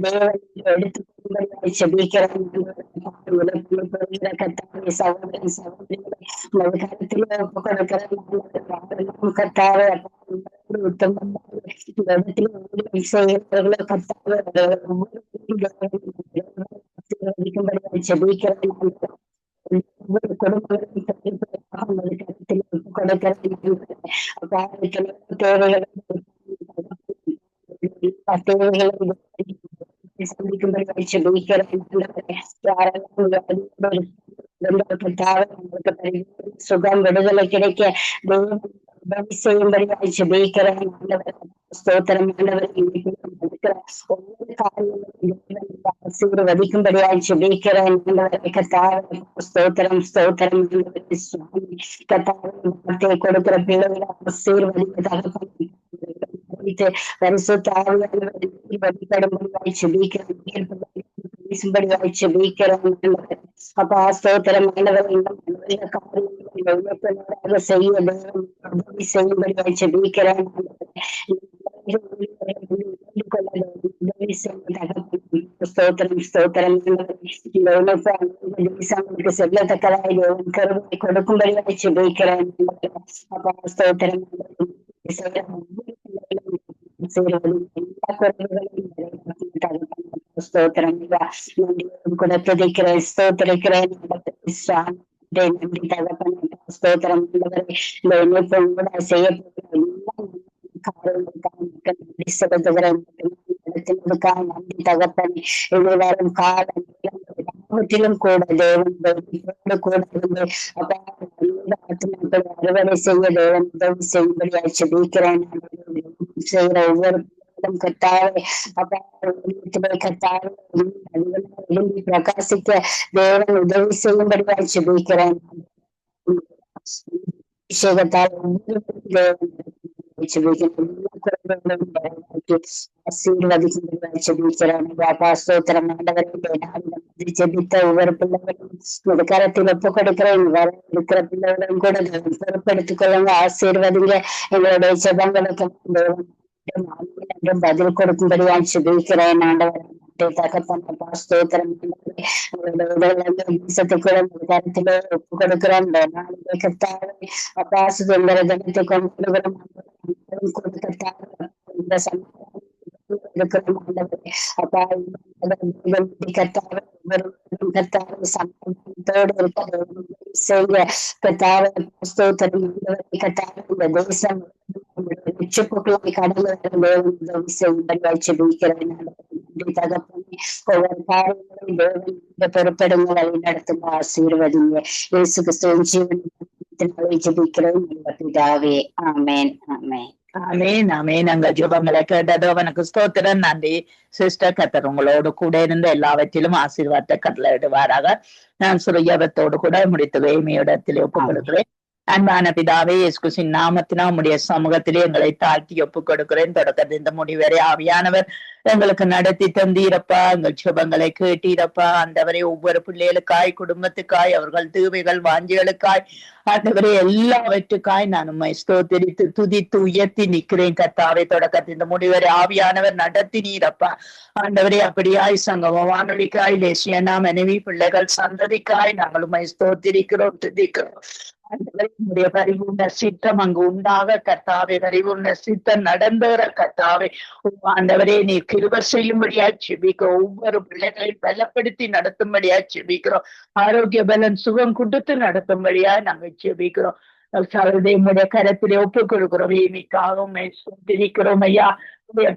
தேவன் எடுத்துக் கொள்ளும்படியாய் செபிக்கிறேன். கர்த்தாவே சகோதரன் சகோதரிகளை கருத்திலே ஒப்புக் கொடுக்கிறேன் கர்த்தாவே. சுகம் விடுதலை கிடைக்க செய்யும்படியாய் ஜெபிக்கிறேன். ஸ்தோத்திரம் ஒவ்வொரு காரியங்களும் ஆசீர்வதிக்கும்படியாய் ஜெபிக்கிறேன். ஸ்தோத்திரம் ஸ்தோத்திரம் கர்த்தாவே கொடுக்கிற பிள்ளைகளை ஆசீர்வதிப்பதாக வைத்து பரிசுத்த ஆவியானவரை வழிபடும்படியாய் செபிக்கிறேன், பேசும்படியாய் செபிக்கிறேன். அப்பா ஸ்தோத்திரம் ஆண்டவரே, இன்னும் நல்ல காரியங்களை உழைப்பதாக செய்ய தேவன் உதவி செய்யும்படியாய் செபிக்கிறேன். ஸ்தோத்திரம் ஸ்தோத்திரம். இந்த உழைப்பு செல்லத்தக்கதாய் தேவன் கருவை கொடுக்கும்படியாய் செபிக்கிறேன். அப்பா ஸ்தோத்திரம் ஸ்தோத்திரம் கூட துதிக்கிறேன், ஸ்தோத்திரிக்கிறேன். நன்றி தகப்பன், ஸ்தோத்திரம். இந்த இணைப்பு கூட செய்யப்பட்ட செலுத்துகிறேன். நன்றி தகப்பன். இனி வரும் காலத்திலும் கூட தேவன் கூட இருந்து அறுவடை செய்ய தேவன் உதவி செய்யும்படியாக செபிக்கிறேன். செய்கிற ஒவ்வொரு கத்தாவே அப்பா கத்தாவே எழுதி பிரகாசிக்க தேவன் உதவி செய்யும்படியாக செபிக்கிறேன். அபிஷேகத்தால் ஜெபித்த ஒவ்வொரு பிள்ளைகளும் கரத்தில் ஒப்பு கொடுக்கிறேன். வர இருக்கிற பிள்ளைகளும் கூட பொறுப்பெடுத்துக் கொள்ளுங்க, ஆசீர்வதிங்க. எங்களுடைய ஜெபங்களுக்கு பதில் கொடுக்கும்படியாய் செபிக்கிறேன். ஆண்டவர் தகப்பன் ஸ்தோத்திரம். கருத்திலே ஒப்பு கொடுக்கிறோம். அப்பா சுதந்திர தினத்தை கொண்டாடுகிறோம். அப்பா தேசம் ஒவ்வொரு காரியங்களையும் தேவன் பொறுப்பெடுங்க, வழி நடத்துங்க, ஆசீர்வதிங்க. இயேசு கிறிஸ்துவின் ஜீவனை ஜெபிக்கிறேன் பிதாவே. ஆமென் ஆமென்
ஆமேன் ஆமேன். நாங்க ஜெபங்களை கேட்டதோ அவனுக்கு ஸ்தோத்திரம். நன்றி சிஸ்டர். கர்த்தர் உங்களோடு கூட இருந்து எல்லாவற்றிலும் ஆசீர்வாதத்தை கட்டளையிடுவாராக. நான் சுரஜபத்தோடு கூட முடித்து வேமையிடத்திலே ஒப்புக் கொடுக்கிறேன். அன்பான பிதாவே, இயேசு கிறிஸ்துவின் நாமத்தினால் உம்முடைய சமூகத்திலே எங்களை தாழ்த்தி ஒப்புக் கொடுக்கிறேன். தொடக்கத்தில் இந்த முடிவரை ஆவியானவர் எங்களுக்கு நடத்தி தந்தீரப்பா. எங்கள் சுபங்களை கேட்டீரப்பா. ஆண்டவரே, ஒவ்வொரு பிள்ளைகளுக்காய், குடும்பத்துக்காய், அவர்கள் தேவைகள் வாஞ்சிகளுக்காய், ஆண்டவரே எல்லாவற்றுக்காய் நான் உம்மை ஸ்தோத்திரித்து துதித்து உயர்த்தி நிற்கிறேன். கர்த்தாவே, தொடக்கத்தில் இந்த முடிவரை ஆவியானவர் நடத்தி நீரப்பா. ஆண்டவரே, அப்படியாய் சங்கமம் வானொலிக்காய், லேசியனா மனைவி பிள்ளைகள் சந்ததிக்காய் நாங்கள் உம்மை ஸ்தோத்திரிக்கிறோம், துதிக்கிறோம். ஆண்டவரே, பரிபூர்ண சித்தம் அங்கு உண்டாக கர்த்தாவே, பரிபூர்ண சித்தம் நடந்துகிற கர்த்தாவே, ஆண்டவரே நீர் கிருபை செய்யும்படியா செபிக்கிறோம். ஒவ்வொரு பிள்ளைகளையும் பலப்படுத்தி நடத்தும்படியா செபிக்கிறோம். ஆரோக்கிய பலன் சுகம் கொடுத்து நடத்தும்படியா நாங்கள் செபிக்கிறோம். உடைய கரத்திலே ஒப்புக் கொடுக்கிறோம். ஏமிக்காகவும் திரிக்கிறோம் ஐயா.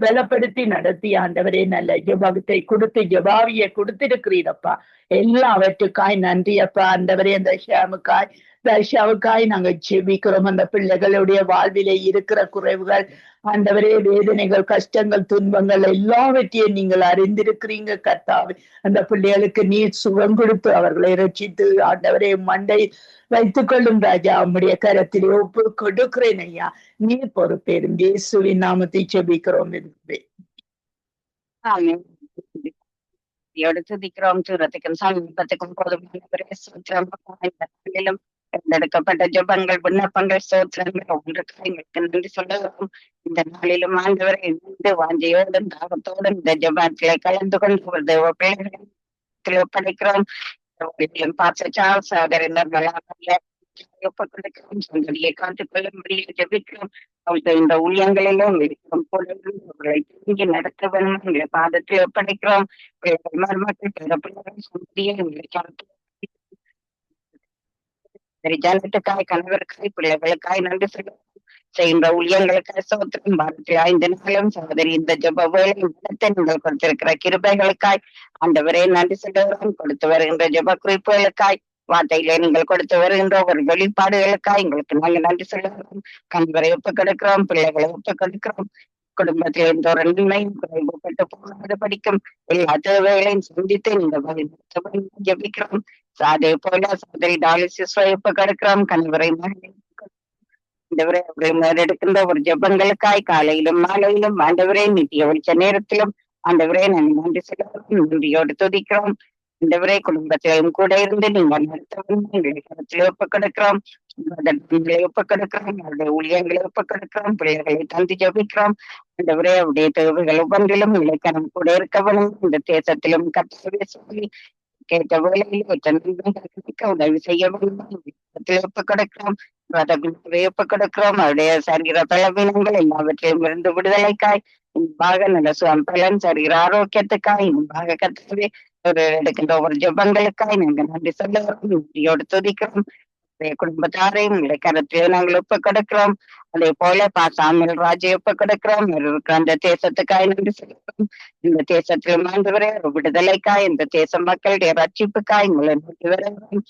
பலப்படுத்தி நடத்தி ஆண்டவரே நல்ல ஜெபத்தை கொடுத்து ஜெபாவியை கொடுத்திருக்கிறீரப்பா. எல்லாவற்றுக்காய் நன்றி அப்பா. ஆண்டவரே, அந்த ஷாமுக்காய் தர்ஷாவுக்காய் நாங்கள் ஜெபிக்கிறோம். அந்த பிள்ளைகளுடைய வாழ்விலே இருக்கிற குறைவுகள், ஆண்டவரே வேதனைகள், கஷ்டங்கள், துன்பங்கள் எல்லாவற்றையும் நீங்கள் அறிந்திருக்கிறீங்க கர்த்தாவே. அந்த பிள்ளைகளுக்கு நீர் சுகம் கொடுத்து அவர்களை ரட்சித்து ஆண்டவரே மண்டை வைத்துக் கொள்ளும் ராஜா. உம்முடைய கரத்திலே ஒப்பு கொடுக்கிறேன் ஐயா. நீர் பொறுப்பேறும். இயேசுவின் நாமத்தை ஜெபிக்கிறோம்.
துதிக்கிறோம். சூரத்துக்கும் சமீபத்துக்கும் போதும் தேர்ந்தெடுக்கப்பட்ட ஜெபங்கள், விண்ணப்பங்கள், சோத்திரங்கள் ஒன்றுக்கு எங்களுக்கு நன்றி சொல்லுகிறோம். இந்த நாளிலும் ஆண்டவரை இருந்து வாஞ்சையோடும் தாகத்தோடும் இந்த ஜெபத்திலே கலந்து கொண்டு தேவ பிள்ளைகளை ஒப்படைக்கிறோம். ஒப்புக்கொடுக்கிறோம். சந்ததியை காத்துக்கொள்ளும்படியாக ஜெபிக்கிறோம். அவர்கள் இந்த ஊழியங்களிலும் இருக்கிறோம் அவர்களை திரும்பி நடத்த வேண்டும் எங்களை பாதத்தில் ஒப்படைக்கிறோம். மருமக்கள் பிள்ளைகள் சந்ததியை ஜனத்துக்காய், கணவருக்காய், பிள்ளைகளுக்காய் நன்றி செய்கின்ற ஊழியங்களுக்காய் சோத்திரம். பாரதியா இந்த நாளும் சகோதரி இந்த ஜெப வேலை நீங்கள் கொடுத்திருக்கிற கிருபைகளுக்காய் ஆண்டவரே நன்றி சொல்லுகிறோம். கொடுத்து வருகின்ற ஜெப குறிப்புகளுக்காய், வார்த்தையிலே நீங்கள் கொடுத்து வருகின்ற ஒரு வெளிப்பாடுகளுக்காய் எங்களுக்கு நாங்கள் நன்றி சொல்லுகிறோம். கணவரை ஒப்புக் கொடுக்கிறோம், பிள்ளைகளை ஒப்புக் கொடுக்கிறோம். குடும்பத்தில் எந்த ஒரு நன்மையும் குறைவுபட்டு போகாது படிக்கும் எல்லா தேவைகளையும் சந்தித்து இந்த ஜெபிக்கிறோம். அதே போல சகோதரி டாலிசிஸ் ஒப்புக் கொடுக்கிறோம். கணவரை ஆண்டவரே அவர்கள் எடுக்கின்ற ஒரு ஜெபங்களுக்காய் காலையிலும் மாலையிலும் ஆண்டவரே நித்திய வெளிச்ச நேரத்திலும் ஆண்டவரே நாங்கள் நன்றி செலுத்துகிறோம், நன்றியோடு துதிக்கிறோம். ஆண்டவரே குடும்பத்திலும் கூட இருந்து நீங்கள் நடத்தவும் எங்களை கருத்தில் ஒப்புக்கொடுக்கிறோம், ஒப்புக்கொடுக்கிறோம், அவருடைய ஊழியர்களை ஒப்புக்கொடுக்கிறோம், பிள்ளைகளை தந்தி ஜபிக்கிறோம். ஆண்டவரே அவருடைய தேவைகள் ஒவ்வொன்றிலும் இலக்கணம் கூட இருக்கவனும் இந்த தேசத்திலும் கர்த்தருடைய சொல்லி கேட்ட வேலையில் உதவி செய்ய ஒப்புக்கொடுக்கிறோம், ஒப்புக்கொடுக்கிறோம். அவருடைய சரீர பலவீனங்கள் எல்லாவற்றையும் இருந்து விடுதலைக்காய் இன்பாக நல்ல பலன் சரீர ஆரோக்கியத்துக்காய் இன்பாக கத்தவே ஒரு எடுக்கின்ற ஒரு ஜபங்களுக்காய் நாங்கள் நன்றி சொல்லுகிறோம், நன்றியோடு துதிக்கிறோம். குடும்பத்தாரையும் உங்களுடைய கருத்தில் நாங்கள் ஒப்புக்கொடுக்கிறோம். அதே போல பாசாமில் ராஜை ஒப்புக்கொடுக்கிறோம். இருக்கிற அந்த தேசத்துக்காய் நன்றி சொல்லுகிறோம். இந்த தேசத்தில் ஆண்டவரே ஒரு விடுதலைக்காய் இந்த தேச மக்களுடைய ரட்சிப்புக்காய் உங்களை நோக்கி வருகிறோம்.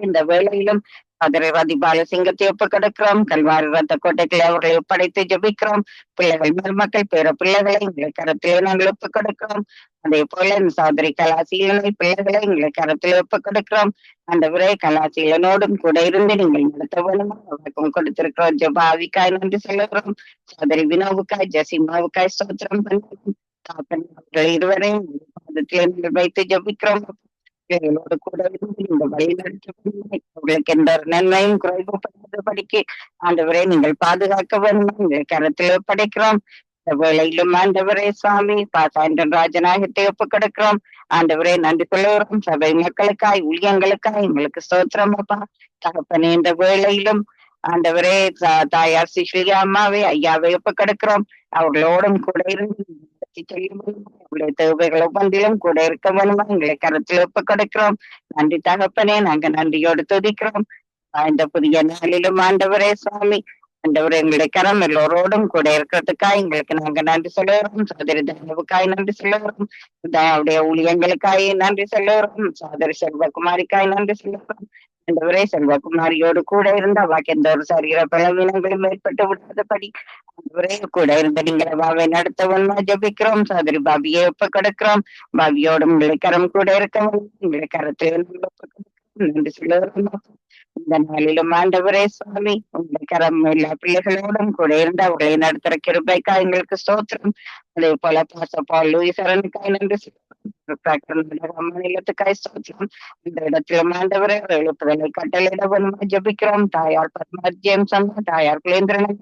இந்த வேளையிலும் அதிரதி பாலசிங்கத்தை ஒப்புக்கொடுக்கிறோம். கல்வாரி ரத்த கோட்டைகளை அவர்களை ஒப்படைத்து ஜபிக்கிறோம். பிள்ளைகள் மருமக்கள் பேர பிள்ளைகளை எங்களை கருத்திலே நாங்கள் ஒப்புக்கொடுக்கிறோம். அதே போல இந்த சகோதரி கலாசீலனை பிள்ளைகளை எங்களை கருத்திலே ஒப்புக்கொடுக்கிறோம். அந்த விரை கலாசீலனோடும் கூட இருந்து நீங்கள் நடத்த வேணுமா அவருக்கும் கொடுத்திருக்கிறோம். ஜபாவிக்காய் நன்றி சொல்லுகிறோம். சகோதரி வினோவுக்காய் ஜசிமாவுக்காய் ஸ்தோத்திரம் பண்ணுகிறோம். இருவரையும் பாதத்திலே வைத்து ஜபிக்கிறோம். எங்களோடு கூட இருந்து இந்த வழிநடத்தவர்களுக்கு எந்த நன்மையும் குறைவுபடுத்தபடிக்கு ஆண்டவரை நீங்கள் பாதுகாக்க வேண்டும் எங்கள் கருத்தில் படைக்கிறோம். இந்த வேளையிலும் ஆண்டவரே சுவாமி பாசாண்டன் ராஜநாயகத்தை ஒப்புக்கொடுக்கிறோம். ஆண்டவரே நன்றி சொல்லுகிறோம். சபை மக்களுக்காய் ஊழியங்களுக்காய் எங்களுக்கு ஸ்தோத்திரம் அப்பா தகப்பனே. இந்த வேளையிலும் ஆண்டவரே தாயார் சிஸ்லியா அம்மாவை ஐயாவை ஒப்புக்கொடுக்கிறோம். அவர்களோடும் கூட இருந்து அவருடைய தேவைகள் ஒவ்வொன்றிலும் கூட இருக்க வேணுமா எங்களை கருத்தில் ஒப்புக்கொடுக்கிறோம். நன்றி தகப்பனே, நாங்க நன்றியோடு துதிக்கிறோம். இந்த புதிய நாளிலும் ஆண்டவரே சுவாமி ஆண்டவரே எங்களுடைய கரம் எல்லோரோடும் கூட இருக்கிறதுக்காய் எங்களுக்கு நாங்க நன்றி சொல்லுகிறோம். சகோதரி தனவுக்காய் நன்றி சொல்லுகிறோம். அவருடைய ஊழியங்களுக்காய் நன்றி சொல்லுகிறோம். சகோதரி செல்வகுமாரிக்காய் நன்றி சொல்லுகிறோம். ஆண்டவரே செல்வகுமாரியோடு கூட இருந்த அவாக்கு எந்த ஒரு சரீர பலவீனங்களும் ஏற்பட்டு விடாதபடி ஆண்டவரே கூட இருந்த நீங்கள் அவாவை நடத்தவன்மா ஜபிக்கிறோம். சகோதரி பாபியை ஒப்புக்கொடுக்கிறோம். பாபியோடும் உங்களை கரம் கூட இருக்க உங்களை கரத்தில் நன்றி சொல்லுகிறோம். இந்த நாளிலும் ஆண்டவரே சுவாமி உங்களை கரம் எல்லா பிள்ளைகளோடும் கூட இருந்து அவர்களை நடத்துற கிருபைக்காய் எங்களுக்கு ஸ்தோத்திரம். அதே போல பாசப்பால் லூயிசரனுக்காய் நன்றி மாநிலத்துக்காய் ஸ்தோத்திரம். இந்த இடத்திலும் ஆண்டவரே எழுப்புதலை கட்டளையிடவன் ஜபிக்கிறோம். தாயார் பத்மாஜியம் சொன்ன தாயார் குலேந்திரன்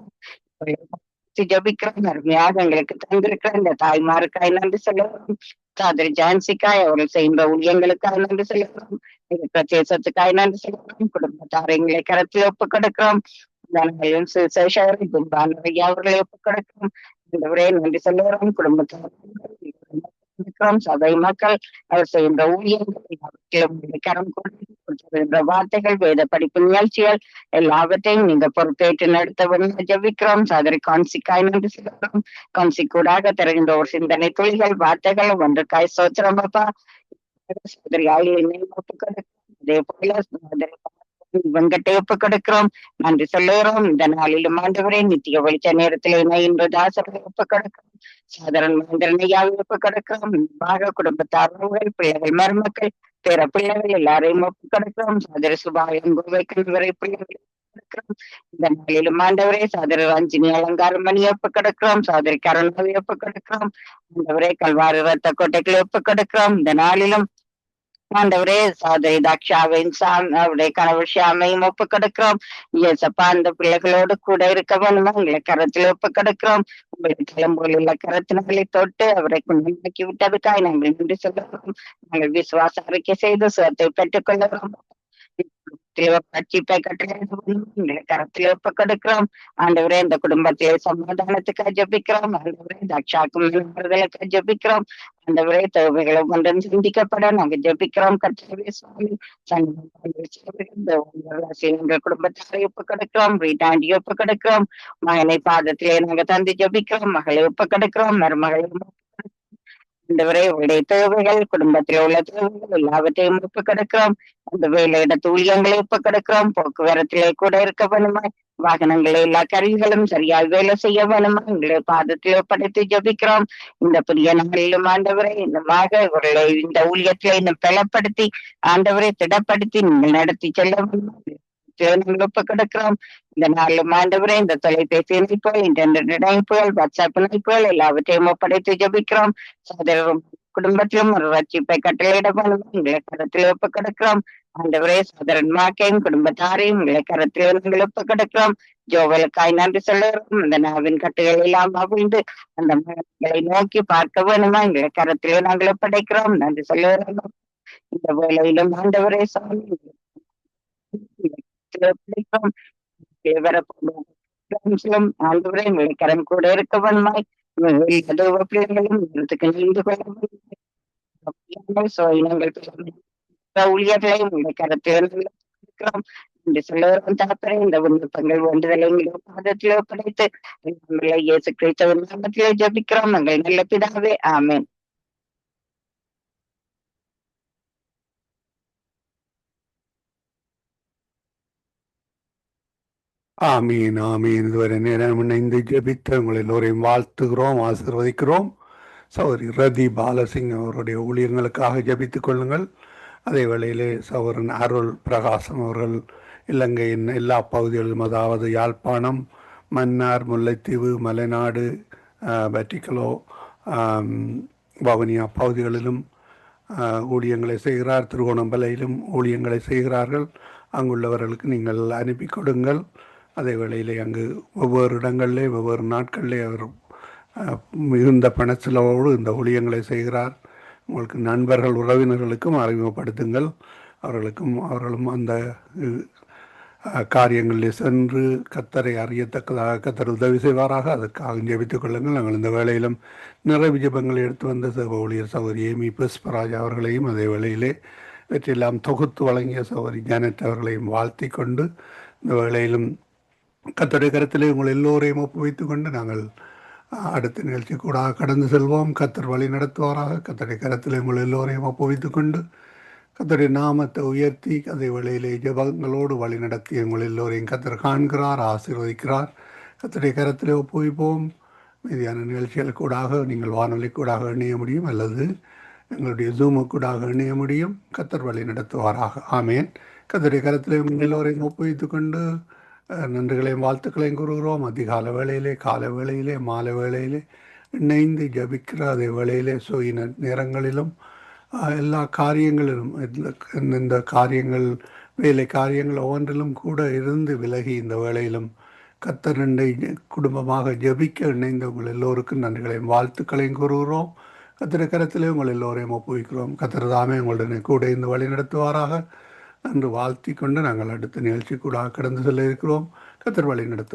ஜபிக்கிறோம். அருமையாக எங்களுக்கு தந்திருக்கிற இந்த தாய்மாருக்காய் நன்றி சொல்லுகிறோம். சகோதரி ஜான்சிக்காய் அவர்கள் செய்கின்ற ஊழியங்களுக்காக நன்றி சொல்லுகிறோம். பிரதேசத்துக்காய் நன்றி சொல்லுகிறோம். குடும்பத்தாரை எங்களை கரத்தில் ஒப்புக்கொடுக்கிறோம். அவர்களை ஒப்புக்கொடுக்கிறோம். நன்றி சொல்லுகிறோம். குடும்பத்தார் சபை மக்கள் அவர் செய்கின்ற ஊழியர்கள் கரம் கொடுக்கின்ற வார்த்தைகள் வேத படிப்பு நிகழ்ச்சிகள் எல்லாவற்றையும் நீங்க பொறுப்பேற்று நடத்த ஜபிக்கிறோம். சகோதரி கான்சிக்காய் நன்றி சொல்லுகிறோம். கான்சி கூடாக தருகின்ற ஒரு சிந்தனை துளிகள் வார்த்தைகள் ஒன்றுக்காய் சோத்திரம் அப்பா. சகோதரி அதே போல வெங்கட்டை ஒப்புக்கொடுக்கிறோம். நன்றி சொல்லுகிறோம். இந்த நாளிலும் ஆண்டவரே நித்திய வெளிச்ச நேரத்தில் இன்று தாசரை ஒப்புக்கொடுக்கிறோம். சாதாரண மந்திரனையாவை ஒப்புக்கொடுக்கிறோம். குடும்பத்தார்கள் பிள்ளைகள் மருமக்கள் பிற பிள்ளைகள் எல்லாரையும் ஒப்புக்கொடுக்கிறோம். சகோதரி சுபாயம் வரை பிள்ளைகள் இந்த நாளிலும் ஆண்டவரே சகோதரி ரஞ்சினி அலங்காரம் மணி ஒப்புக்கொடுக்கிறோம். சகோதரி கருணாவை ஒப்புக்கொடுக்கிறோம். ஆண்டவரே கல்வாரி ரத்த கோட்டைகளை ஒப்புக்கொடுக்கிறோம். இந்த நாளிலும் ஆண்டவரே சகோதரி தாக்ஷாவையும் அவருடைய கணவர் ஷியாமையும் ஒப்புக்கொடுக்கிறோம். ஏசப்பா அந்த பிள்ளைகளோடு கூட இருக்க வேணுமா எங்களை கரத்தில் ஒப்புக்கொடுக்கிறோம். உங்களுடைய கிளம்போல் உள்ள கரத்தினர்களை தொட்டு அவரை குணமாக்கி விட்டதுக்காய் நாங்கள் நன்றி சொல்லுகிறோம். நாங்கள் விசுவாச அறிக்கை செய்து சுகத்தை பெற்றுக் கொள்ளுகிறோம். கரத்தில் ஒப்புக்கொடுக்கிறோம். ஆண்டவரே இந்த குடும்பத்திலே சமாதானத்துக்காக ஜபிக்கிறோம். ஆண்டவரே தாட்சாக்கும் ஜபிக்கிறோம். ஆண்டவரே தேவைகளை ஒன்றும் சிந்திக்கப்பட நாங்க ஜபிக்கிறோம். கர்த்தரே சுவாமி எங்கள் குடும்பத்தாரை ஒப்புக்கொடுக்கிறோம். வீட்டாண்டியை ஒப்புக்கொடுக்கிறோம். மகனை பாதத்திலே நாங்க தந்து ஜபிக்கிறோம். மகளை ஒப்புக்கொடுக்கிறோம். மருமகளை ஆண்டவரே உடைய தேவைகள் குடும்பத்தில் உள்ள தேவைகள் எல்லாவற்றையும் ஒப்புக்கொடுக்கிறோம். அந்த வேலையிட ஊழியங்களை ஒப்புக்கொடுக்கிறோம். போக்குவரத்திலே கூட இருக்க வேணுமா வாகனங்களை எல்லா கருவிகளும் சரியாக வேலை செய்ய வேணுமா எங்களை பாதத்தில் ஒப்படைத்து ஜபிக்கிறோம். இந்த புதிய நாளிலும் ஆண்டவரை இன்னமாக இவர்களை இந்த ஊழியத்திலே இன்னும் பலப்படுத்தி ஆண்டவரை திடப்படுத்தி நீங்கள் நடத்தி செல்ல கருத்தில் நாங்கள் ஒப்பு கொடுக்கிறோம். இந்த நாளிலும் ஆண்டவரே இந்த தொலைபேசி இணைப்புகள், இன்டர்நெட் இணைப்புகள், வாட்ஸ்அப் இணைப்புகள் எல்லாவற்றையும் ஒப்படைத்து ஜெபிக்கிறோம். சகோதரரும் குடும்பத்திலும் ஒரு ரட்சிப்பை கட்டளையிடப்படும் எங்களை கருத்தில் ஒப்பு கொடுக்கிறோம். ஆண்டவரே சகோதரன் மாக்கையும் குடும்பத்தாரையும் எங்களை கருத்தில் நாங்கள் ஒப்பு கொடுக்கிறோம். ஜோவலுக்காய் நன்றி சொல்லுகிறோம். அந்த நாவின் கட்டுகள் எல்லாம் அவிழ்ந்து அந்த மகளை நோக்கி பார்க்க வேணுமா எங்களை கருத்திலே நாங்கள் ஒப்படைக்கிறோம். நன்றி சொல்லுகிறோம். இந்த வேளையிலும் ஆண்டவரே சாமி ஒப்படைக்கிறோம். ஆண்டவரே எங்களை கரம் கூட இருக்க வேணுமாய் பிள்ளைகளும் நீண்டு கொள்ள ஊழியர்களையும் எங்களை கருத்தில் இருக்கிறோம். என்று சொல்லுகிறோம். தகப்பனே இந்த விண்ணப்பங்கள் வேண்டுதலை பாதத்திலே ஒப்படைத்து இயேசு கிறிஸ்துவின் நாமத்திலே ஜெபிக்கிறோம் எங்கள் நல்ல பிதாவே, ஆமென்.
ஆமீன் ஆமீன். இதுவரை நேரம் இணைந்து ஜெபித்த உங்கள் எல்லோரையும் வாழ்த்துகிறோம், ஆசீர்வதிக்கிறோம். சகோதரி ரதி பாலசிங் அவருடைய ஊழியங்களுக்காக ஜெபித்துக் கொள்ளுங்கள். அதே வேளையிலே சகோதரன் அருள் பிரகாசம் அவர்கள் இலங்கையின் எல்லா பகுதிகளிலும், அதாவது யாழ்ப்பாணம், மன்னார், முல்லைத்தீவு, மலைநாடு, வெட்டிக்கலோ, வவுனியா பகுதிகளிலும் ஊழியங்களை செய்கிறார். திருகோணமலையிலும் ஊழியங்களை செய்கிறார்கள். அங்குள்ளவர்களுக்கு நீங்கள் அனுப்பி கொடுங்கள். அதே வேளையிலே அங்கு ஒவ்வொரு இடங்களிலே ஒவ்வொரு நாட்களிலே அவர் மிகுந்த பணச்செலவோடு இந்த ஊழியங்களை செய்கிறார். உங்களுக்கு நண்பர்கள் உறவினர்களுக்கும் அறிமுகப்படுத்துங்கள். அவர்களும் அந்த காரியங்களில் சென்று கத்தரை அறியத்தக்கதாக கத்தர் உதவி செய்வாராக. அதற்காக ஜெபித்துக் கொள்ளுங்கள். நாங்கள் இந்த வேளையிலும் நிறைவு ஜெபங்களை எடுத்து வந்த ஊழியர் சகோதரி ஏமி புஷ்பராஜ் அவர்களையும், அதே வேளையிலே இவற்றையெல்லாம் தொகுத்து வழங்கிய சகோதரி ஜானட் அவர்களையும் வாழ்த்தி கொண்டு இந்த வேளையிலும் கத்தருடைய கருத்திலே உங்கள் எல்லோரையும் ஒப்புவித்து கொண்டு நாங்கள் அடுத்த நிகழ்ச்சி கூட கடந்து செல்வோம். கத்தர் வழி நடத்துவாராக. கத்தருடைய கருத்திலே உங்கள் எல்லோரையும் ஒப்புவித்து கொண்டு கத்தருடைய நாமத்தை உயர்த்தி அதே வேளையிலே ஜெபங்களோடு வழி நடத்தி உங்கள் எல்லோரையும் கத்தர் காண்கிறார், ஆசீர்வதிக்கிறார். கத்தருடைய கருத்திலே ஒப்புவிப்போம். மீதியான நிகழ்ச்சிகள் கூடாக நீங்கள் வானொலி கூடாக இணைய முடியும், அல்லது எங்களுடைய ஜூமு கூடாக இணைய முடியும். கத்தர் வழி நடத்துவாராக. ஆமேன். கத்தருடைய கருத்திலே உங்கள் எல்லோரையும் ஒப்புவித்து கொண்டு நன்றிகளையும் வாழ்த்துக்களையும் கூறுகிறோம். அதிகால வேளையிலே, கால வேளையிலே, மாலை வேளையிலே இணைந்து ஜபிக்கிற அதே வேளையிலே சோயின நேரங்களிலும் எல்லா காரியங்களிலும் இந்த காரியங்கள் வேலை காரியங்கள் ஒவ்வொன்றிலும் கூட இருந்து விலகி இந்த வேளையிலும் கத்தர் நண்டை குடும்பமாக ஜபிக்க இணைந்த உங்கள் எல்லோருக்கும் நன்றிகளையும் வாழ்த்துக்களையும் கூறுகிறோம். கத்திர கரத்திலே உங்கள் எல்லோரையும் ஒப்புவிக்கிறோம். கத்தர் தாமே உங்களுடனே கூட இந்த வழி நடத்துவாராக என்று வாழ்த்தி கொண்டு நாங்கள் அடுத்த நிகழ்ச்சி கூட கடந்து செல்ல இருக்கிறோம். கத்தர் வழி நடத்துவோம்.